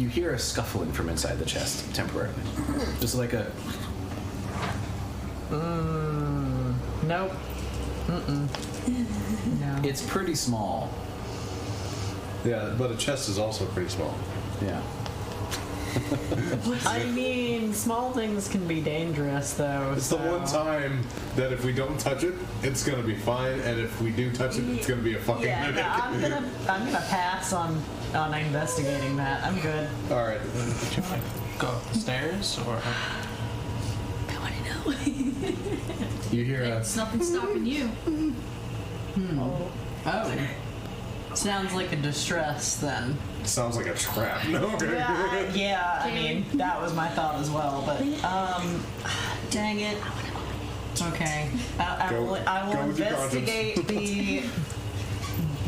hear a scuffling from inside the chest temporarily. Just like a Nope. No. It's pretty small. Yeah, but a chest is also pretty small. Yeah. I mean, small things can be dangerous, though. It's the one time that if we don't touch it, it's gonna be fine, and if we do touch it, it's gonna be a fucking Yeah, mimic. no, I'm gonna pass on investigating that. I'm good. All right. Do you want to go upstairs or? I want to know. You hear a It's nothing stopping you. Oh. Sounds like a distress then. Sounds like a trap. No. Okay. Yeah. I mean, that was my thought as well. But dang it. It's okay. I Go- will go with your investigate the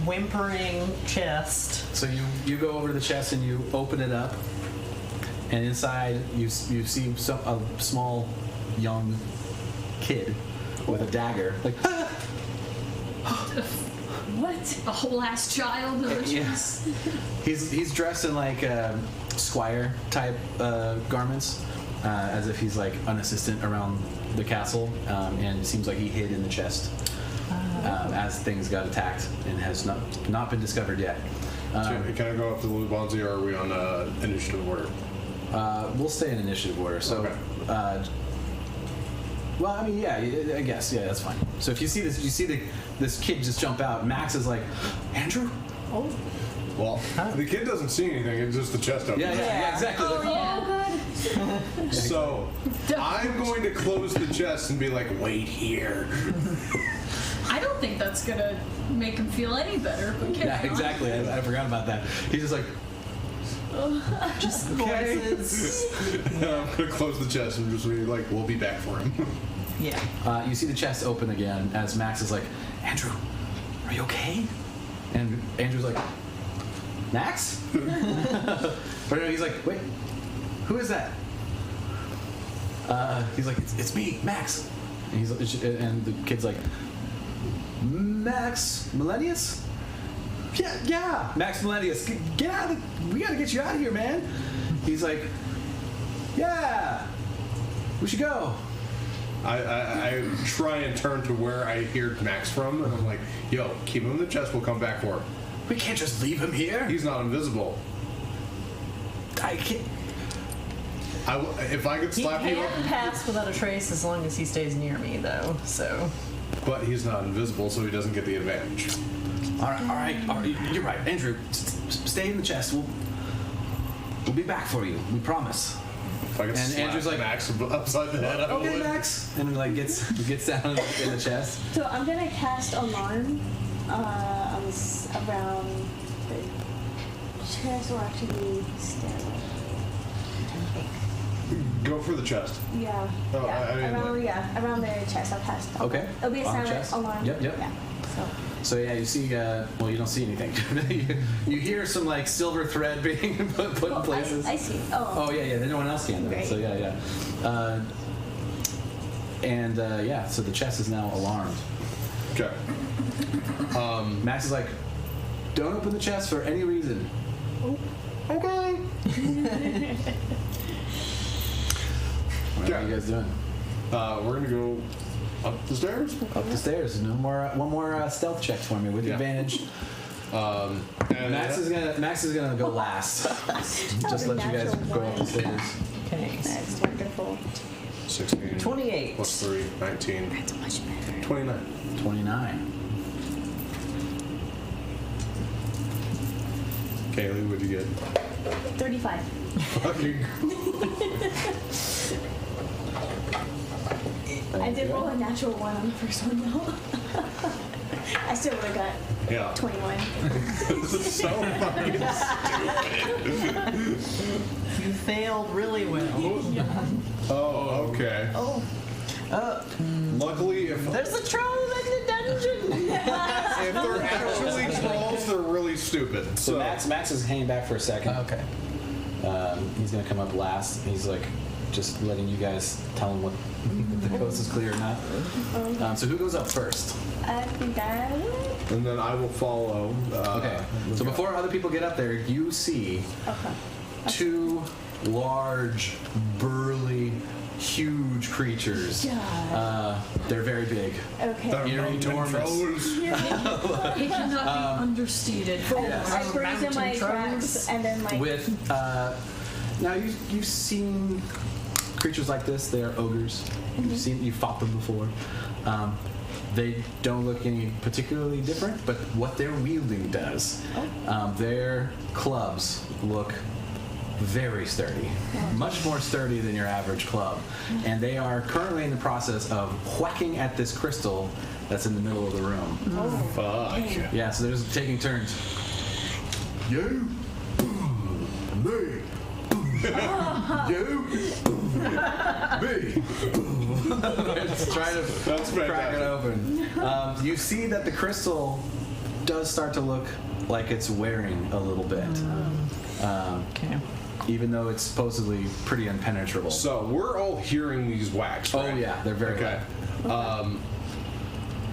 whimpering chest. So you go over to the chest and you open it up, and inside you see a small young kid with a dagger. Like, What? A whole ass child? yes. He's dressed in like squire type garments, as if he's like an assistant around the castle, and it seems like he hid in the chest as things got attacked and has not been discovered yet. Can I go up to the Lubanzi, or are we on initiative order? We'll stay in initiative order. So, Okay. well, I mean, yeah, I guess, yeah, that's fine. So if you see this kid just jump out, Max is like, Andrew? Well, the kid doesn't see anything. It's just the chest open. Yeah, exactly. Oh, Like, yeah. So I'm going to close the chest and be like, wait here. I don't think that's gonna make him feel any better. But carry yeah, on. exactly. I forgot about that. He's just like, Just Okay. voices. I'm going to close the chest and just be like, we'll be back for him. Yeah. you see the chest open again as Max is like, Andrew, are you okay? And Andrew's like, Max? Or no, he's like, wait, who is that? He's like, it's me, Max. And the kid's like, Max Millennius? Yeah, Max Millennius. Get out of we gotta get you out of here, man. He's like, yeah, we should go. I try and turn to where I hear Max from, and I'm like, yo, keep him in the chest. We'll come back for him. We can't just leave him here. He's not invisible. I can't. If I could He slap you can up, pass without a trace as long as he stays near me, though. So. but he's not invisible, so he doesn't get the advantage. All right. You're right, Andrew. Stay in the chest. We'll be back for you. We promise. If I could And slap Andrew's like, Max upside the head, I Okay, would. Max. And like gets down in the chest. So I'm gonna cast alarm around the chest, or actually stairway. Go for the chest. Yeah. Oh, I mean, around the chest. I'll cast. Okay. It'll be a On the silent chest? alarm. Yep. Yeah. So yeah, you see. Well, you don't see anything. you hear some like silver thread being put in places. I see. Oh. Oh yeah. No one else can. Though. Great. So yeah. So the chest is now alarmed. Okay. Max is like, don't open the chest for any reason. Okay. What are you guys doing? We're gonna go up the stairs. Up the stairs. No more. One more stealth check for me with advantage. And Max is gonna go last. Just let you guys go up the stairs. Okay. That's wonderful. 16. 28. Plus 3, 19. That's much better. 29. 29. Kaylee, what'd you get? 35. Fucking. I did roll a natural 1 on the first one though. I still would have got Yeah. 21. This is so fucking. You failed really well. Oh, okay. Oh. Luckily, if There's a troll in the dungeon. they're actually trolls, they're really stupid. So Max is hanging back for a second. Okay. He's gonna come up last. He's like just letting you guys tell him what if the coast is clear or not. So who goes up first? I think I would. And then I will follow. Okay. So before other people get up there, you see Okay. 2 large, burly, huge creatures. They're very big. Okay. You're enormous. Trolls. It cannot be understated. I freeze in my Mountain tracks and then like. With now you've seen creatures like this. They are ogres. You've fought them before. They don't look any particularly different, but what they're wielding does. Their clubs look very sturdy, much more sturdy than your average club, and they are currently in the process of whacking at this crystal that's in the middle of the room. Fuck. Yeah, so they're just taking turns. You, me, you, me. Just trying to That's crack it open. You see that the crystal does start to look like it's wearing a little bit, Okay. even though it's supposedly pretty impenetrable. So we're all hearing these whacks, right? Oh yeah, they're very Okay.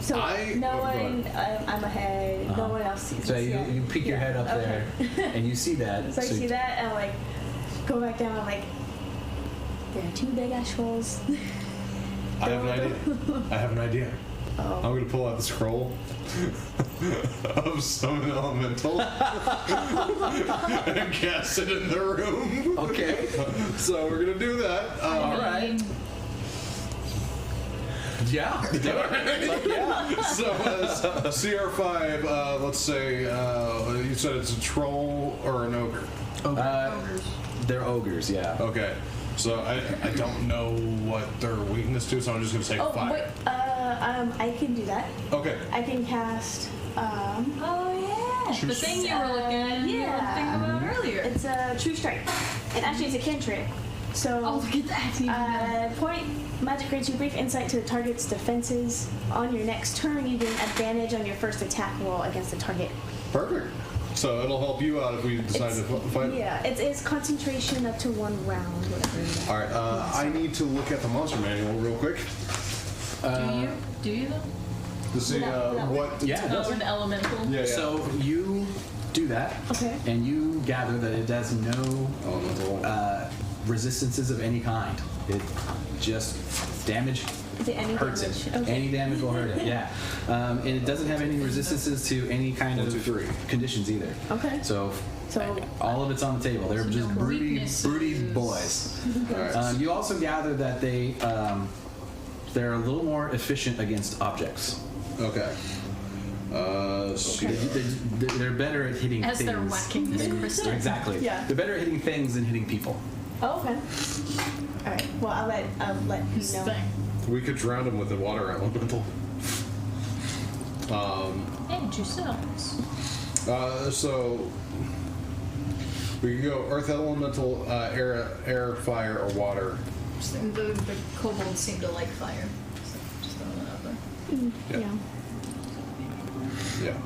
So no go one. ahead. I'm ahead. No one else sees So this yet. you peek your head up Okay. there, and you see that. So I see that and I'm like, go back down. I'm like, there are 2 big ass trolls. I have an idea. I'm gonna pull out the scroll of summon elemental and cast it in the room. Okay. So we're gonna do that. All right. Yeah. Do it. Like, yeah. So CR5, let's say you said it's a troll or an ogre. They're ogres. Yeah. Okay. So I don't know what they're weakness to, so I'm just gonna say Oh fire. wait. I can do that. Okay. I can cast. Oh yeah, the thing you were looking at. You were thinking about earlier. It's a true strike, and actually it's a cantrip. So. Oh, look at that. Even better. Point magic grants you brief insight to the target's defenses. On your next turn, you gain advantage on your first attack roll against the target. Perfect. So it'll help you out if we decide to fight. Yeah, it's concentration up to 1 round. Whatever. All right. I need to look at the monster manual real quick Do you though? to see what. Yeah. it Oh, does. an elemental. Yeah. So you do that, Okay. and you gather that it has no Elemental. resistances of any kind. It just damage Is it any hurts damage? it. Okay. Any damage will hurt it. Yeah, and it doesn't have any resistances to any kind 1, of 2, 3. conditions either. Okay. So. So- all of it's on the table. They're So just no broody weaknesses. boys. All right. You also gather that they're a little more efficient against objects. Okay. They're better at hitting As things. they're whacking this crystal. Exactly. Yeah. They're better at hitting things than hitting people. Oh, okay. All right. Well, I'll let This you know. thing. We could drown him with the water elemental. And yourselves. So we can go earth elemental, air, fire, or water. The kobolds seem to like fire. So just throwing that out there. Yeah. Yeah. Yeah.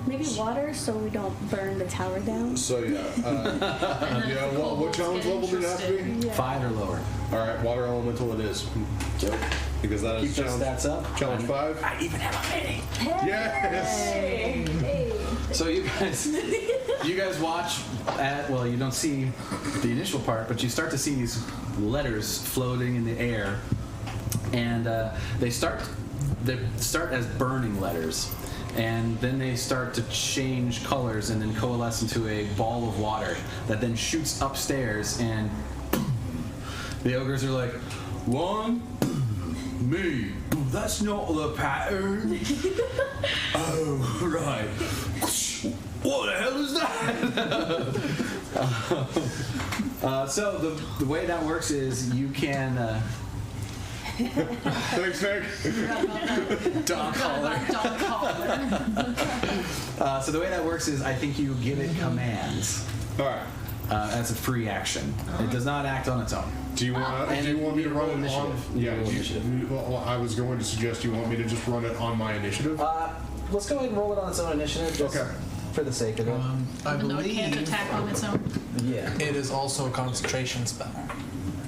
Maybe water so we don't burn the tower down. So yeah. Yeah. What challenge level did it have to be? Yeah. 5 or lower. All right. Water elemental it is. Because that is Keep those challenge. stats up. Challenge 5. I even have a mini. Yes. Hey. So you guys watch you don't see the initial part, but you start to see these letters floating in the air, and they start as burning letters, and then they start to change colors and then coalesce into a ball of water that then shoots upstairs, and the ogres are like, one, Me. That's not the pattern. Oh, right. What the hell is that? so the way that works is you can Thanks, Nick. dog collar. Dog collar. So the way that works is I think you give it commands All right. as a free action. It does not act on its own. Do you want? And Do you want me to roll run it on? initiative. Yeah. Roll initiative. Well, I was going to suggest you want me to just run it on my initiative. Let's go ahead and roll it on its own initiative, just Okay. for the sake of it. I Even though it can't believe attack on its own. Yeah. it is also a concentration spell,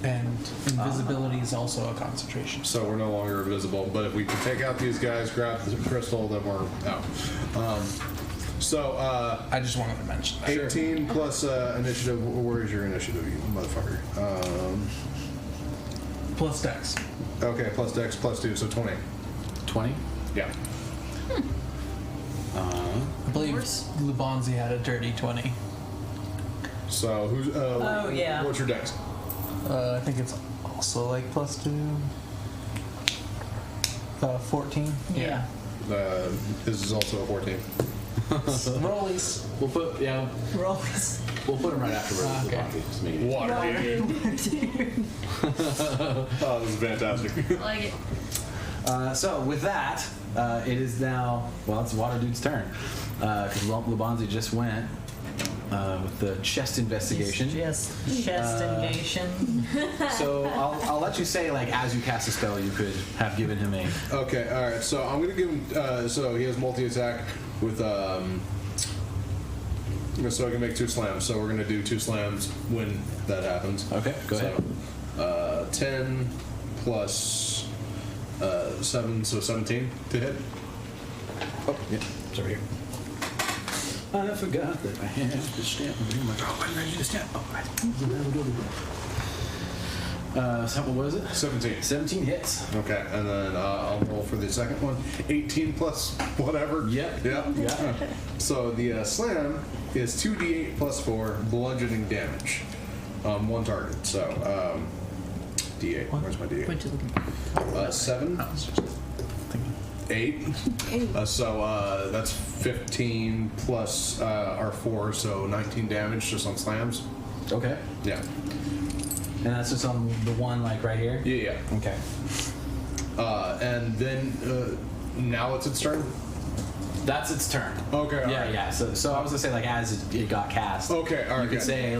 and invisibility is also a concentration. So we're no longer invisible. But if we can take out these guys, grab the crystal, then we're out. I just wanted to mention that. 18 plus initiative. Where is your initiative, you motherfucker? Plus dex. Okay, plus dex, plus 2, so 20. 20? Yeah. I believe Worse. Lubanzi had a dirty 20. So who's? Oh, yeah. What's your dex? I think it's also like plus 2. 14. Yeah. This is also a 14. Rollies. We'll put Rollies. we'll put them right afterwards. Okay. Just make it easy. Water, dude. Oh, this is fantastic. I like it. So with that, it is now it's Water Dude's turn because Lubanzi just went with the chest investigation. Just investigation. So I'll let you say as you cast a spell, you could have given him a. Okay, all right. So I'm gonna give him. So he has multi-attack with. So I can make 2 slams. So we're gonna do 2 slams when that happens. Okay, go ahead. So, 10 plus 7, so 17 to hit. Oh, yeah, it's over here. I forgot that I had the stamp. Oh my god, why did I do the stamp? Oh, right. So what was it? 17. 17 hits. Okay, and then I'll roll for the second one. 18 plus whatever. Yep. Yeah. So the slam is 2d8 plus 4 bludgeoning damage. 1 target. So d8. Where's my d8? What you looking for? 7. 8. So that's 15 plus our 4, so 19 damage just on slams. Okay. Yeah. And that's just on the one right here? Yeah. Okay. And then now it's its turn. That's its turn. Okay. Yeah, yeah. So I was gonna say as it got cast. Okay, all right, You could good. say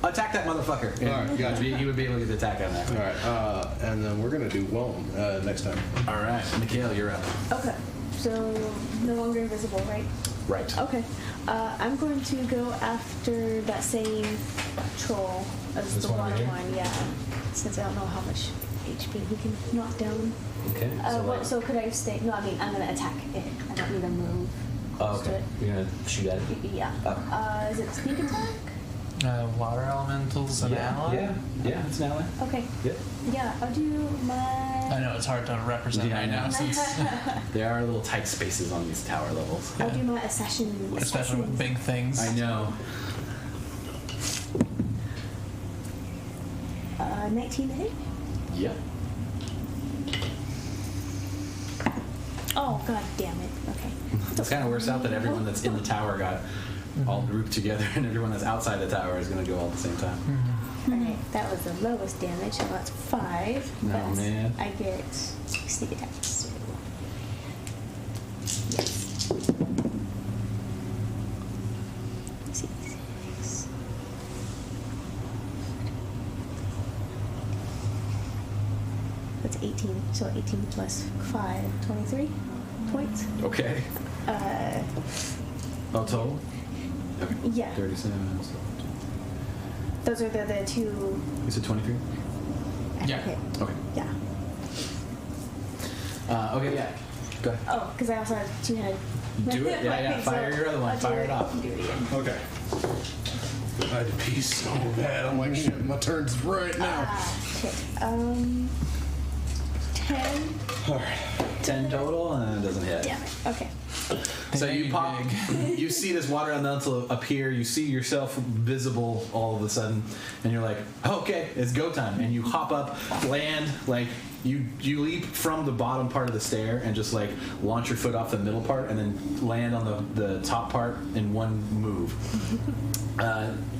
attack that motherfucker. And All right, gotcha. he would be able to get the attack on that. All right. And then we're gonna do Whelm next time. All right, Mikhail, you're up. Okay. So no longer invisible, right? Right. Okay. I'm going to go after that same troll as This the one right water here? one, yeah. Since I don't know how much HP he can knock down. Okay. So could I stay? No, I mean I'm gonna attack it. I don't need to move. Oh, Just do okay. it. You're gonna shoot at it. Yeah. Oh. Is it sneak attack? Water elementals and ally. Yeah, it's an ally. Okay. Yep. Yeah, I'll do my. I know it's hard to represent Yeah, I right know. now, since, There are little tight spaces on these tower levels. I'll do my assassin. especially with big things. I know. 19 to hit. Yep. Oh god damn it. Okay. It kind of works out that everyone that's in the tower got all grouped together, and everyone that's outside the tower is going to go all at the same time. Okay, that was the lowest damage, so that's 5. No, But man. I get sneak attacks. Yes. 6. That's 18. So 18 plus 5, 23 points. Okay. Oh, total? Okay. Yeah. 37. So Those are the two. you said 23? Yeah. Okay. Okay. Yeah. Okay, yeah. Go ahead. Oh, because I also have two-handed. Do it. Yeah. So Fire your other one. I'll do Fire it off. Do it again. Okay. I had to pee so bad. I'm like, shit, my turn's right now. Shit. 10. All right. 10 total, and it doesn't hit. Damn it. Okay. So you Dang pop, big. you see this water elemental appear, you see yourself visible all of a sudden, and you're like, okay, it's go time. And you hop up, land, like, you leap from the bottom part of the stair and just like launch your foot off the middle part and then land on the top part in one move.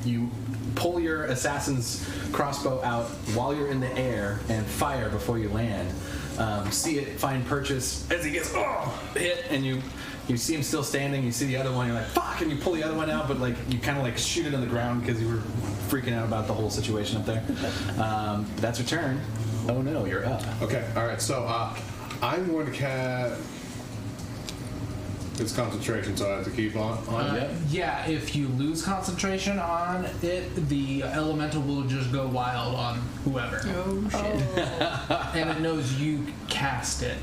You pull your assassin's crossbow out while you're in the air and fire before you land. See it find purchase as he gets hit, and you see him still standing. You see the other one, you're like, fuck, and you pull the other one out, but like you kind of like shoot it on the ground because you were freaking out about the whole situation up there. That's your turn. Oh no, you're up. Okay, all right. So I'm going to cast. It's concentration, so I have to keep on. Yep. Yeah, if you lose concentration on it, the elemental will just go wild on whoever. Oh shit. And it knows you cast it.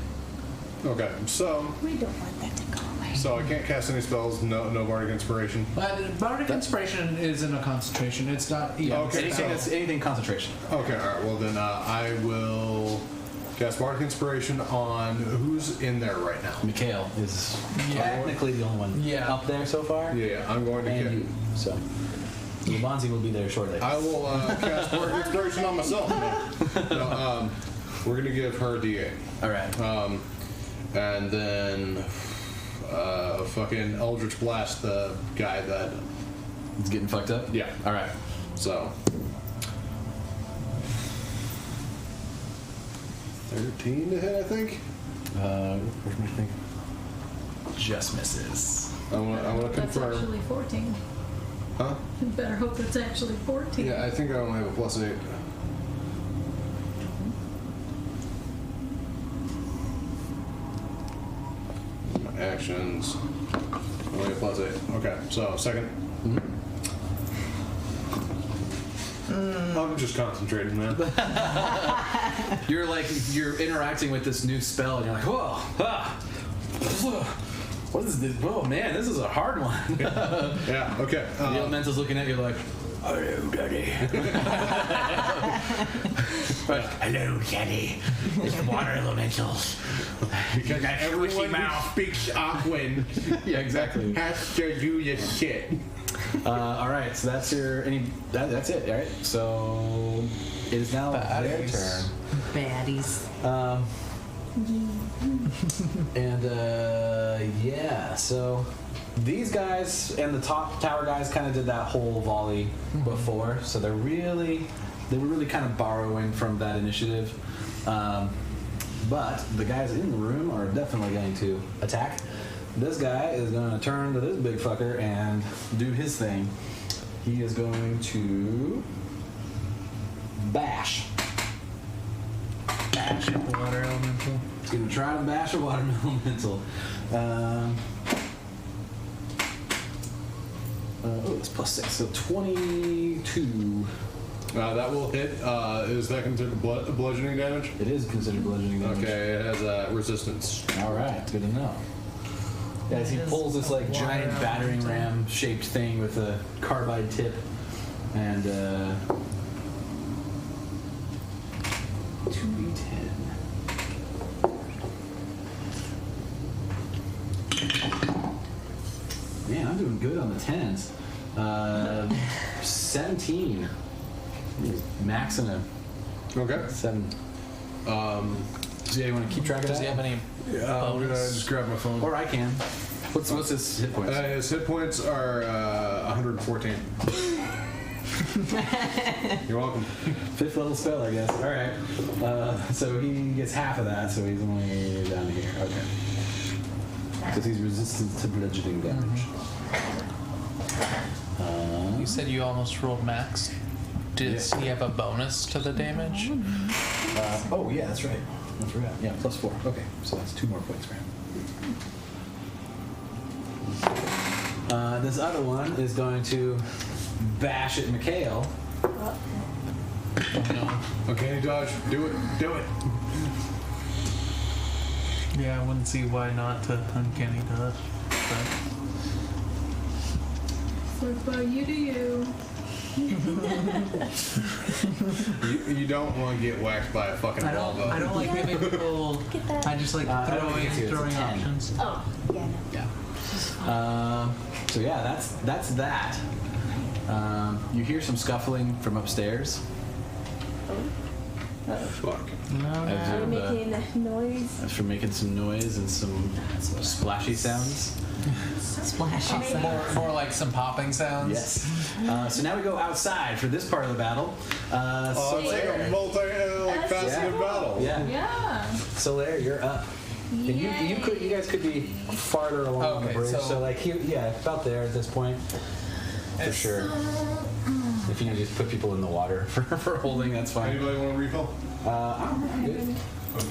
Okay, so We don't want that to go away. I can't cast any spells. No bardic inspiration. But Bardic Inspiration isn't a concentration. It's not. Yeah, Okay. Anything concentration. Okay, all right. Well then, I will cast bardic inspiration on who's in there right now. Mikhail is Yeah. technically the only one Yeah. up there so far. Yeah, I'm going to. And you. So Labanzi will be there shortly. I will cast bardic inspiration on myself. No, we're gonna give her a D8. All right. And then fucking Eldritch Blast the guy that. It's getting fucked up. Yeah. All right. So. 13 to hit, I think. What do you think? Just misses. I want to That's confirm. actually 14. Huh? You better hope it's actually 14. Yeah, I think I only have a +8. My actions. Only a +8. Okay, so second. I'm just concentrating, man. You're interacting with this new spell, and you're like, whoa, what is this? Oh man, this is a hard one. Yeah, okay. The elemental's looking at you like, Hello, Daddy. Hello, Daddy. It's water elementals. because everyone who mouth. speaks Aquan yeah, exactly. has to do this shit. All right, so that's your that's it. All right, so it is now their turn. Baddies. And yeah, so these guys and the top tower guys kind of did that whole volley before, so they were really kind of borrowing from that initiative. But the guys in the room are definitely going to attack. This guy is going to turn to this big fucker and do his thing. He is going to bash. Bash at the water elemental. He's going to try to bash a water elemental. It's +6, so 22. That will hit. Is that considered bludgeoning damage? It is considered bludgeoning damage. Okay, it has resistance. All right, good to know. As he pulls this like giant battering ram shaped thing with a carbide tip, and 2d10. Man, I'm doing good on the 10s. 17. Maxing him. Okay. 7. So yeah, you want to keep track of Does that? he have any? Yeah, I'm gonna just grab my phone. Or I can. What's his hit points? His hit points are 114. You're welcome. 5th level spell, I guess. All right. So he gets half of that, so he's only down here. Okay. Because he's resistant to bludgeoning damage. You said you almost rolled max. Does he have a bonus to the damage? Oh yeah, that's right. I forgot. Yeah, +4. Okay, so that's 2 more points for him. This other one is going to bash at Mikhail. Okay, dodge. Do it. Do it. Yeah, I wouldn't see why not to uncanny dodge. What about you to you? You don't want to get whacked by a fucking I wall, don't. I don't like giving people. Get that. I just like I don't think it's you, it's a throwing 10. options. Oh, yeah, no. Yeah. So yeah, that's that. You hear some scuffling from upstairs. Fuck. Are we making noise? That's from making some noise and some splashy sounds. Splashy More like some popping sounds. Yes. So now we go outside for this part of the battle. Oh, it's like a multi-faceted battle. Yeah. Yeah. Solaire, you're up. And you guys could be farther along on the Okay, bridge. so- So like about there at this point. For sure. If you just put people in the water for holding, that's fine. Anybody want a refill? I'm good.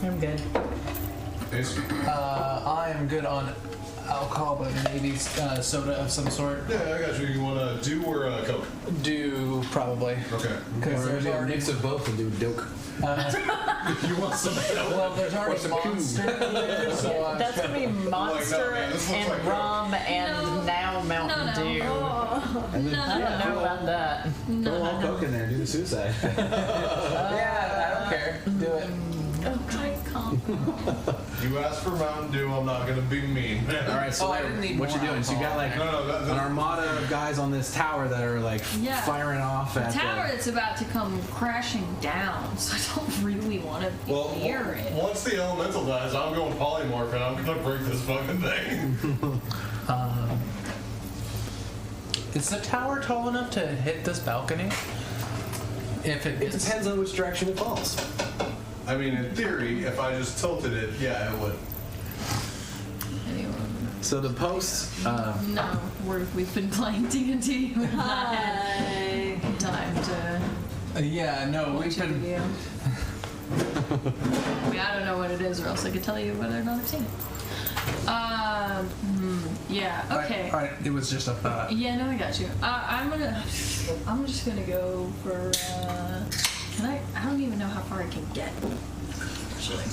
I'm good. Ace? I am good on alcohol, but maybe soda of some sort. Yeah, I got you. You want a Dew or a Coke? Do probably. Okay. Because there's Maybe a already mix of both and do doke. You want some? well, there's already some monster in there, so That's gonna be Monster man, this looks and like rum and No. now Mountain No. Dew. And then I don't know about that. throw all coke in there and do the suicide. yeah, I don't care. Do it. Okay, calm. You asked for Mountain Dew. I'm not gonna be mean. All right, so Oh, I didn't need what you more doing? So you got like No, an armada of guys on this tower that are like Yeah. firing off The at tower is about to come crashing down, so I don't really want to be Well, near it. once the elemental dies, I'm going polymorph and I'm gonna break this fucking thing. Is the tower tall enough to hit this balcony? If it It depends on which direction it falls. I mean, in theory, if I just tilted it, yeah, it would. So the posts, No, we've been playing D&D. We've not had time to yeah, no, watch we've a been. video. I mean, I don't know what it is, or else I could tell you whether or not I've seen it. Yeah. Okay. All right, it was just a thought. Yeah, no, I got you. I'm just gonna go for. Can I don't even know how far I can get. Actually.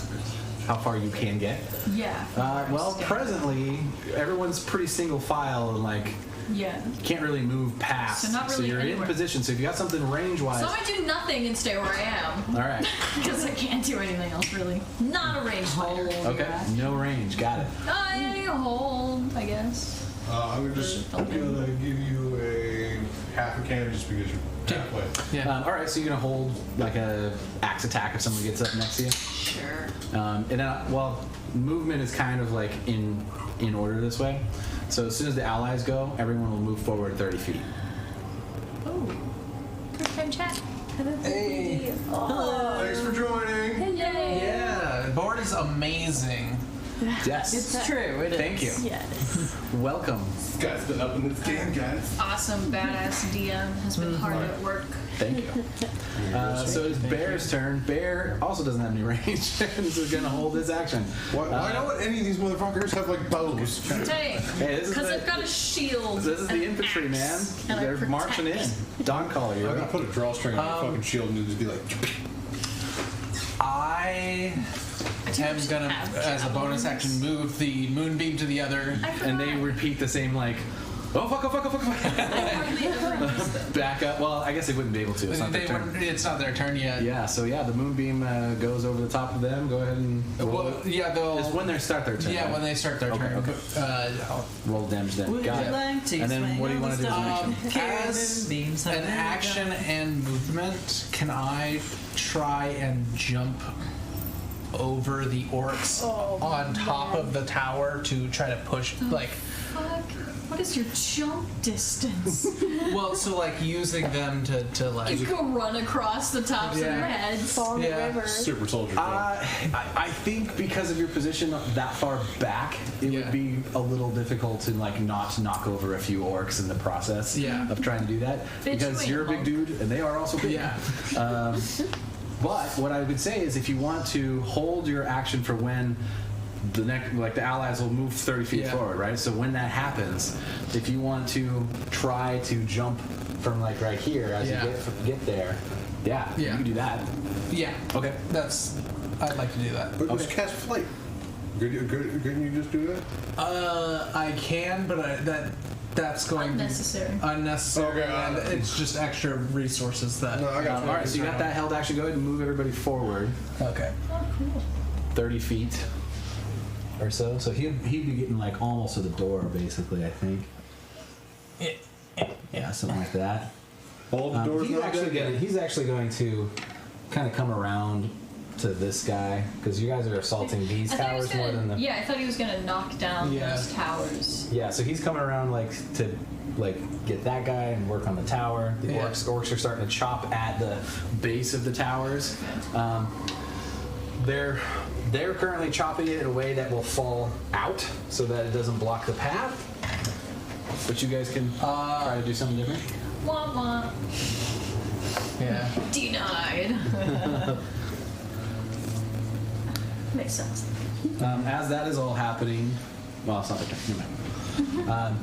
how far you can get. Yeah. from where I'm Well, standing. presently, everyone's pretty single file and like Yeah. can't really move past. So not really you're anywhere. in position. So if you got something range wise, So I'm gonna do nothing and stay where I am. all right. Because I can't do anything else really. Not a range fighter. Okay, no range. Got it. I hold, I guess. I'm just gonna give you a half a can just because you're halfway. Yeah. All right, so you're gonna hold like a axe attack if someone gets up next to you. Sure. And then, well, movement is kind of like in order this way. So as soon as the allies go, everyone will move forward 30 feet. Oh. First time chat. Hey. Thanks for joining. Yay. Yeah, the board is amazing. Yes. It's true. It is. Thank you. Yes. Welcome. This guy's been up in this game, guys. Awesome, badass DM has been hard at work. Thank you. So it's Bear's turn. Bear also doesn't have any range, and so he's gonna hold his action. Why don't any of these motherfuckers have like bows? Dang. Hey, this is Because the- I've got a shield. This is and the an infantry, man. axe, and I They're protect. marching in. Dawn Caller, I'm you're gonna up. put a drawstring on your fucking shield and just be like. I am gonna, as a bonus action, move the moonbeam to the other. I And they forgot. repeat the same like, oh fuck, oh fuck, oh fuck, oh fuck. I hardly ever use them. Back up. Well, I guess they wouldn't be able to. It's not their turn. It's not their turn yet. Yeah. So yeah, the moonbeam goes over the top of them. Go ahead and roll. Well, yeah, they'll. It's when they start their turn. Yeah, right? when they start their Okay, turn. okay. I'll- Roll damage then. Would Got you it. like to And then swing what do you on want to the do as an action? As Beams an action and movement, can I try and jump over the orcs on top of the tower to try to push, like, Fuck. What is your jump distance? well, so like using them to like. You go run across the tops of Yeah. their heads. Fall in the Yeah. river. Super soldier. I think because of your position that far back, it Yeah. would be a little difficult to like not knock over a few orcs in the process Yeah. of trying to do that. Bitch, Because wait, you're a big Hulk. dude and they are also big. Yeah. But what I would say is if you want to hold your action for when the allies will move 30 feet forward, right? So when that happens, if you want to try to jump from like right here as you get there, you can do that. Yeah. Okay. I'd like to do that. But just cast flight. Couldn't you just do that? I can, but that's going Unnecessary. to be unnecessary. Okay, and it's just extra resources that. No, I got you. All right, so you got that held action. Go ahead and move everybody forward Okay. Oh, cool. 30 feet or so. So he'd be getting like almost to the door, basically, I think. Yeah, something like that. All the doors He's not actually dead? he's actually going to kind of come around to this guy because you guys are assaulting these I thought he was towers more than the. Yeah, I thought he was gonna knock down Yeah. those towers. Yeah, so he's coming around like to get that guy and work on the tower. The Yeah. orcs are starting to chop at the base of the towers. They're currently chopping it in a way that will fall out so that it doesn't block the path. But you guys can try to do something different. Wah wah. Yeah. Denied. Makes sense. As that is all happening, well, it's not the turn. Never mind.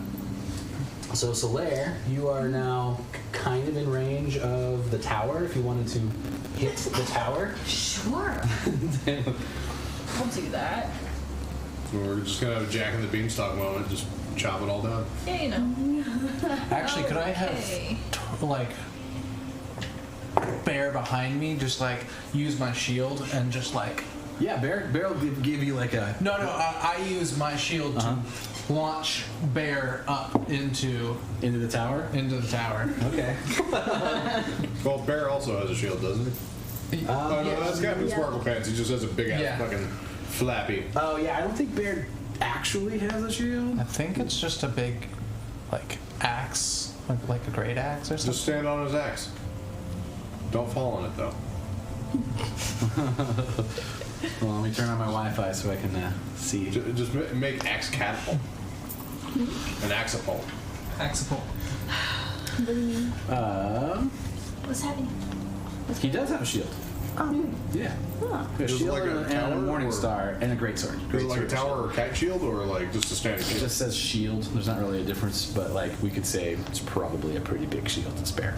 So Solaire, you are now kind of in range of the tower. If you wanted to hit the tower, Sure. I'll do that. We're just gonna have a Jack and the Beanstalk moment. Just chop it all down. Yeah, you know. Actually, could I have Okay. like bear behind me? Just like use my shield and just like. yeah, Bear will give you like a. No. I use my shield to launch bear up into Into the tower? the tower. Okay. Well, Bear also has a shield, doesn't he? Oh, no, that's Captain Sparkle Pants. He just has a big ass Yeah. fucking flappy. Oh, yeah, I don't think Bear actually has a shield. I think it's just a big, like axe, like a great axe or something. Just stand on his axe. Don't fall on it, though. Well, let me turn on my Wi-Fi so I can see. Just make axe catapult. An axapult. Axapult. What do you mean? What's happening? He does have a shield. Oh. Yeah. Huh. A Is it shield like a and a tower morning or- star and a great sword. Is Great it like a sword tower shield. or cat shield, or like just a standing It shield? just says shield. There's not really a difference, but like we could say it's probably a pretty big shield to spare.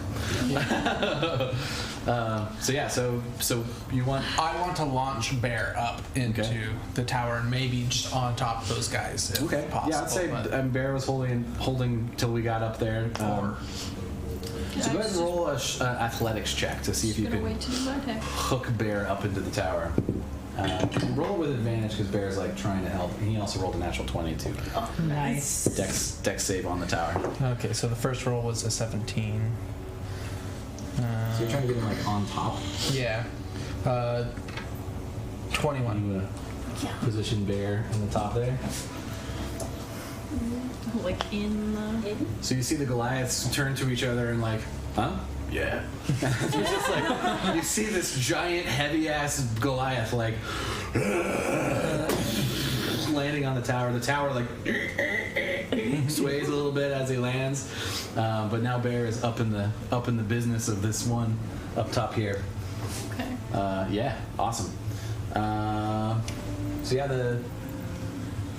So you want? I want to launch bear up into Okay. the tower and maybe just on top of those guys if Okay. possible. Yeah, I'd say but- Bear was holding till we got up there. So go ahead and roll an athletics check to see if you Gonna can wait to do my attack. hook Bear up into the tower. Roll with advantage because Bear's like trying to help. He also rolled a natural 20 too. Nice. Dex save on the tower. Okay, so the first roll was a 17. So you're trying to get him like on top. Yeah. 21. You position Bear in the top there. Like in the. So you see the Goliaths turn to each other and like, huh? Yeah. It's just like you see this giant, heavy-ass Goliath like landing on the tower. The tower like sways a little bit as he lands, but now Bear is up in the business of this one up top here. Okay. Yeah, awesome. So yeah,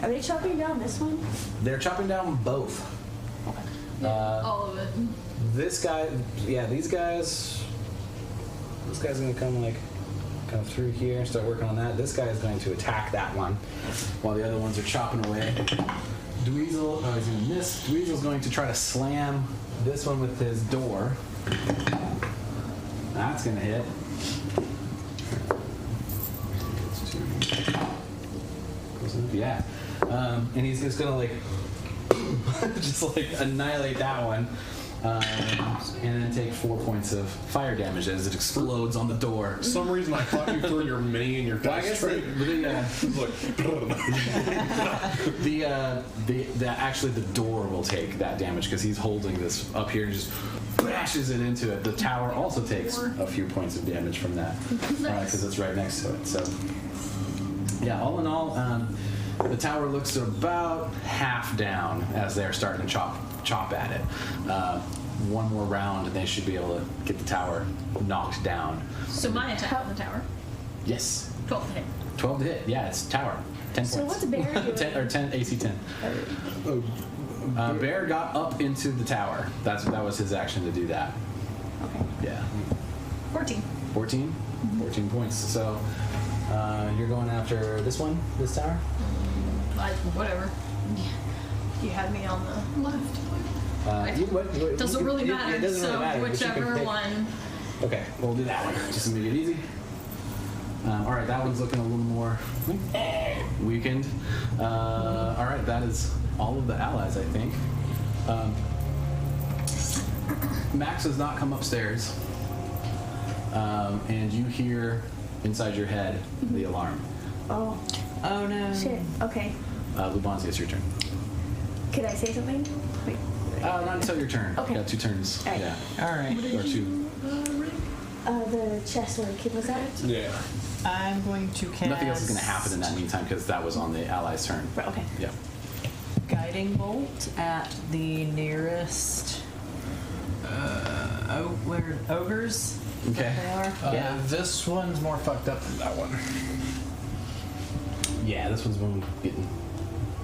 Are they chopping down this one? they're chopping down both. All of it. This guy, yeah, these guys. This guy's gonna come through here and start working on that. This guy is going to attack that one, while the other ones are chopping away. Dweezil, oh, he's gonna miss. Dweezil's going to try to slam this one with his door. That's gonna hit. Yeah, and he's just gonna like just like annihilate that one, and then take 4 points of fire damage as it explodes on the door. For some reason, I thought you threw your mini in your Well, I dice guess tray. actually the door will take that damage because he's holding this up here and just bashes it into it. The tower also takes a few points of damage from that because it's right next to it. So yeah, all in all, the tower looks about half down as they're starting to chop at it. One more round and they should be able to get the tower knocked down. So my attack on the tower. Yes. 12 to hit. 12 to hit. Yeah, it's tower. 10 So points. what's Bear doing? 10, or 10 AC 10. Bear got up into the tower. That was his action to do that. Okay. Yeah. 14. 14? 14 points. So you're going after this tower? Whatever. You had me on the left. Doesn't really matter. It doesn't really matter. But you can Whichever pick- one. Okay, we'll do that one. Just to make it easy. All right, that one's looking a little more weakened. All right, that is all of the allies, I think. Max has not come upstairs, and you hear inside your head the alarm. Oh, Oh no. shit. Okay. Lubanzi, it's your turn. Could I say something? Wait. Not until your turn. Okay. You got 2 turns. All right. Yeah, All right. or 2. The chest where the kid was at? Yeah. I'm going to cast. Nothing else is going to happen in that meantime because that was on the allies' turn. Right, okay. Yeah. Guiding bolt at the nearest. Where ogres? Okay. They are. Yeah. This one's more fucked up than that one. Yeah, this one's been getting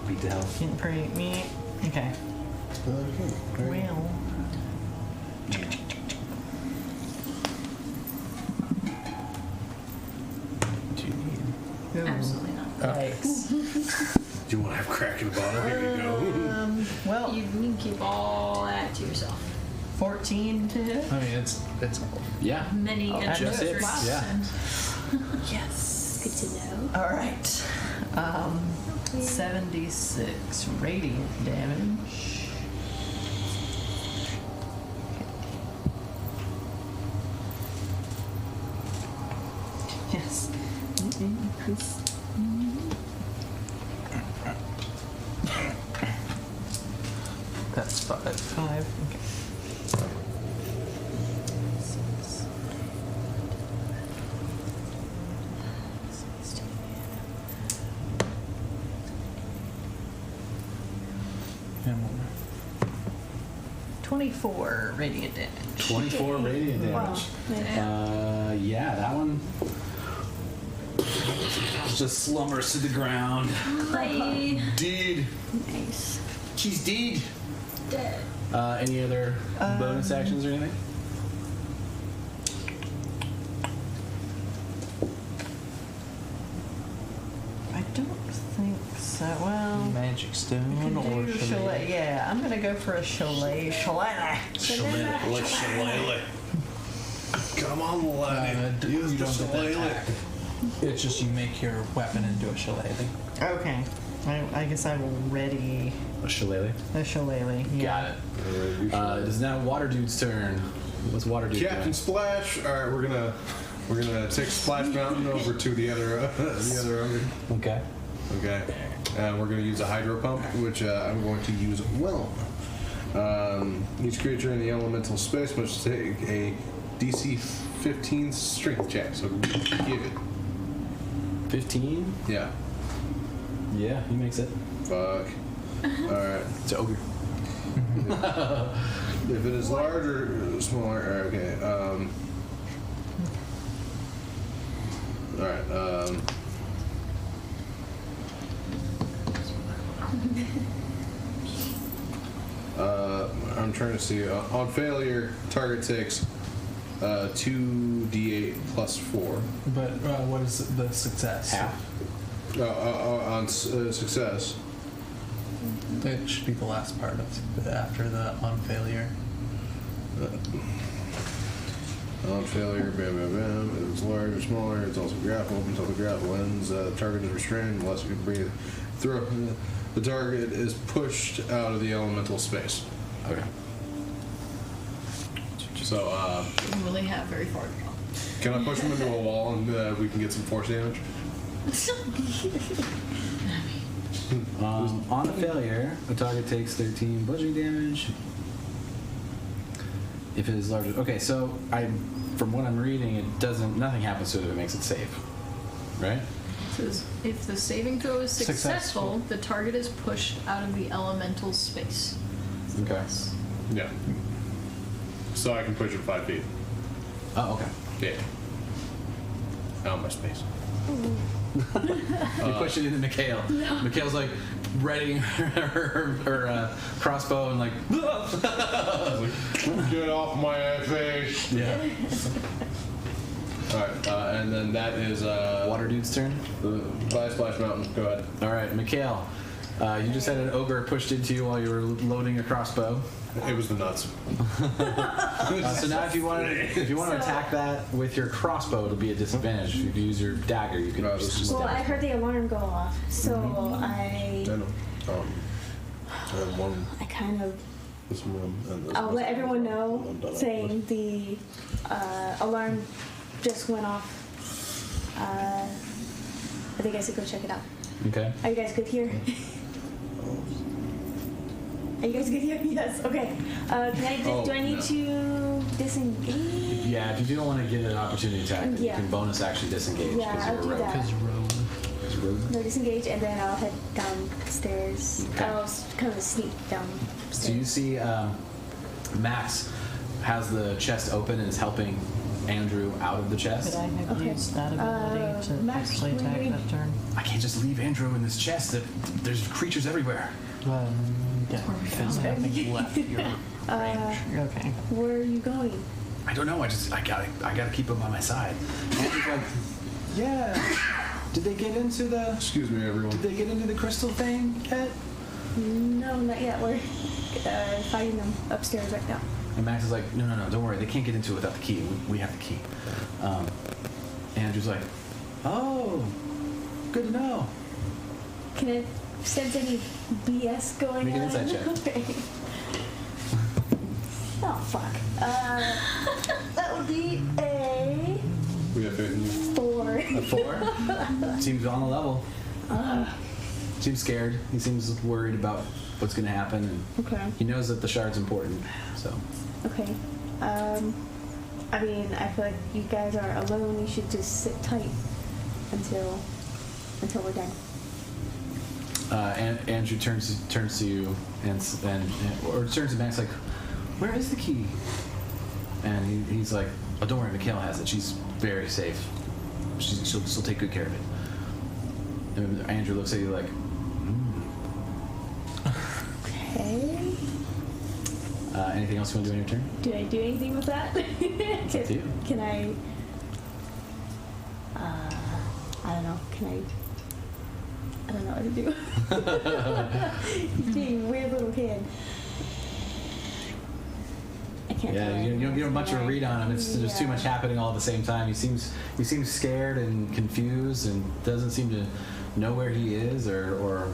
beat to hell. Getting pretty meat. Okay. Well. Absolutely not. Yikes. Do you want to have crack in the bottle? Here you go. Well, You can keep all that to yourself. 14 to hit. I mean, it's Yeah. Many that's just it. adventures. Yeah. And Yes. Good to know. All right. 76 radiant damage. Yes. Increase. that's 5. 5. Okay. 6. 16. 24 radiant damage. 24 radiant damage. Yeah, that one just slumbers to the ground. Bye. Deed. Nice. She's dead. Dead. Any other bonus actions or anything? I don't think so. Well, Magic stone can or do shillelagh? Yeah, I'm gonna go for a shillelagh. Shillelagh. Shillelagh. Come on, lad. You Use the don't get that shillelagh. attack. It's just you make your weapon into a shillelagh. Okay. I guess I will ready A shillelagh. a shillelagh. Yeah. Got it. It is now Waterdude's turn. What's Waterdude Captain doing? Splash. All right, we're gonna take Splash Mountain over to the other ogre. Okay. Okay. And we're gonna use a hydro pump, which I'm going to use well. Each creature in the elemental space must take a DC 15 strength check. So give it. 15? Yeah. Yeah, he makes it. Fuck. All right. It's an ogre. If it is large or smaller, okay. All right. I'm trying to see. On failure, target takes 2d8 plus 4. But what is the success? Half. On success. It should be the last part of after the on failure. On failure, bam, bam, bam. If it's large or smaller, it's also grappled until the grapple ends. The target is restrained unless you can breathe through. The target is pushed out of the elemental space. Okay. So, Doesn't really have very far to go. can I push him into a wall and we can get some force damage? On a failure, a target takes 13 bludgeoning damage. If it is larger, okay. So from what I'm reading, nothing happens to it if it makes it safe, right? It says if the saving throw is successful, the target is pushed out of the elemental space. Okay. Yeah. So I can push it 5 feet. Oh, okay. Yeah. out my space. You push it into Mikhail. Mikhail's like readying her crossbow and like. Get off my face. Yeah. All right, and then that is Water dude's turn. Splash Mountain. Go ahead. All right, Mikhail. You just had an ogre pushed into you while you were loading a crossbow. It was the nuts. So now, if you want to attack that with your crossbow, it'll be a disadvantage. If you use your dagger, you can. No, this is- Well, I heard the alarm go off, so I know. And one. I kind of. This one and this I'll one. let everyone know, One done. saying the alarm just went off. I think I should go check it out. Okay. Are you guys good here? Are you guys good here? Yes. Okay. Do I need to disengage? Yeah, if you don't want to get an opportunity attack, then Yeah. you can bonus action disengage. Yeah, 'cause I'll you're do a rogue. that. Because rogue. 'Cause rogue. No, disengage, and then I'll head downstairs. Okay. I'll kind of sneak downstairs. So you see Max has the chest open and is helping Andrew out of the chest. Could I have Okay. used that ability to Max, actually attack wait. that turn? I can't just leave Andrew in this chest. There's creatures everywhere. Yeah, because nothing left your range. Okay. Where are you going? I don't know. I gotta keep him by my side. Andrew's like, yeah. Did they get into the? Excuse me, everyone. Did they get into the crystal thing yet? No, not yet. We're fighting them upstairs right now. And Max is like, no, don't worry. They can't get into it without the key. We have the key. Andrew's like, oh, good to know. Can I sense any BS going Make an on? insight check. Okay. Oh, fuck. That would be a We have faith in you. 4. A 4? Seems on the level. Seems scared. He seems worried about what's going to happen, and Okay. he knows that the shard's important. So Okay. I mean, I feel like you guys are alone. You should just sit tight until we're done. and Andrew turns to you or turns to Max like, where is the key? And he's like, oh, don't worry, Mikhail has it. She's very safe. She'll take good care of it. And Andrew looks at you like, Okay. anything else you want to do on your turn? Do I do anything with that? It's up to you. Can I? I don't know. Can I? I don't know what to do. He's being a weird little kid. I can't. Yeah, do you don't get much of a read on him. There's too Yeah. much happening all at the same time. He seems scared and confused and doesn't seem to know where he is or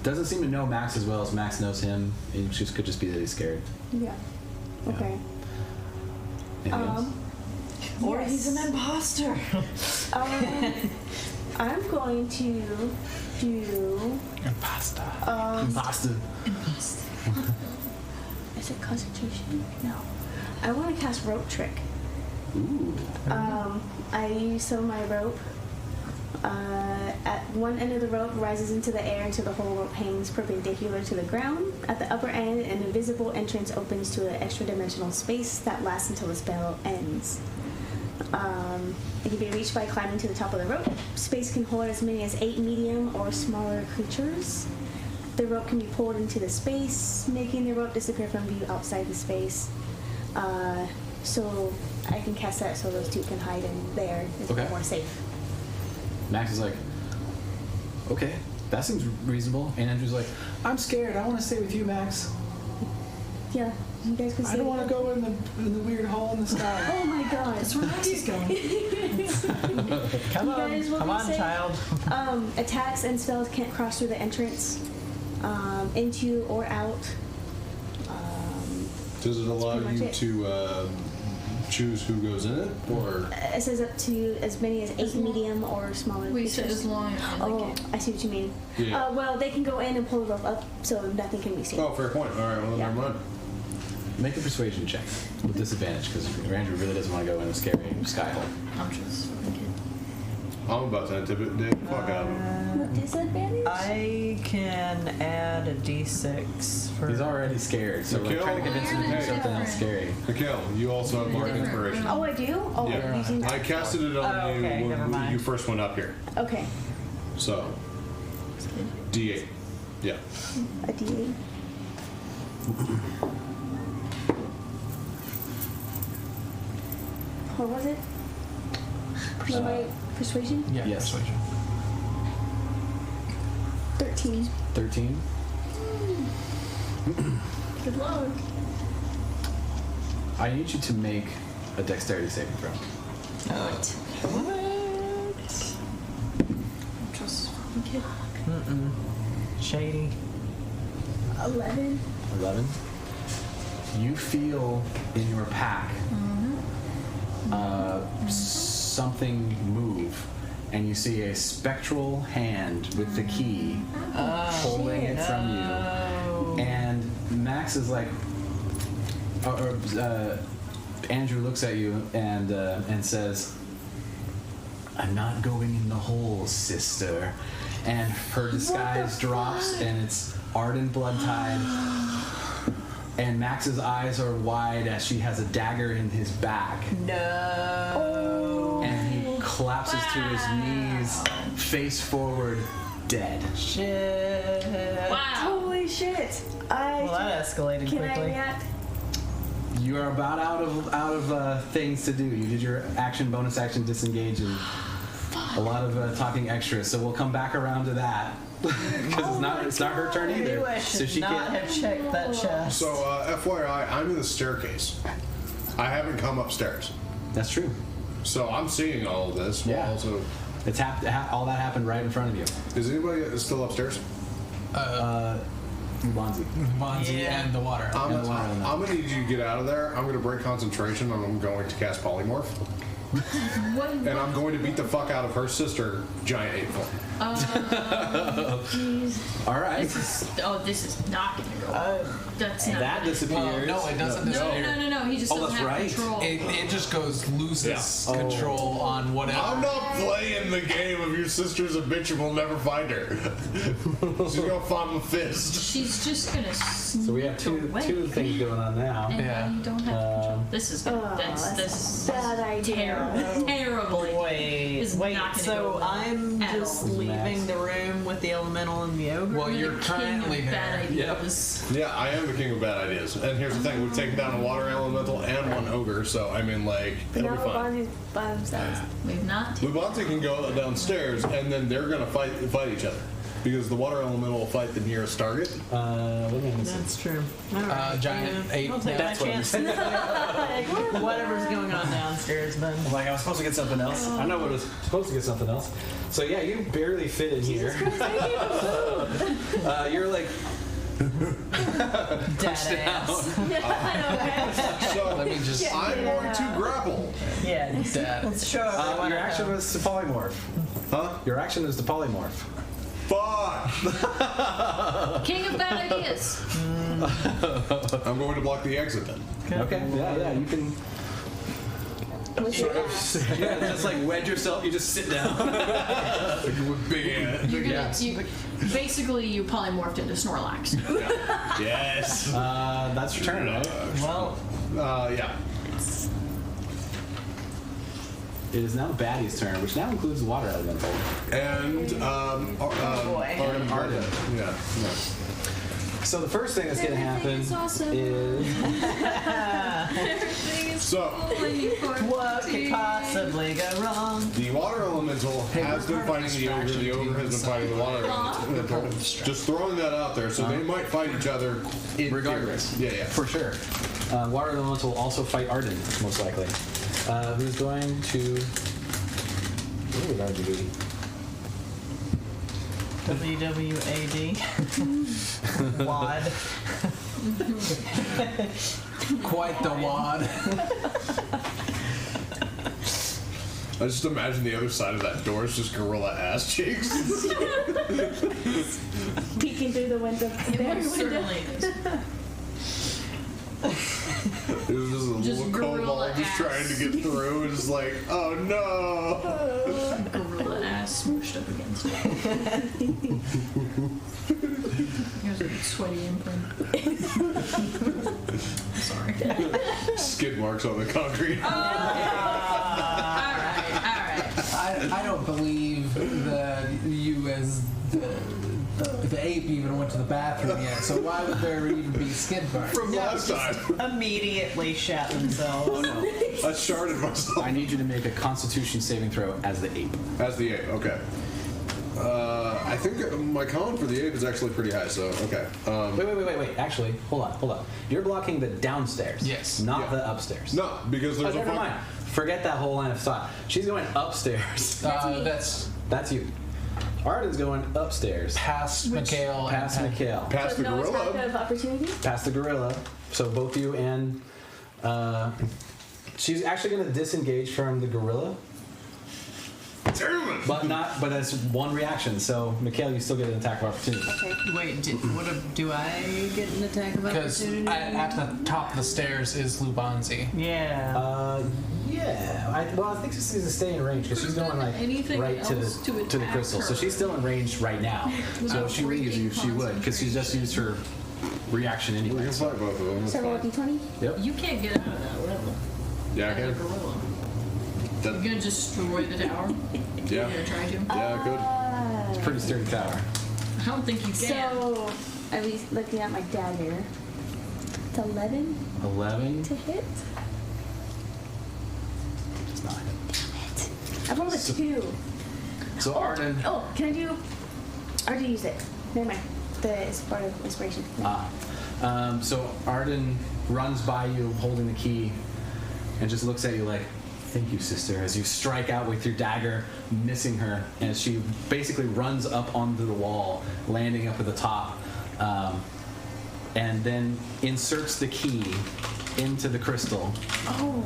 doesn't seem to know Max as well as Max knows him. It just could just be that he's scared. Yeah. Okay. Anything else? Or Yes. he's an imposter. I'm going to do. Impasta. Imposter. Is it concentration? No. I want to cast rope trick. Ooh. I use some of my rope. At one end of the rope rises into the air until the whole rope hangs perpendicular to the ground. At the upper end, an invisible entrance opens to an extra-dimensional space that lasts until the spell ends. It can be reached by climbing to the top of the rope. Space can hold as many as 8 medium or smaller creatures. The rope can be pulled into the space, making the rope disappear from view outside the space. So I can cast that so those two can hide in there. It's Okay. more safe. Max is like, okay, that seems reasonable. And Andrew's like, I'm scared. I want to stay with you, Max. Yeah, you guys can I see. don't want to go in the weird hole in the sky. Oh my god. That's where Max is going. Come You on, guys will come be on, safe. child. Attacks and spells can't cross through the entrance, into or out. Does it allow pretty you much it. to choose who goes in it, or It says up to as many as 8 medium or smaller We said creatures. as long as Oh, I see what you mean. Yeah. Well, they can go in and pull the rope up so nothing can be seen. oh, fair point. All right, well, Yeah. never mind. Make a persuasion check with disadvantage because Andrew really doesn't want to go in a scary sky hole. I'm just fucking I'm about to intimidate the fuck out of him. With disadvantage? I can add a d6 for. He's already scared, so we're Mikhail? trying to convince him to do Hey. something else scary. Mikhail, you also have Bardic Inspiration. Oh, I do? Oh, Yeah. using I casted it on Oh, okay, you never when mind. you first went up here. Okay. So, D8. Yeah. A D8. What was it? My persuasion? Yeah. Yes. Persuasion. 13. 13. Good luck. I need you to make a dexterity saving throw. What? Trust this fucking kid. Shady. 11. 11. You feel in your pack something move, and you see a spectral hand with the key holding it from you. And Max is like, Andrew looks at you and says, "I'm not going in the hole, sister." And her disguise drops, and it's Arden Bloodtide. And Max's eyes are wide as she has a dagger in his back. No. And he collapses to his knees, face forward, dead. Shit. Wow. Holy shit. Well, that escalated Can I quickly. react? You are about out of things to do. You did your action, bonus action, disengage, and a lot of talking extras. So we'll come back around to that because it's not her turn either. Maybe I So should she not can't. have checked that chest. So, FYI, I'm in the staircase. I haven't come upstairs. That's true. So I'm seeing all of this. Yeah. While also, It's all that happened right in front of you. is anybody still upstairs? Bonzi. Bonzi Yeah. and the water. I'm Yeah. gonna need you to get out of there. I'm gonna break concentration and I'm going to cast polymorph. What? And I'm going to beat the fuck out of her sister, Giant 8-foot. All right. This is not gonna go well. That's not. That disappears. No, it doesn't No, disappear. no. He just Oh, doesn't that's have right. control. It just goes loses Yeah. control on whatever. I'm not playing the game of your sister's a bitch and we'll never find her. She's gonna find my fist. She's just gonna. So we have two things going on now. And Yeah. you don't have control. This is gonna. that's This bad idea. terrible. Terribly. Wait, Is not gonna so go well I'm at just all. leaving the room with the elemental and the ogre? Well, you're The king of currently bad there. ideas. Yeah, I am the king of bad ideas. And here's the thing, we've taken down a water elemental and one ogre, so I mean like But it'll now be fine. Bonzi's by themselves. We've not. Lubante can go downstairs and then they're gonna fight each other. Because the water elemental will fight the nearest target. That's true. All right. Giant eight. I'll take That's my what I'm chance. Whatever's going on downstairs, then. Like I was supposed to get something else. I know I was supposed to get something else. So yeah, you barely fit in here. You're like Dead ass. So Let me just. I'm going to grapple. Yeah, Dead. let's show everyone. your action was to polymorph. Huh? Your action is to polymorph. Fuck! King of bad ideas. I'm going to block the exit then. Okay. Yeah, you can. Yeah, just like wedge yourself. You just sit down. You're gonna. Basically, you polymorphed into Snorlax. Yes. That's your turn, right? Well, Yeah. It is now Baddie's turn, which now includes the water elemental. And boy. Arden. Yeah. So the first thing that's going to happen is awesome. is Everything is So what could possibly go wrong? the water elemental has been fighting the ogre. The ogre has been fighting the water elemental. Just throwing that out there, so they might fight each other in regardless. theory. Yeah. For sure. Water elemental will also fight Arden, most likely. Who's going to? What would Arden be? WWAD. Wad. Quite the wad. I just imagine the other side of that door is just gorilla ass cheeks. Peeking through the window. It most certainly is. It was just a Just little gorilla kobold just ass. trying to get through. It's just like, oh no. Gorilla smooshed up against it. Here's a sweaty imprint. Sorry. Skid marks on the concrete. Alright. I don't believe that you as the ape even went to the bathroom yet, so why would there even be skid marks? From last time. Immediately shat themselves. I sharded myself. I need you to make a Constitution saving throw as the ape. As the ape, okay. I think my con for the ape is actually pretty high, so okay. Wait. Actually, hold on. You're blocking the downstairs. Yes. Not Yeah. the upstairs. No, because there's Never mind. Forget that whole line of thought. She's going upstairs. That's you. Arden's going upstairs. Past Mikhail. Past Mikhail. past So the no attack gorilla. of opportunity? Past the gorilla. So both you and she's actually going to disengage from the gorilla, Damn it! but that's one reaction. So Mikhail, you still get an attack of opportunity. Okay. Wait, do I get an attack of Because opportunity? at the top of the stairs is Lubanzi. Yeah. Yeah. I think she's going to stay in range because she's going like Anything right to else to the attack crystal. So her? she's still in range right now. So if she leaves you, she would because she's just used her reaction We anyway. can fight both of them. So roll a d20? Yep. You can't get out of that level. Yeah, I As a can. gorilla. You're That, gonna destroy the tower? yeah. You're gonna try to? Yeah, I could. Pretty sturdy tower. I don't think you can. So, I was looking at my dagger. It's 11 11. to hit. It's not. I rolled a 2. So Arden. Oh, can I do... I already used it. Never mind. It's part of inspiration. So Arden runs by you holding the key and just looks at you like, thank you, sister, as you strike out with your dagger, missing her, and she basically runs up onto the wall, landing up at the top, and then inserts the key into the crystal. Oh.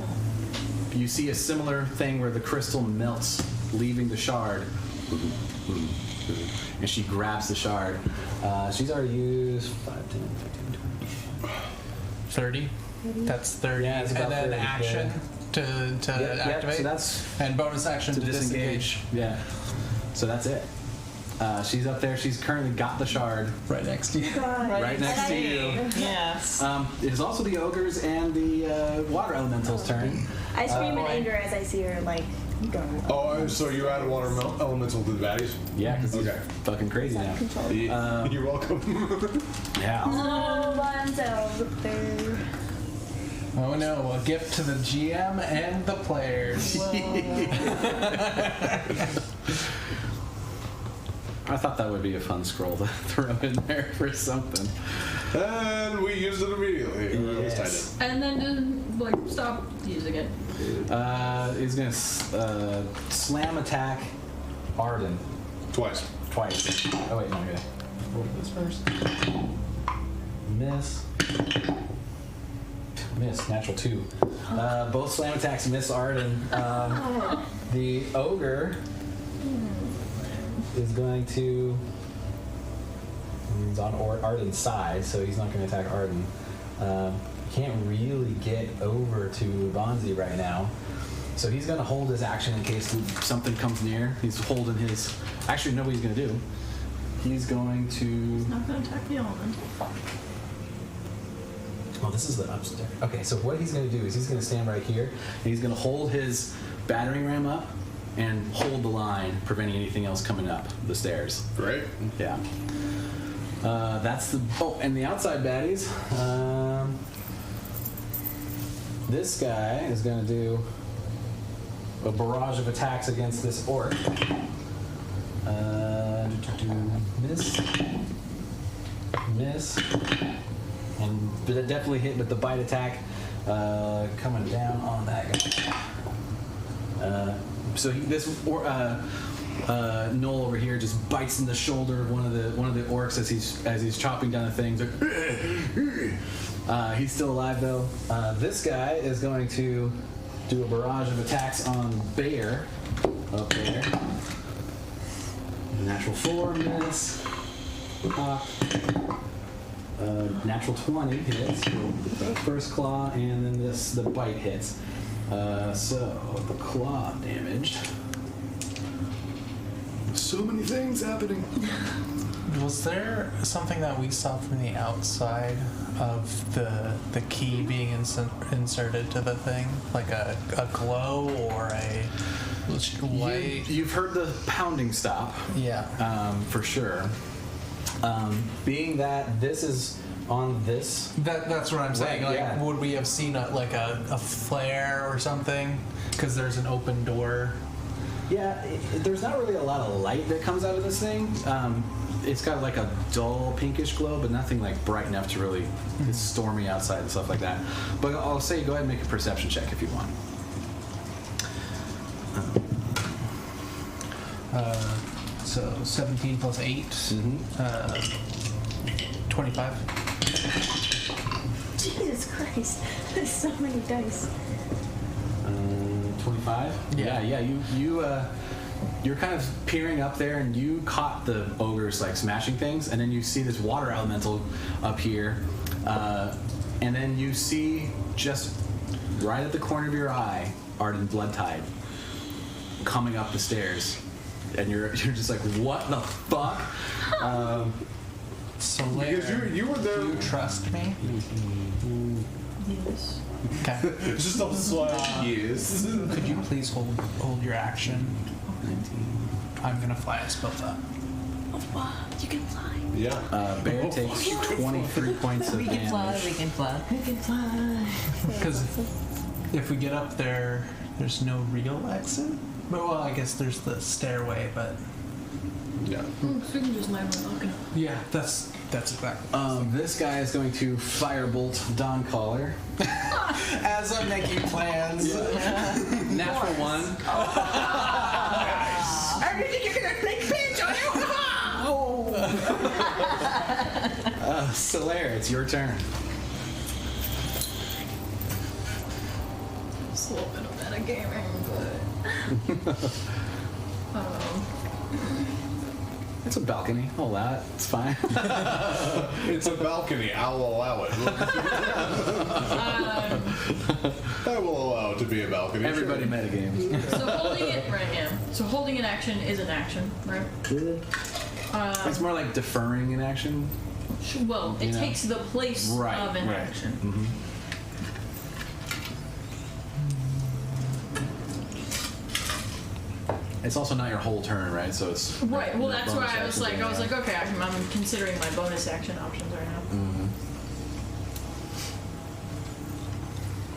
You see a similar thing where the crystal melts, leaving the shard, and she grabs the shard. She's already used 5, 10, 15, 20. 30. That's 30. Yeah, it's about and then 30, action to Yep, activate. so that's and bonus action to to disengage. Yeah. So that's it. She's up there. She's currently got the shard. Right next to you. Right next to you. Yes. It is also the ogre's and the water elemental's turn. I scream in boy. anger as I see her, like, go. Oh, so you added water elemental to the baddies? Yeah, because Okay. he's fucking crazy now. Control. You're welcome. Yeah. Oh, themselves up there. Oh no, a gift to the GM and the players. I thought that would be a fun scroll to throw in there for something. And we used it immediately. Or at least I did. And then just, like, stop using it. He's gonna slam attack Arden Twice. twice. Oh wait, no, I'm gonna roll this first. Miss, natural 2. Both slam attacks miss Arden. The ogre is going to. He's on Arden's side, so he's not going to attack Arden. Can't really get over to Bonzi right now. So he's going to hold his action in case something comes near. He's holding his. Actually, know what he's going to do. He's going to. Not gonna attack the element. Oh, this is the upstairs. Okay, so what he's going to do is he's going to stand right here, and he's going to hold his battering ram up and hold the line, preventing anything else coming up the stairs. Great. Yeah. That's the. Oh, and the outside baddies. This guy is going to do a barrage of attacks against this orc. Miss. Miss. And definitely hit with the bite attack coming down on that guy. So this Knoll over here just bites in the shoulder of one of the orcs as he's chopping down the things. He's still alive though. This guy is going to do a barrage of attacks on Bear up there. Natural 4 miss. Natural 20 hits. First claw, and then the bite hits. So the claw damaged so many things happening. Was there something that we saw from the outside of the key being inserted to the thing, like a glow or a light? You've heard the pounding stop. Yeah. For sure. Being that this is on this. That's what I'm saying. Right, Like, yeah. would we have seen a flare or something? Because there's an open door. Yeah, there's not really a lot of light that comes out of this thing. It's got like a dull pinkish glow, but nothing like bright enough to really. It's stormy outside and stuff like that. But I'll say go ahead and make a perception check if you want. So 17 plus 8, 25. Jesus Christ. There's so many dice. 25. Yeah. You're kind of peering up there, and you caught the ogres like smashing things, and then you see this water elemental up here, and then you see just right at the corner of your eye, Arden Bloodtide coming up the stairs, and you're just like, what the fuck? So Because you were there. do you trust me? Yes. Okay. Just a slide. Yes. Could you please hold your action? I'm gonna fly us both up. Oh, wow. You can fly. Yeah. Bear takes 23 points of We can fly, damage. we can fly. You can fly. Because if we get up there, there's no real exit. Well, I guess there's the stairway, but Yeah. So we can just land on balcony. yeah, that's exactly. This guy is going to firebolt Dawn Caller. As I'm making plans. Natural one. I think you're gonna make bitch on you. Solaire, it's your turn. Just a little bit of metagaming, but. It's a balcony. I'll allow it. It's fine. It's a balcony. I'll allow it. I will allow it to be a balcony. Everybody sure. metagames. So holding it right now. So holding an action is an action, right? It's more like deferring an action. Well, it You know. takes the place Right, of an right. action. It's also not your whole turn, right? So it's Right. Well, your that's bonus why I was like, action thing, yeah. okay, I'm considering my bonus action options right now.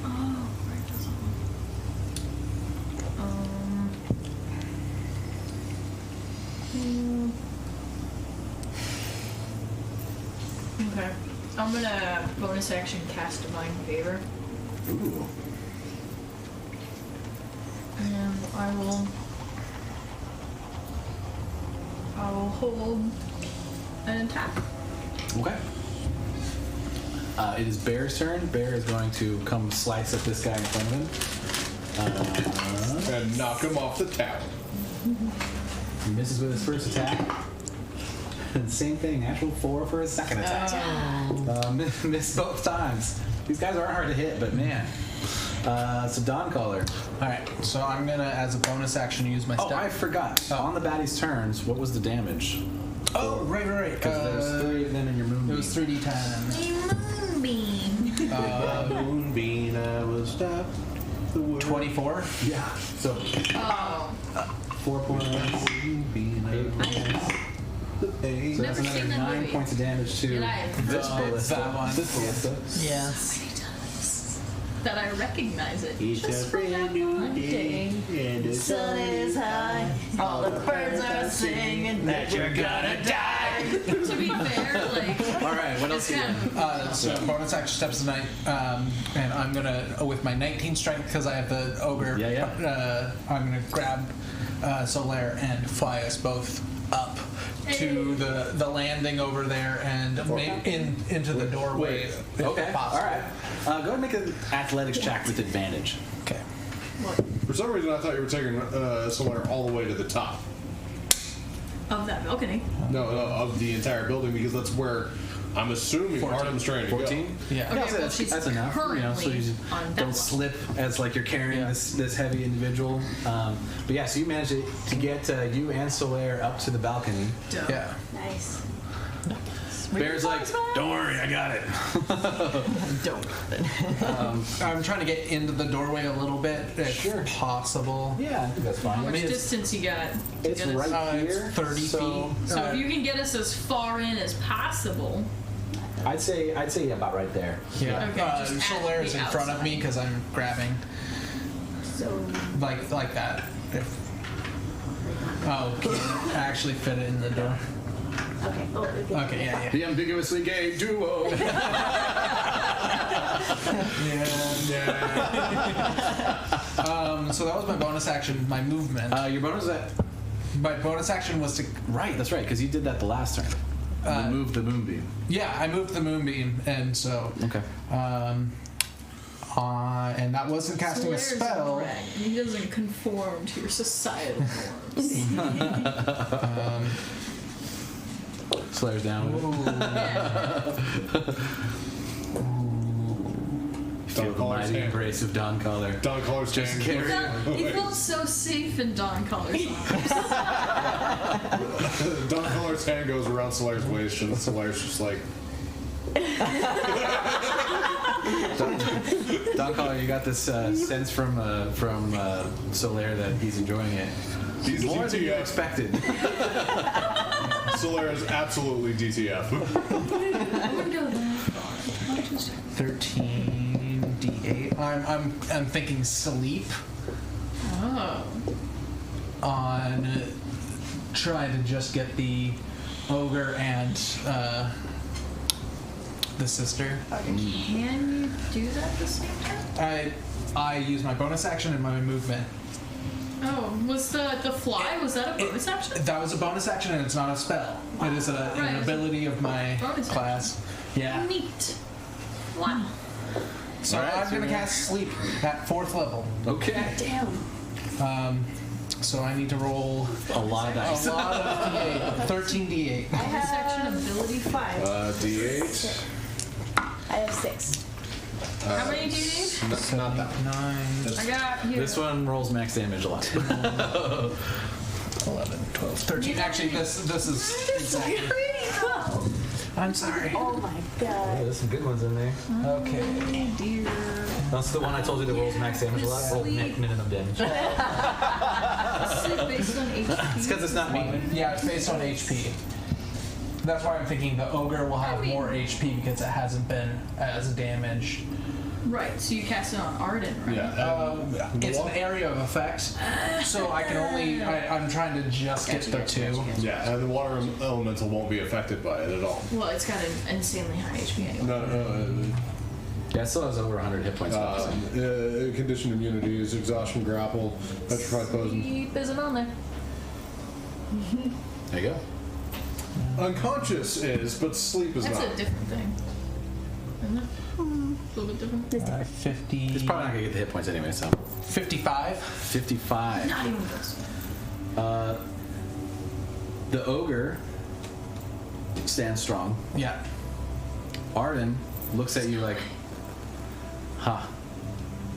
Oh, where does it? Okay. I'm gonna bonus action cast Divine Favor. Ooh. And I will hold an attack. Okay. It is Bear's turn. Bear is going to come slice at this guy in front of him. And knock him off the tower. He misses with his first attack. And same thing, natural 4 for his second attack. Miss both times. These guys aren't hard to hit, but man. So Dawn Caller. All right, so I'm gonna, as a bonus action, use my Oh, step. I forgot. On the baddie's turns, what was the damage? Oh, right. Because there's 3 of them in your moonbeam. It was 3d10. Moonbeam. Moonbeam, I will stop the world. 24. Yeah. So Oh. 4 points. 8 points. So Never that's seen another that 9 movie. points of damage to Did I? this ballista. That one. This ballista. Yes. That I recognize it. It's Just a from that brand new one day, and the Sun is high, all the birds are singing that you're gonna die. To be fair, like, All right, what else it's you kind got? of So bonus action steps tonight, and I'm gonna, with my 19 strength, because I have the ogre. Yeah. I'm gonna grab Solaire and fly us both up to the landing over there and into the doorway. if Okay. possible. All right. Go ahead and make an athletics check with advantage. Okay. For some reason, I thought you were taking Solaire all the way to the top. of that balcony. No, of the entire building, because that's where I'm assuming 14. Artem's trying to 14? Yeah. Okay, so well, that's, she's that's enough. So you on that don't one. slip as like you're carrying this heavy individual. But yeah, so you manage to get you and Solaire up to the balcony. Dope. Yeah. Nice. Bear's like, don't worry, I got it. Don't. I'm trying to get into the doorway a little bit, if possible. Yeah, I think that's fine. How I much mean, distance you got? to it's get us? right It's here. 30 so feet. So if you can get us as far in as possible. I'd say about right there. Yeah. Okay, just at Solaire is the in front of outside. me because I'm grabbing So, like that. Can you actually fit it in the door? okay. Oh, okay. Okay, yeah. The ambiguously gay duo. So that was my bonus action, my movement. Your bonus My bonus action was to right. That's right, because you did that the last turn. You moved the moonbeam. I moved the moonbeam, and so Okay. and that wasn't casting a Solaire's spell. red. He doesn't conform to your societal norms. Solaire's down. Feel the Collar's mighty hand. embrace of Dawn Collar. Don Collar's Just hand. carry- He felt so safe in Don Collar's arms. Don Collar's hand goes around Solaire's waist, and Solaire's just like, Dawn Collar, you got this sense from Solaire that he's enjoying it. he's More than you DTF. expected. Solaire is absolutely DTF. I wouldn't go that far. 13 d8. I'm thinking sleep Oh. on trying to just get the ogre and the sister. Can you do that at the same time? I use my bonus action and my movement. Oh, was the fly, was that a bonus action? That was a bonus action and it's not a spell. It is Right, an it's ability of my bonus class. Yeah. Neat. Wow. So Alright, I'm so going to you're- cast sleep at 4th level. Okay. Damn. So I need to roll A lot of a dice. lot of d8. 13 d8. I Bonus action have ability 5. D8. I have 6. How many do you need? Not that. 9, I got here. This one rolls max damage a lot. 11, 12, 13. Actually, this is exactly. I'm sorry. Oh my god. There's some good ones in there. Okay. Dear. That's the one I told you that rolls max damage a lot. Roll minimum damage. Sleep based on HP. It's because it's not me. Yeah, it's based on HP. That's why I'm thinking the ogre will have more HP because it hasn't been as damaged. Right, so you cast it on Arden, right? Yeah. It's an area of effect, so I can only. I'm trying to just get the 2. Yeah, and the water elemental won't be affected by it at all. Well, it's got an insanely high HP anyway. No, Yeah, it still has over 100 hit points left. conditioned immunity is exhaustion, grapple, petrified poison. Sleep isn't on there. There you go. Unconscious is, but sleep is That's not. a different thing. Isn't it? A little bit different. 50. It's probably not gonna get the hit points anyway. So 55. 55. Not even close. The ogre stands strong. Yeah. Arden looks at you like, "Ha,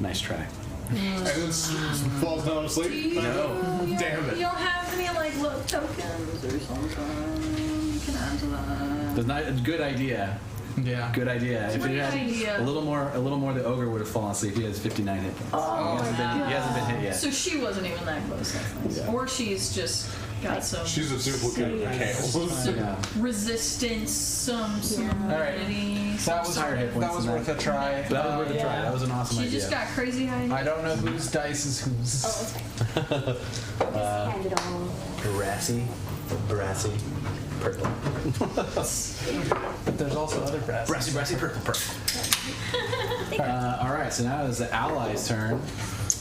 nice try." And then falls down asleep. No. Damn it. You don't have any like little tokens or something you can add to that. That's not a good idea. Yeah. Good idea. If Great it had idea. a little more, the ogre would have fallen asleep. He has 59 hit points. He hasn't been hit yet. So she wasn't even that close. That's nice. Yeah. Or she's just got some She's a duplicate of Kale. Yeah. resistance, some Alright. immunity. That was higher hit points That was than worth a that. try. That was worth a try. That was an awesome She idea. just got crazy high. I don't know whose dice is whose. Oh, it's fine. Just hand it all. brassy, purple. But there's also other brass. Brassy, purple. All right, so now it's the allies' turn.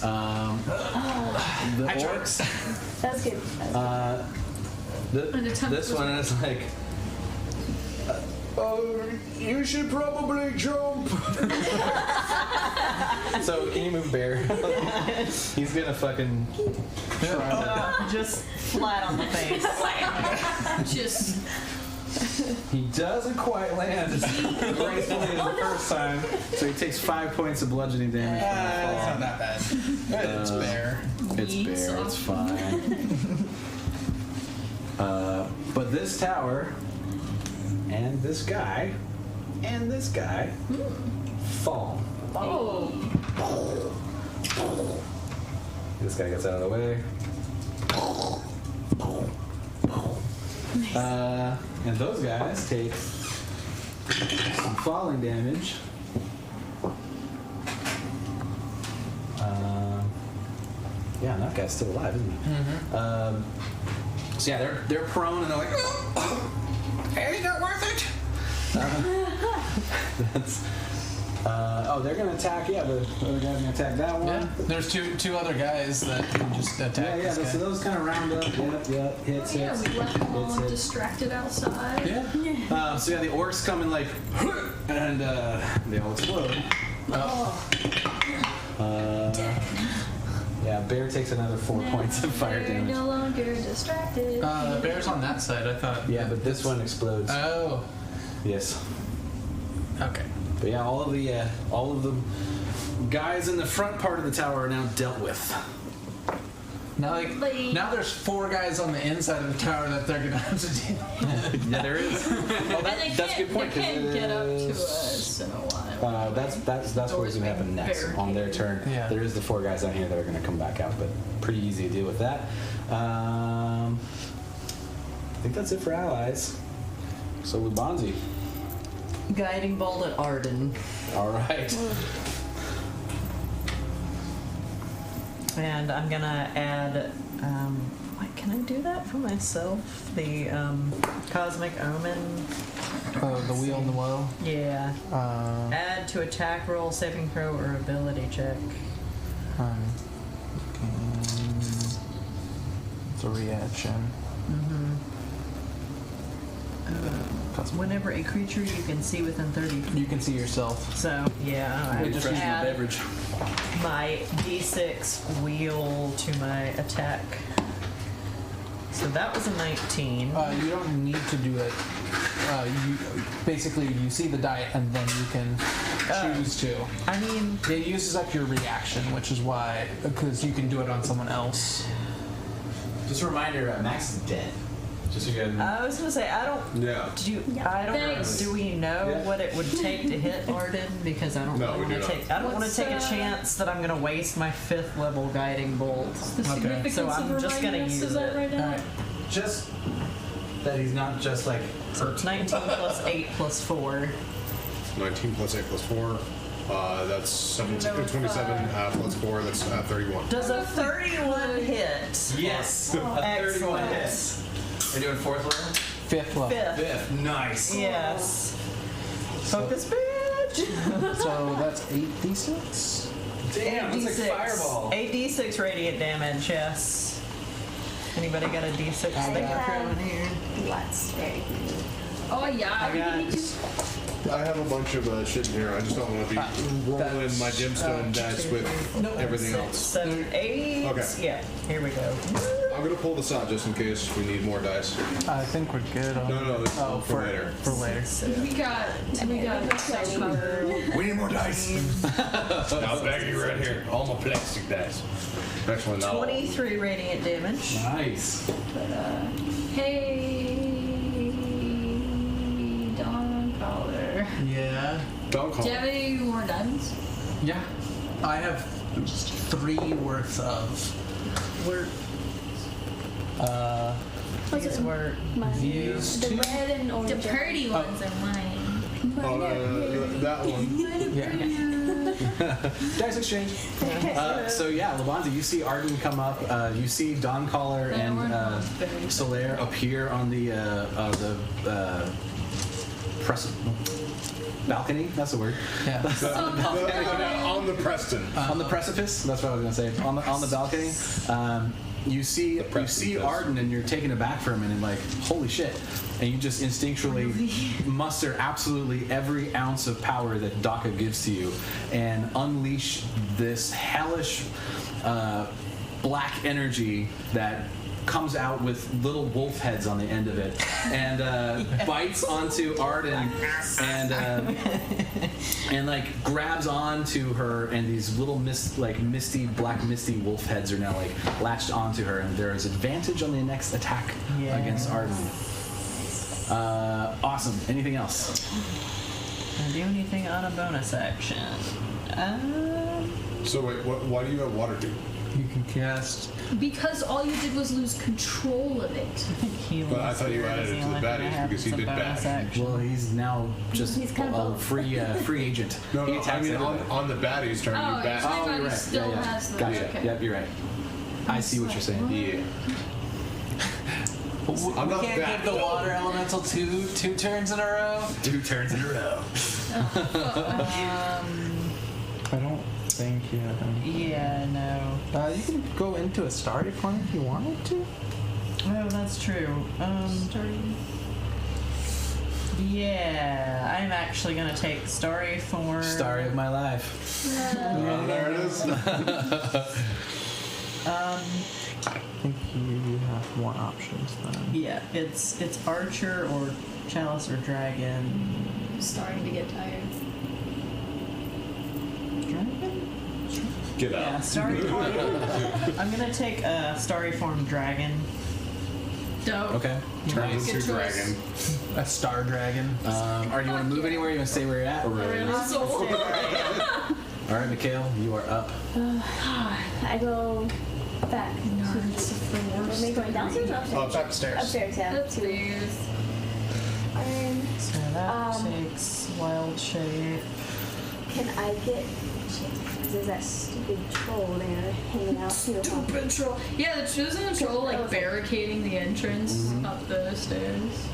The orcs. That's good. This one is like, you should probably jump. So can you move Bear? He's gonna fucking try Just flat on the face. Just He doesn't quite land as gracefully as the first time, so he takes 5 points of bludgeoning damage. It's not that bad. It's bear. It's bear, it's fine. But this tower, and this guy, fall. Oh. This guy gets out of the way. And those guys take some falling damage. Yeah, and that guy's still alive, isn't he? So yeah, they're prone and they're like, "Hey, is that worth it?" That's. They're gonna attack. Yeah, the other guy's gonna attack that one. Yeah. There's two other guys that can just attack Yeah, this so guy. those kind of round up. Yep. Hits. Yeah, we left them all Hits. distracted outside. Yeah. So yeah, the orcs come in like, and they all explode. Yeah, bear takes another 4 points of fire We're damage. no longer distracted. Bear's on that side. I thought. Yeah, but this one explodes. Oh. Yes. Okay. But yeah, all of the guys in the front part of the tower are now dealt with. Now, now there's 4 guys on the inside of the tower that they're gonna have to deal with. Yeah, there is. Well, And that's a good point. They 'cause can't get up to it is- us in a while. That's what's gonna happen next on their turn. Yeah. There is the 4 guys down here that are gonna come back out, but pretty easy to deal with that. I think that's it for allies. So Lubanzi. Guiding bolt at Arden. All right. And I'm gonna add, wait, can I do that for myself? The Cosmic Omen. Oh, the wheel and the woe. Yeah. Uh, Add to attack roll, saving throw, or ability check. it's a reaction. Whenever a creature you can see within 30 feet. You can see yourself. So, yeah, I just add beverage. my d6 wheel to my attack. So that was a 19. You don't need to do it. You see the die and then you can choose to. I mean, It uses up your reaction, which is why, because you can do it on someone else. Just a reminder, Max is dead. Just so you guys know. I was gonna say I don't. Yeah. Thanks. Do we know Yeah. what it would take to hit Arden? Because I don't No, we want do to not. take. I don't want to What's, take a chance that I'm gonna waste my 5th level guiding bolt. The significance So I'm of just gonna reminding us use of that it. right now. Alright. Just that he's not just like. So it's 19 plus 8 plus 4. 19 plus 8 plus 4. That's 17, 27 plus 4. That's 31. Does a 31 hit? Yes. Excellent. Are you doing 4th level? 5th level. 5th. Nice. Yes. Focus, bitch. So that's 8d6. Damn, that's like fireball. 8d6 radiant damage. Yes. Anybody got a d6 they can throw in here? Lots. Very good. Oh yeah. I got. I have a bunch of shit in here. I just don't want to be rolling my gemstone dice with everything 6, else. 7, 8. Okay. Yeah. Here we go. I'm going to pull this out just in case we need more dice. I think we're good on No, this is Oh, for later. For later. We got self cover. We need more dice. I'll bag you right here. All my plastic dice. Actually, not all. 23 radiant damage. Nice. Hey, Dawn Caller. Yeah. Don't call. Do you have any more guns? Yeah. I have 3 worth of. We're. These were. These The 2. red and orange. The pretty ones are mine. That one. Yeah. Dice exchange. So yeah, Levante, you see Arden come up. You see Dawncaller and Solaire appear on the balcony. That's the word. Yeah. On the Preston. On the precipice. That's what I was gonna say. On the balcony. You see precipice. Arden, and you're taken aback for a minute, like holy shit, and you just instinctually muster absolutely every ounce of power that Daka gives to you, and unleash this hellish black energy that comes out with little wolf heads on the end of it and bites onto Arden and like grabs onto her, and these little black misty wolf heads are now like latched onto her, and there is advantage on the next attack against Arden. Awesome. Anything else? Can I do anything on a bonus action? So wait, why do you have water tube? You can cast. Because all you did was lose control of it. I think healing But I thought you spirit added is it the to the only thing I baddies have because he as a did bonus bad. action. Well, he's now just He's kind of a both. free agent. No, He I attacks mean everybody. on the baddies turn, Oh, you back. you're Oh, Everybody you're right. still has them. Gotcha. Okay. Yep, you're right. I see what you're saying. Yeah. I'm We not can't back, give the though. water elemental two turns in a row. 2 turns in a row. I don't think you have any. Yeah, no. You can go into a starting point if you wanted to. Oh, that's true. Yeah, I'm actually gonna take story form. Story of my life. Oh, there it is. I think you have more options then. Yeah, it's archer or chalice or dragon. I'm starting to get tired. Dragon? Get Yeah, out. starry form. I'm gonna take a starry form dragon. Dope. Okay. Turns Good into choice. dragon. A star dragon. Or do you want to move anywhere? You want to stay where you're at? Really soul. All right, Mikhail, you are up. I go back. Am I going downstairs or upstairs? Upstairs. Upstairs, yeah. Upstairs. And So that Um, takes wild shape. can I get? Because there's that stupid troll there hanging out too. huh? Stupid troll. Yeah, the chosen the troll like Okay. barricading the entrance up the stairs.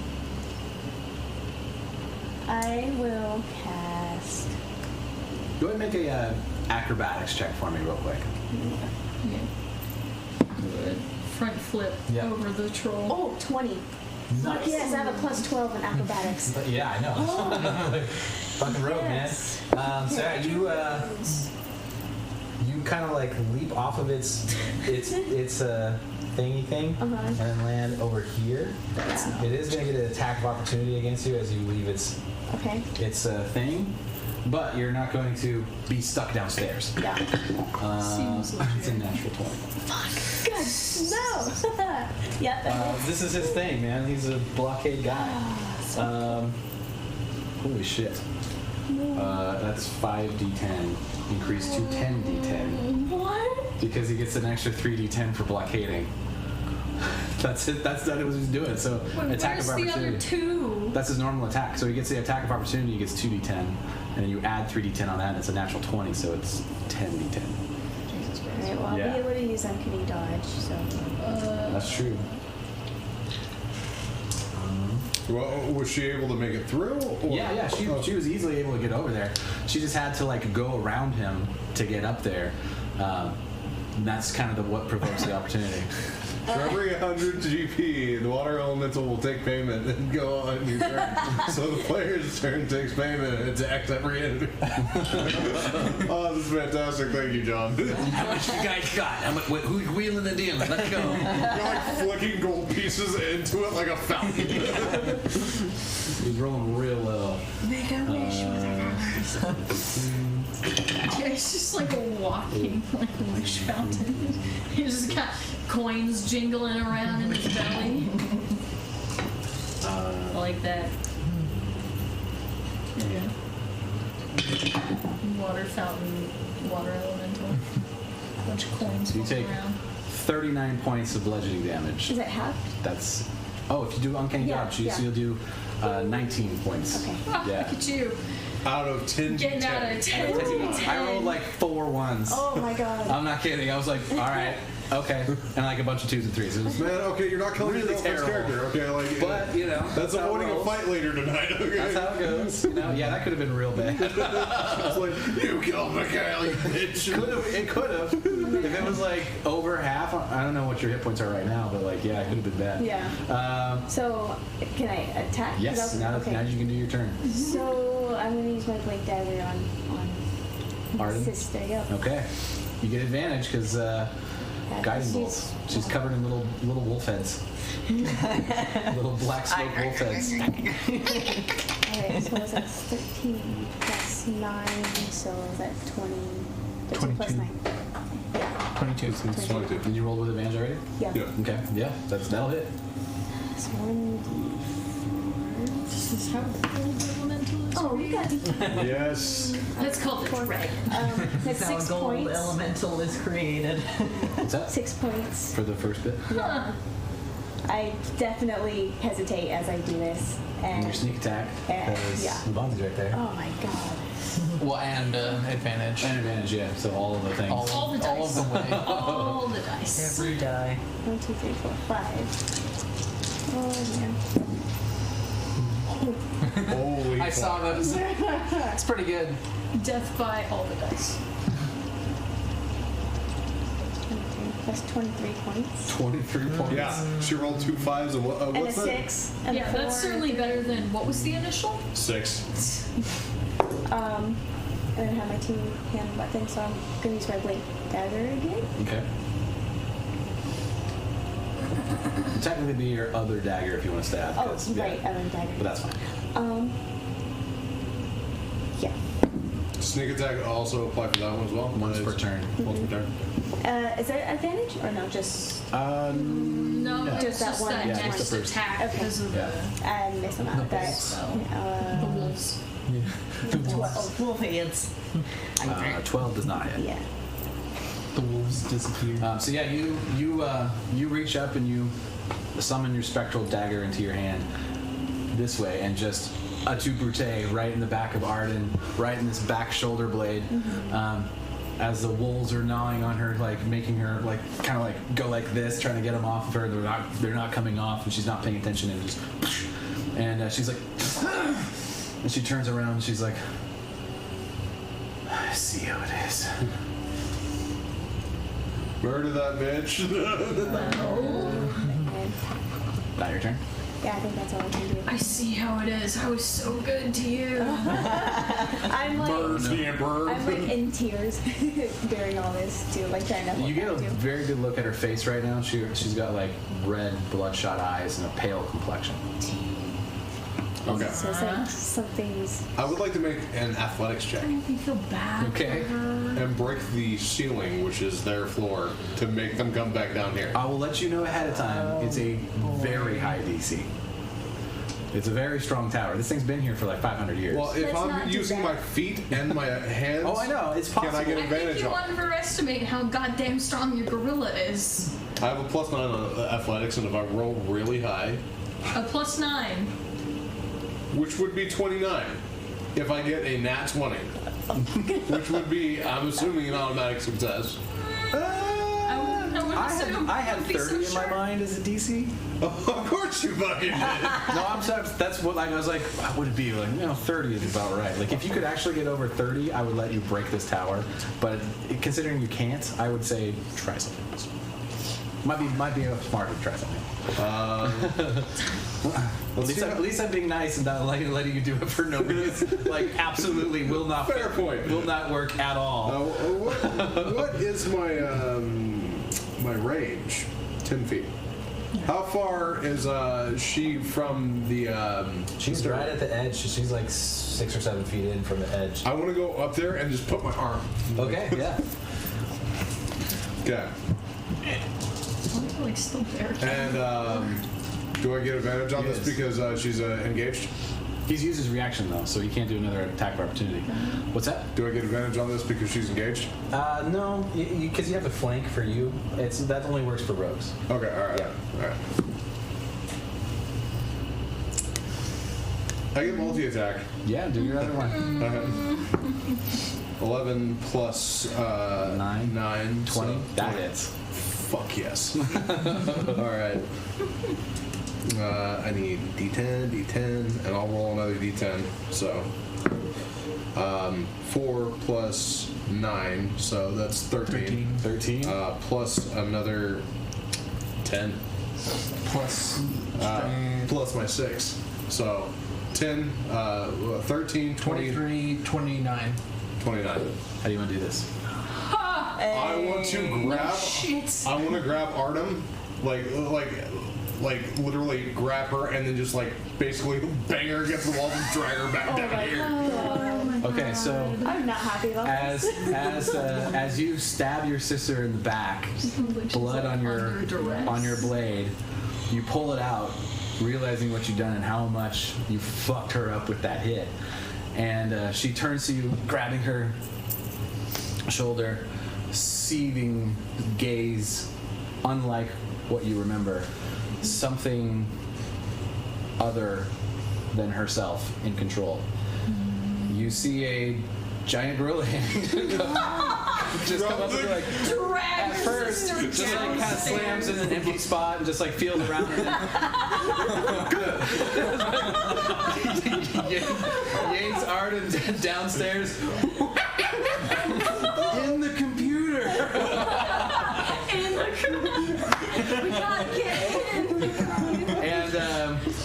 I will cast. Go ahead and make a acrobatics check for me real quick. Yeah. Good. Front flip Yeah. over the troll. Oh, 20. Fuck yes, I have a plus 12 in acrobatics. But yeah, I know. Fucking rogue, Yes. man. So yeah, you kind of like leap off of its thingy thing Uh-huh. and then land over here. It is going to get an attack of opportunity against you as you leave its Okay. thing, but you're not going to be stuck downstairs. Yeah. Seems It's a natural 20. Good. No. Yep. That is. This is his thing, man. He's a blockade guy. Holy shit. That's 5d10 increased to 10d10 What? because he gets an extra 3d10 for blockading. That's it. That's what he's doing. So Wait, attack where's of the opportunity. other two? That's his normal attack. So he gets the attack of opportunity. He gets 2d10, and then you add 3d10 on that, and it's a natural 20, so it's 10d10. Jesus Christ. Alright, well, I'll Yeah. be able to use uncanny dodge, so. That's true. Well, was she able to make it through? Or? Yeah. She was easily able to get over there. She just had to like go around him to get up there. And that's kind of what provokes the opportunity. For every 100 GP, the water elemental will take payment and go on your turn. So the player's turn takes payment and attacks every enemy. Oh, this is fantastic. Thank you, John. You're How much you guys got? Who's wheeling and dealing? Let's go. like flicking gold pieces into it like a fountain. He's rolling real low. Make a wish Yeah, it's just like a walking like wish fountain. He's just got coins jingling around in his belly. Like that. Yeah. Water fountain, water elemental. Bunch of coins You floating take around. 39 points of bludgeoning damage. Is it half? That's. Oh, if you do uncanny Yeah, dodge, yeah. so you'll do 19 points. Okay. Oh, Yeah. look at you. Out of 10 Getting out of 10. I rolled like 4 ones. Oh my god. I'm not kidding. I was like, all right, okay, and like a bunch of 2s and 3s. It was, Man, okay, you're not killing Really your girlfriend's terrible. character, okay? Like, but you know, that's how it avoiding a rolls. fight later tonight, okay? That's how it goes. You know, yeah, that could have been real bad. It's like, you killed Mikhail, you bitch. It could have. If it was like over half, I don't know what your hit points are right now, but like, yeah, it could have been bad. Yeah. So, can I attack? Yes. Now you can do your turn. So, I'm gonna use my blade dagger on Arden? sister. Yep. Okay. You get advantage because guiding bolts. She's covered in little wolf heads. Little black smoke wolf heads. Alright, so was that 13 plus 9, so is that 20? 13 plus 9. 22. It's 22. Did you roll with advantage already? Yeah. Yeah. Okay. Yeah, that'll hit. So 1d4. This is how gold elemental is. Oh, we got Yes. Let's call it dragon. that's How 6 gold points. elemental is created. What's that? 6 points. For the first bit. Yeah. I definitely hesitate as I do this. And And your sneak attack. Because yeah. the bomb's right there. oh my god. Well, and advantage. And advantage, yeah. So all of the things. All All the of dice. the way. All the dice. Every die. 1, 2, 3, 4, 5. Oh man. Holy I saw those. It's pretty good. Death by all the dice. 23 plus 23 points. 23 points. Yeah, she rolled 2 5s and what, And a what's that? 6. And Yeah, a 4. that's certainly better than what was the initial? 6. And then I have my 2-hand weapon, so I'm gonna use my blade dagger again. Okay. It'd technically be your other dagger if you want to stab. Oh, 'cause, yeah, right, other dagger. But that's fine. Yeah. Sneak attack also apply for that one as well? Once per turn. Once per turn. Is there advantage or no? Just No, No. it's Just that one. that Yeah, next just the first. attack Okay. because of Yeah. I missed them out. That the wolves. The wolves, 12. Wolf hands. 12 does not hit. Yeah. the wolves disappeared. So yeah, you reach up and you summon your spectral dagger into your hand this way, and just a two brute right in the back of Arden, right in this back shoulder blade. As the wolves are gnawing on her, like making her like kind of like go like this, trying to get them off of her. They're not coming off, and she's not paying attention, and just and she's like, and she turns around, and she's like, I see how it is. Murder that bitch. And, Not your turn. yeah, I think that's all I can do. I see how it is. I was so good to you. I'm like, the Emperor. I'm like in tears during all this too, like trying to hold You get a back, too. very good look at her face right now. She's got like red, bloodshot eyes and a pale complexion. Okay. So it's like something's. I would like to make an athletics check I make me feel bad. Okay. For her. and break the ceiling, which is their floor, to make them come back down here. I will let you know ahead of time. It's a very high DC. It's a very strong tower. This thing's been here for like 500 years. Well, if Let's not I'm do using that. my feet and my hands, oh, I know. It's possible. can I get I think advantage you on? underestimate how goddamn strong your gorilla is. I have a +9 on athletics, and if I roll really high, A +9. which would be 29, if I get a nat 20, which would be, I'm assuming, an automatic success. I had 30 in my mind as a DC. Of course you fucking did. No, I'm sorry. That's what I was like. What would it be? Like, 30 is about right. Like, if you could actually get over 30, I would let you break this tower. But considering you can't, I would say try something else. Might be smarter to try something. At least I'm being nice and not letting you do it for no reason. Like, absolutely will not. Fair point. Will not work at all. What is my my range? 10 feet. How far is she from the? She's stair? right at the edge. She's like 6 or 7 feet in from the edge. I want to go up there and just put my arm. Okay. Yeah. Okay. Like still there. And do I get advantage on this Yes. because she's engaged? He's used his reaction though, so he can't do another attack of opportunity. What's that? Do I get advantage on this because she's engaged? No, because you have the flank for you. That only works for rogues. Okay. All right. Yeah. All right. I get multi-attack. Yeah, do your other one. 11 plus 9. 9, 20. so That hits. Fuck yes. All right. I need D10, and I'll roll another D10. So 4 plus 9, so that's 13. 13. Plus another 10. Plus Plus my 6. So 10, 13, 20, 23, 29. 29. How do you want to do this? Ha! I want to grab. I want to grab Artem, like literally grab her and then just like basically bang her against the wall and drag her back down here. Okay, so I'm not happy about this. as you stab your sister in the back, blood on your blade, you pull it out, realizing what you've done and how much you fucked her up with that hit. And she turns to you, grabbing her shoulder, seething gaze, unlike what you remember. Something other than herself in control. You see a giant gorilla hand just come up and like Drag at first just like kind of slams in an empty spot and just like feels around and yanks Arden downstairs in the computer. We gotta get in. And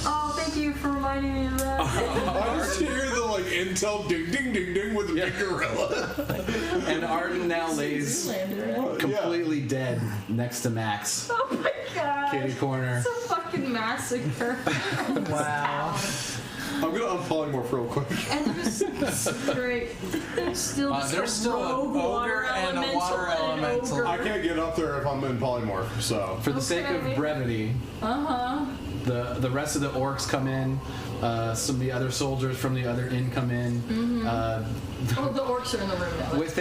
Oh, thank you for reminding me of that. I just hear the like intel ding ding ding ding with the big gorilla. and Arden now lays completely dead next to Max. Oh my god. Kitty corner. It's a fucking massacre. Wow. I'm gonna unpolymorph real quick. And there's great. There's still just There's still an rogue ogre and a water and an elemental. ogre. I can't get up there if I'm in polymorph, so. For the sake of Okay. brevity, the rest of the orcs come in. Some of the other soldiers from the other inn come in. Oh, the orcs are in the room now. With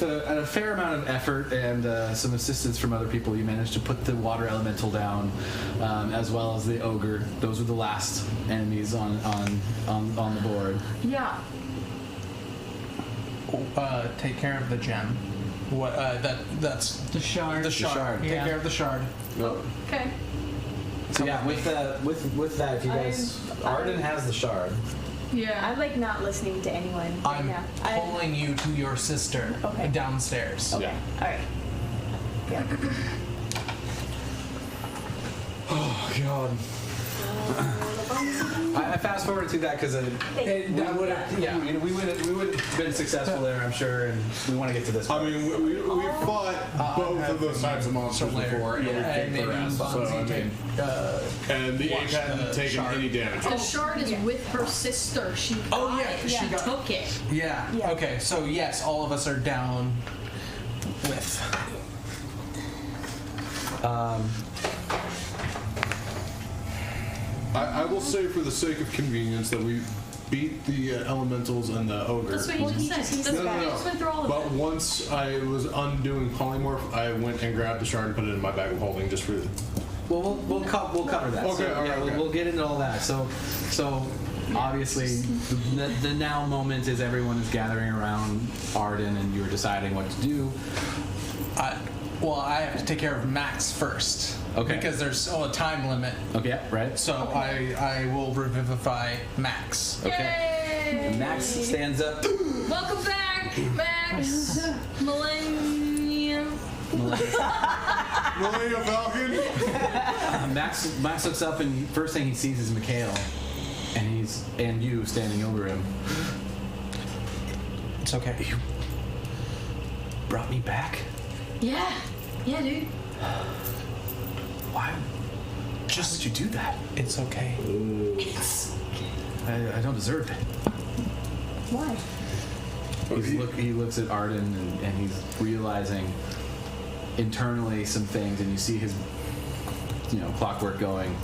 a fair amount of effort and some assistance from other people, you managed to put the water elemental down, as well as the ogre. Those were the last enemies on the board. Yeah. Take care of the gem. What? That's The shard. the shard. Yeah. Take care of the shard. Okay. So yeah, with that, if you guys, Arden has the shard. Yeah. I'm like not listening to anyone right I'm now. pulling you to your sister Okay. downstairs. Okay. All right. Yeah. Oh god. I fast forward to that because that would have, Yeah. we would have been successful there, I'm sure, and we want to get to this. I part. mean, we fought both of those types of monsters before, and we and kicked maybe their ass. So, I mean, and the ape hadn't taken shard. any damage. The shard is with her sister. She got it. she She got- took it. Yeah. Yeah. Okay. So yes, all of us are down with. I will say, for the sake of convenience, that we beat the elementals and the ogre. That's what you just said. That's No, what no, you no. just went through all of But it. once I was undoing polymorph, I went and grabbed the shard and put it in my bag of holding just for the. Well, we'll cover that. Okay, So, all right, yeah, okay. we'll get into all that. So obviously, the now moment is everyone is gathering around Arden, and you're deciding what to do. Well, I have to take care of Max first. Okay. Because there's still a time limit. Okay, right. So I will revivify Max. Yay! And Max stands up. Welcome back, Max. Millennium. Millennium Falcon? Max looks up, and first thing he sees is Mikhail, and you standing over him. It's okay. You brought me back. Yeah. Yeah, dude. Why? Just would you do that? It's okay. I don't deserve it. Why? He looks at Arden, and he's realizing internally some things, and you see his clockwork going.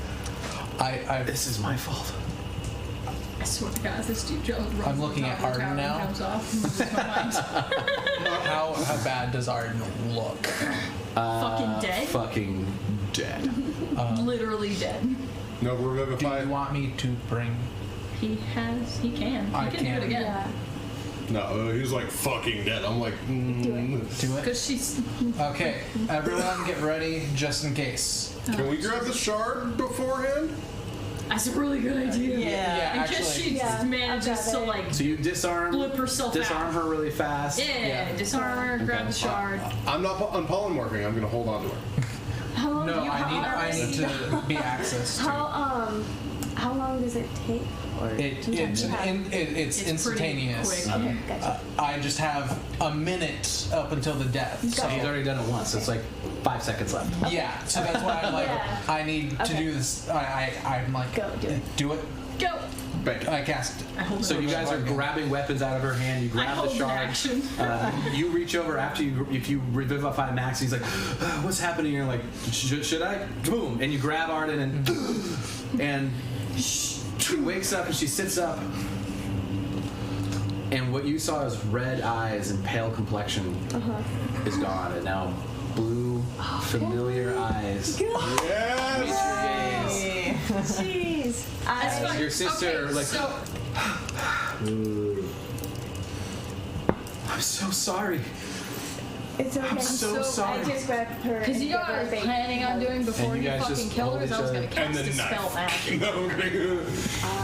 This is my fault. I swear to God, this dude runs I'm looking at on top of the Arden tower and now. comes off and loses my mind. How bad does Arden look? Fucking dead. Fucking dead. Literally dead. No, Do revivify. you want me to bring? He can. He can I do can. it again. Yeah. No, he was like fucking dead. I'm like, Do it. Because she's. Okay, everyone get ready just in case. Can we grab the shard beforehand? That's a really good idea. Yeah. In case she Yeah, manages I'd to rather- like So you disarm herself disarm out. her really fast. Yeah, disarm her, grab the shard. I'm not unpolymorphing. I'm gonna hold on to her. How long No, do you I need to be accessed to. How How long does it take? Or It's It's instantaneous. pretty quick. Okay, gotcha. I just have a minute up until the death. Gotcha. So He's already done it once. So it's like 5 seconds left. yeah, so that's why I'm like, Yeah. I need to Okay. do this. I'm like, Go, do it. Do it. Go. Bang. I cast. I hold So it. you guys are grabbing weapons out of her hand. You I grab the hold an shard. action. You reach over after you, if you revivify Max, he's like, "What's happening?" You're like, "Should I?" Boom, and you grab Arden and she wakes up and she sits up, and what you saw as red eyes and pale complexion is gone, and now blue, familiar eyes. Yes! Meet your gaze. Jeez. That's fine. Your sister, Okay, like, so I'm so sorry. It's okay. I'm so sorry. I just grabbed her. because and you know gave what her I a was big planning on hug. doing before And you you guys fucking just killed her hold is I each was other. going to cast And a then spell magic. No, I'm kidding.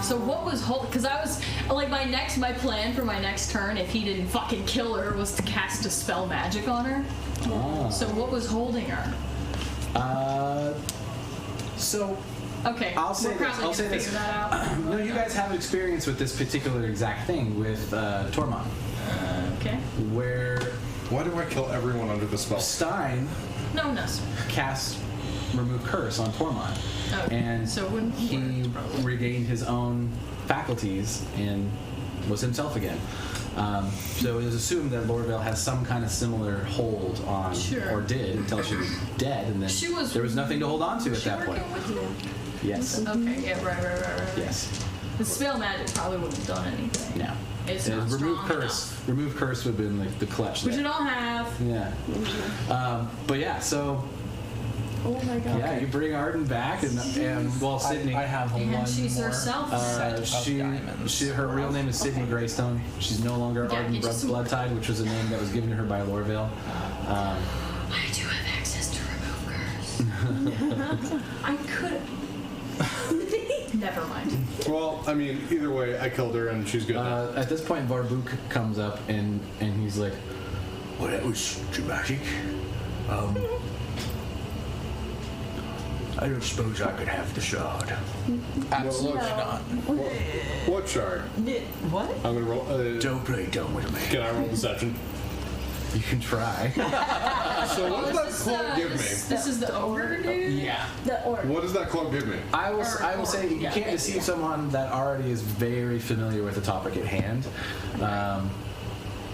So what was because I was like my plan for my next turn if he didn't fucking kill her was to cast a spell magic on her. Ah. So what was holding her? So Okay, I'll say we're this. probably I'll say gonna this. figure that out. No, you guys have experience with this particular exact thing with Tormund, Okay. where Why do I kill everyone under the spell? Stein No. cast Remove Curse on Tormund, Okay. and So it wouldn't he work, probably. regained his own faculties and was himself again. So it was assumed that Lorville has some kind of similar hold on, Sure. or did until she was dead, and then She was- there was nothing to hold on to at She that point. working with you? Yes. Okay. Yeah. Right. Yes. The spell magic probably wouldn't have done anything. No. It's And not remove strong curse. enough. Remove curse would have been like the clutch. Which there. you don't have. Yeah. But yeah, so Oh my god. yeah, you bring Arden back, and well, Sydney. I have And one she's more herself. set of diamonds. Her real name is Sydney Greystone. She's no longer Yeah, Arden you just- Bloodtide, which was a name that was given to her by Lorville. I do have access to remove curse. I could. Never mind. Well, I mean, either way, I killed her and she's good now. At this point, Varbuk comes up and he's like, Well, that was dramatic. I don't suppose I could have the shard. Absolutely No. not. What shard? What? I'm gonna roll. Don't play dumb with me. Can I roll deception? "You can try." So what does that Is this cloak give me? This is the ogre dude? Yeah. The orc. What does that cloak give me? I will say you yeah, can't yeah. deceive someone that already is very familiar with the topic at hand.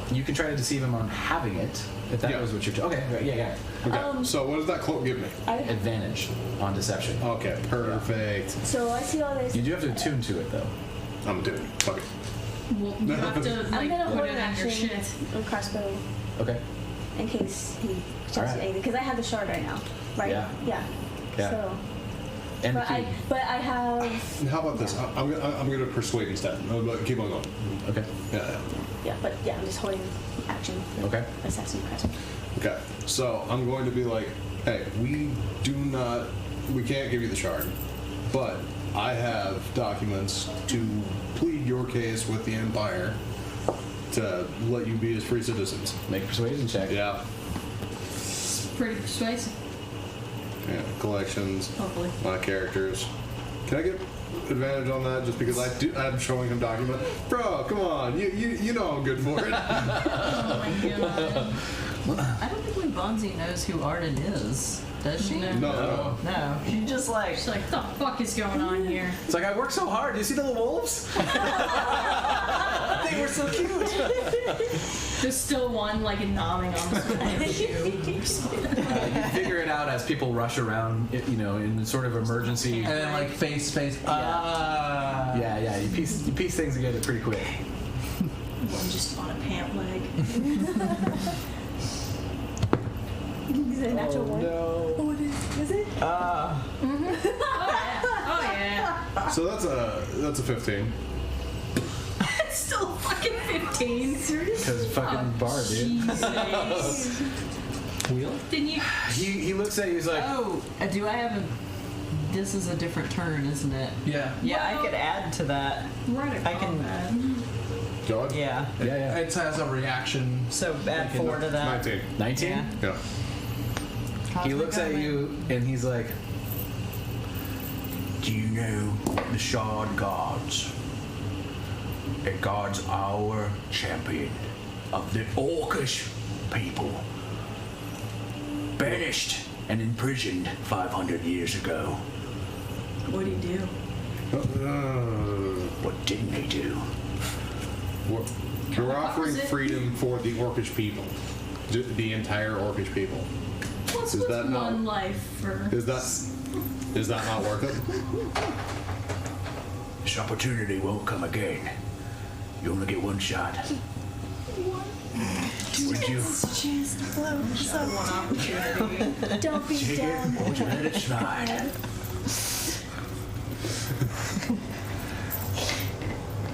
You can try to deceive him on having it, if that Yeah. was what you're. Okay, right, yeah. Okay. So what does that cloak give me? Advantage on deception. Okay. Perfect. So I see all this. You do have to attune to it, though. I'm gonna do it. Fuck it. Well, you have to I'm like gonna put hold it an in your action shit. on crossbow Okay. in case he touches Alright. anything. Because I have the shard right now, right? Yeah. Yeah. Yeah. So, And but I have. How about this? I'm gonna persuade instead. No, but keep on going. okay. Yeah. Yeah, but yeah, I'm just holding action. For Okay. Assassin crossbow. Okay. So I'm going to be like, hey, we can't give you the shard, but I have documents to plead your case with the Empire to let you be as free citizens. Make a persuasion check. Yeah. Pretty persuasive, Yeah. Collections. hopefully. My characters. Can I get advantage on that just because I'm showing him document? Bro, come on. You know I'm good for it. Oh my god. I don't think Bonzi knows who Arden is, does she? No. No. She just like. She's like, the fuck is going on here? It's like, I worked so hard. Do you see the little wolves? They were so cute. There's still one like nodding on the shoe. You figure it out as people rush around, in sort of emergency. And then like face. Yeah. You piece things together pretty quick. One just on a pant leg. Is it a natural one? No. Oh, it is. Is it? Oh yeah. So that's a 15. It's still fucking 15. Seriously? Because fucking bar, dude. Jesus. Wheel? Didn't you? He looks at you, he's like, Oh, do I have a. This is a different turn, isn't it? Yeah. Yeah, I could add to that. Right. I can- Go on. Yeah. yeah. It has a reaction. So add 4 to that. 19. 19? Yeah. Yeah. He looks at you and he's like, Do you know the Shard guards? It guards our champion of the Orcish people. Banished and imprisoned 500 years ago. What'd he do? What didn't he do? We're offering freedom for the Orcish people. The entire Orcish people. What's Is with that not- one life for? Is that not worth it? This opportunity won't come again. You only get one shot. Would you Chance to blow. So One opportunity. don't be take down. it or would you let it slide?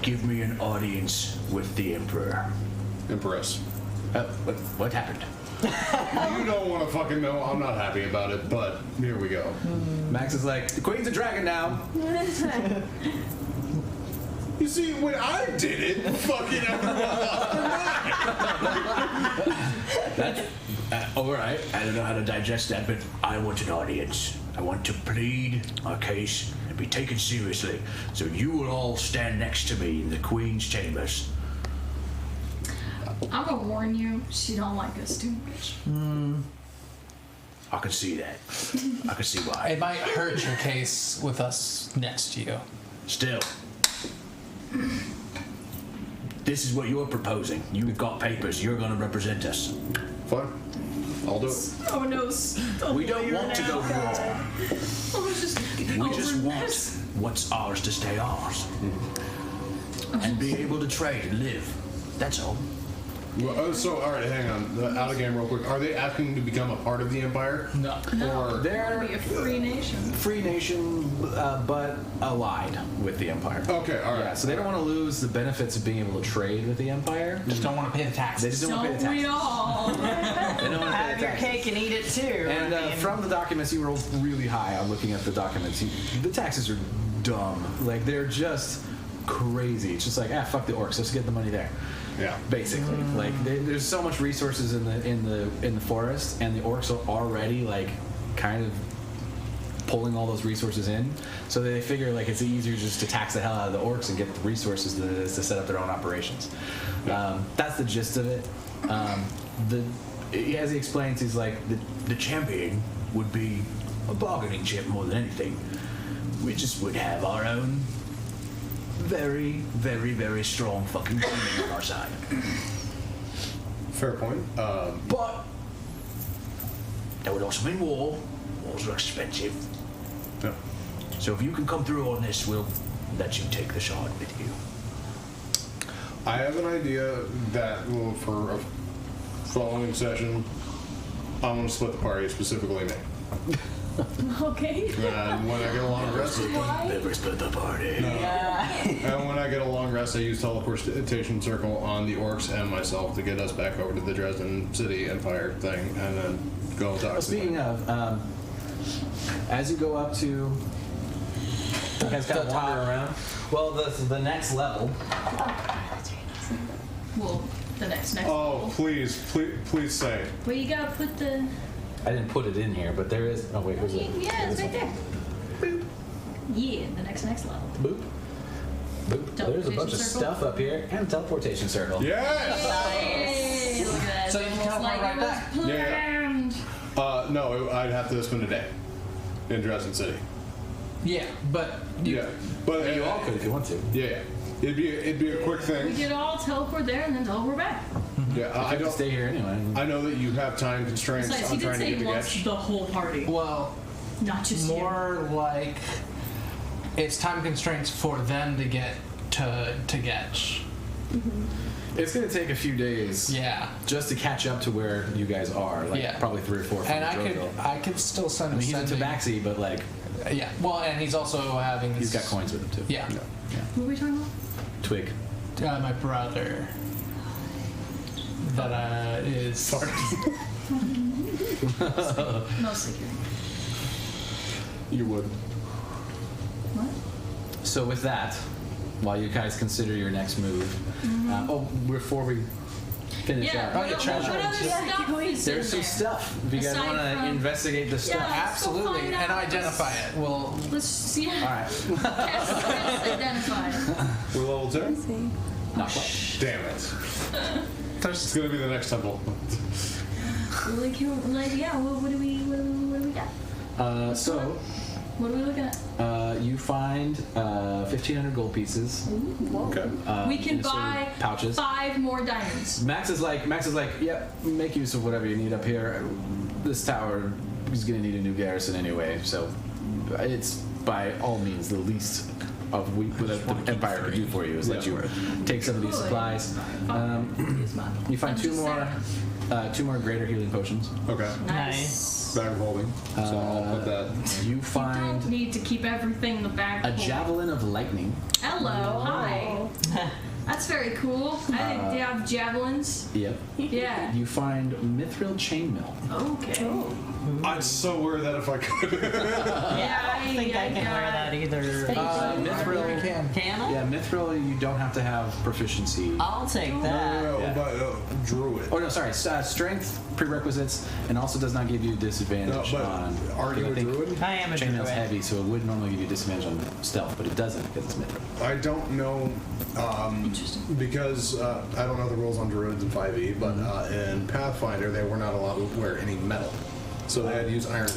Give me an audience with the Emperor. Empress. What happened? You don't want to fucking know. I'm not happy about it, but here we go. Max is like, the Queen's a dragon now. You see, when I did it, fucking everyone All right, I don't know how to digest that, but I want an audience. I want to plead my case and be taken seriously. So you will all stand next to me in the Queen's chambers. I'm gonna warn you, she don't like us too much. I can see that. I can see why. It might hurt your case with us next to you. Still, this is what you're proposing. You've got papers. You're going to represent us. Fine. I'll do it. Oh no, We don't want to go to war. Oh, just We just want what's ours to stay ours. And be able to trade and live. That's all. Well, so, all right, hang on. Out of game real quick. Are they asking to become a part of the Empire? No. Or They're be a free nation. free nation, but allied with the Empire. okay, all right. Yeah, so they don't want to lose the benefits of being able to trade with the Empire. Just don't want to pay the They taxes. just don't want to pay the Don't we taxes. all? They don't want to pay Have the your taxes. cake and eat it too. And I mean, from the documents, you rolled really high on looking at the documents. The taxes are dumb. Like, they're just crazy. It's just like, fuck the orcs. Let's get the money there. Yeah. Basically, like there's so much resources in the forest, and the orcs are already like kind of pulling all those resources in. So they figure like it's easier just to tax the hell out of the orcs and get the resources than it is to set up their own operations. That's the gist of it. As he explains, he's like the champion would be a bargaining chip more than anything. We just would have our own very, very, very strong fucking team on our side. Fair point. But that would also mean war. Wars are expensive. Yeah. So if you can come through on this, we'll let you take the shard with you. I have an idea that for a following session, I'm going to split the party, specifically me. Okay. And when I get a long rest, Never split the party. and when I get a long rest, I use teleportation circle on the orcs and myself to get us back over to the Dresden City Empire thing, and then go talk. Well, speaking of, as you go up to, you guys kind of wander around. Well, the next level. Well, the next. Oh, please say. Well, you gotta put the. I didn't put it in here, but there is. Oh wait, where's it? Yeah, it's right there. Boop. Yeah, the next level. Boop. Boop. There's a bunch of Teleportation circle. stuff up here, and a teleportation circle. Yes. Hey, look at that. So you It's can almost teleport like right it was back. planned. No, I'd have to spend a day in Dresden City. Yeah, but you, Yeah, but You all could if you want to. Yeah, it'd be a quick We thing. could all teleport there and then teleport back. Yeah, I I have to don't. stay here anyway. I know that you have time constraints. Besides, he I'm did trying to say get he to wants Getch. the whole party, well, not just you. more like it's time constraints for them to get to Getch. It's gonna take a few days. Yeah. Just to catch up to where you guys are, like Yeah. probably 3 or 4 from And Drogo. I could still send I him. mean, he's in Tabaxi, but like Yeah. Well, and he's also having. he's this- got coins with him too. Yeah. Who are we talking about? Twig. My brother. That is. Mostly kidding. You would. What? So with that, while you guys consider your next move, before we finish Yeah. up. Oh, yeah, treasure. What other stuff is in There's some there? stuff. If you guys Aside want to from- investigate the stuff. Yeah. Let's go Absolutely, find and out. identify it. Well, Let's see. All right. Cast identify. We're level 2? See. Not quite. Damn it. It's there's gonna be the next temple. Yeah. What do we got? So What are we looking at? you find 1,500 gold pieces. Okay. We can in sort of buy pouches. 5 more diamonds. Max is like, yep, make use of whatever you need up here. This tower is going to need a new garrison anyway, so it's by all means the least of what the Empire could do for you is let you take some of these supplies. You find two more greater healing potions. Okay. Nice. Bag of holding. So I'll put that. You Don't find need to keep everything in the bag. a javelin of lightning. Hello, hi. That's very cool. I think they have javelins. Yep. Yeah. You find mithril chainmail. Okay. I'd so wear that if I could. Yeah, I don't think I can wear that either. Mithril. Can I? Yeah, mithril. You don't have to have proficiency. I'll take that. No, Yeah. but druid. Oh no, sorry. Strength prerequisites, and also does not give you disadvantage No, but on. are you I a think druid? I am a Chainmail's druid. heavy, so it would normally give you disadvantage on stealth, but it doesn't because it's mithril. I don't know, because I don't know the rules on druids in 5e, but in Pathfinder they were not allowed to wear any metal, so they had to use iron.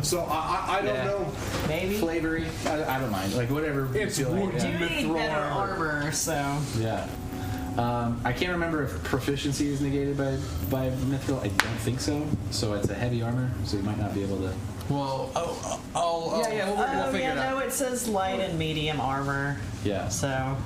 So I don't Yeah. know. Maybe. Flavory, I don't mind. Like whatever. you It's feel like, wood. Do yeah. need Mithril better armor. armor, so. Yeah. I can't remember if proficiency is negated by mithril. I don't think so. So it's a heavy armor, so you might not be able to. well, we'll figure yeah, it out. no, it says light and medium armor, Yeah. so.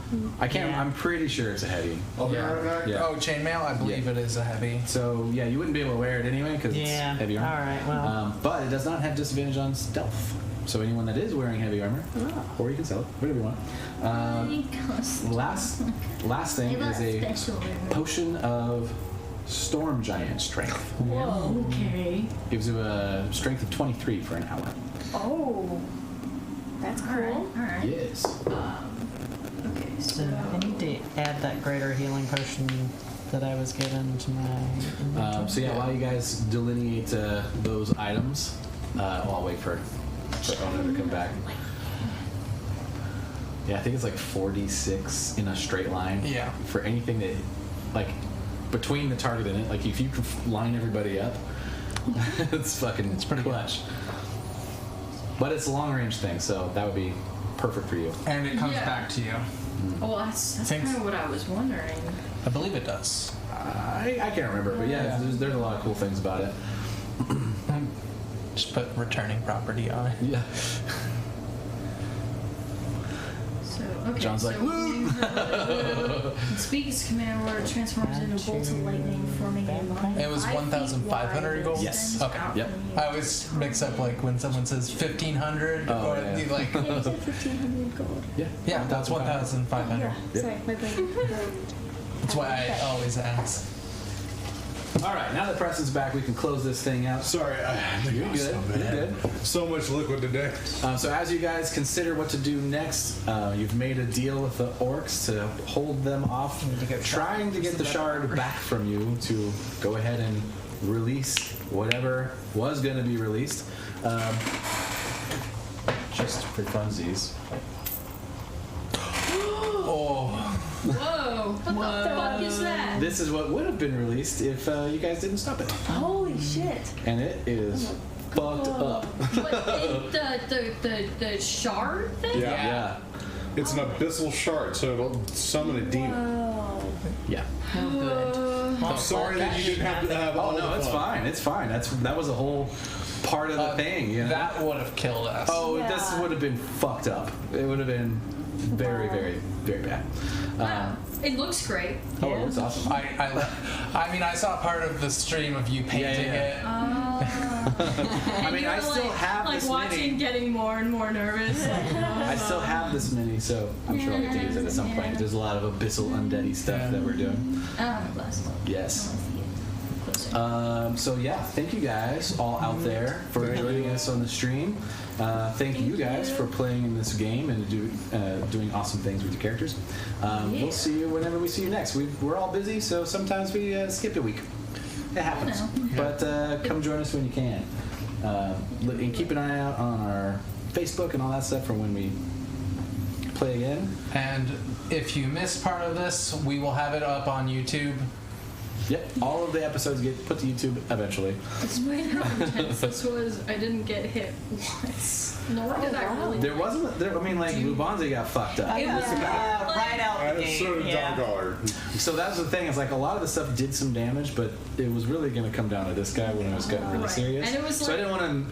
I can't. Yeah. I'm pretty sure it's a heavy. Yeah. Yeah. Oh, chainmail. I believe Yeah. it is a heavy. So yeah, you wouldn't be able to wear it anyway because Yeah. it's heavy armor. All right, well. But it does not have disadvantage on stealth. So anyone that is wearing heavy armor, or you can sell it, whatever you want. Last thing is a potion of storm giant strength. Whoa, okay. Gives you a strength of 23 for an hour. Oh, that's cool. Alright. Yes. Okay, So so. I need to add that greater healing potion that I was given to my inventory. So yeah, while you guys delineate those items, I'll wait for Ona to come back. Yeah, I think it's like 46 in a straight line. Yeah. For anything that, like, between the target and it, like if you can line everybody up, it's pretty clutch. But it's a long range thing, so that would be perfect for you. And it comes Yeah. back to you. Oh, that's Thanks. kind of what I was wondering. I believe it does. I can't remember, but yeah, there's a lot of cool things about it. Just put returning property on it. Yeah. So, okay. John's so like, speak as command word transforms into a bolt of lightning, forming a line. It was 1,500 gold? Yes. Okay. Yep. I always mix up like when someone says 1,500 Oh, or yeah. like. Yeah, you said 1,500 gold. Yeah. Yeah, that's 1,500. Yeah, sorry, my brain. That's why I always ask. All right, now that Preston's back, we can close this thing out. Sorry, You're good. You're good. So much liquid today. So as you guys consider what to do next, you've made a deal with the orcs to hold them off, trying to get the shard back from you to go ahead and release whatever was going to be released. Just for funsies. Oh, Whoa! What the fuck is that? This is what would have been released if you guys didn't stop it. Holy shit. And it is fucked up. What, the shard thing? Yeah. It's an abyssal shard, so it'll summon a demon. Oh. Yeah. Oh, good. I'm sorry that you didn't have to have Oh all no, the it's fun. fine. It's fine. That was a whole part of the thing. You know? that would have killed us. Oh, Yeah. this would have been fucked up. It would have been very, very, very bad. Wow. It looks great. Oh, it looks awesome. I mean, I saw part of the stream of you painting Yeah. it. I mean, I still have like this watching, mini. getting more and more nervous. I still have this mini, so I'm sure I'll get to use it at some point. There's a lot of abyssal undeady stuff that we're doing. I don't have a glass. Yes. I want to see it closer. So yeah, thank you guys all out there for joining us on the stream. Thank you guys for playing in this game and doing awesome things with your characters. We'll see you whenever we see you next. We're all busy, so sometimes we skip a week. It happens. But come join us when you can. And keep an eye out on our Facebook and all that stuff for when we play again. And if you missed part of this, we will have it up on YouTube. Yep, all of the episodes get put to YouTube eventually. Despite how intense this was, I didn't get hit once. Nor did I really. There wasn't. I mean, like Lubanze got fucked up. It was right out the gate. So did yeah. Dogguard. So that's the thing. Is like a lot of the stuff did some damage, but it was really going to come down to this guy when it was getting really Right. serious. And it was so like-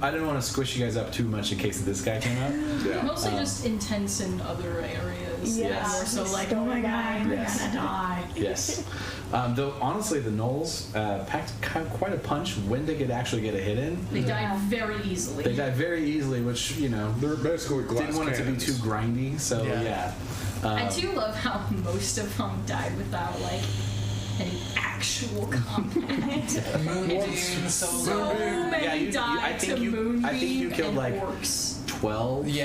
I didn't want to squish you guys up too much in case this guy came out. Yeah. Mostly just intense in other areas. Yeah. More so like, oh my god, we're Yes. gonna die. Yes. Though honestly, the Knolls packed quite a punch when they could actually get a hit in. They died very easily. They died very easily, which They're basically glass didn't want it to be cannons. too grindy. So yeah. I do love how most of them died without like any actual combat. Moonbeam, so so many Yeah, died I think to you Moonbeam killed and like orcs. 12.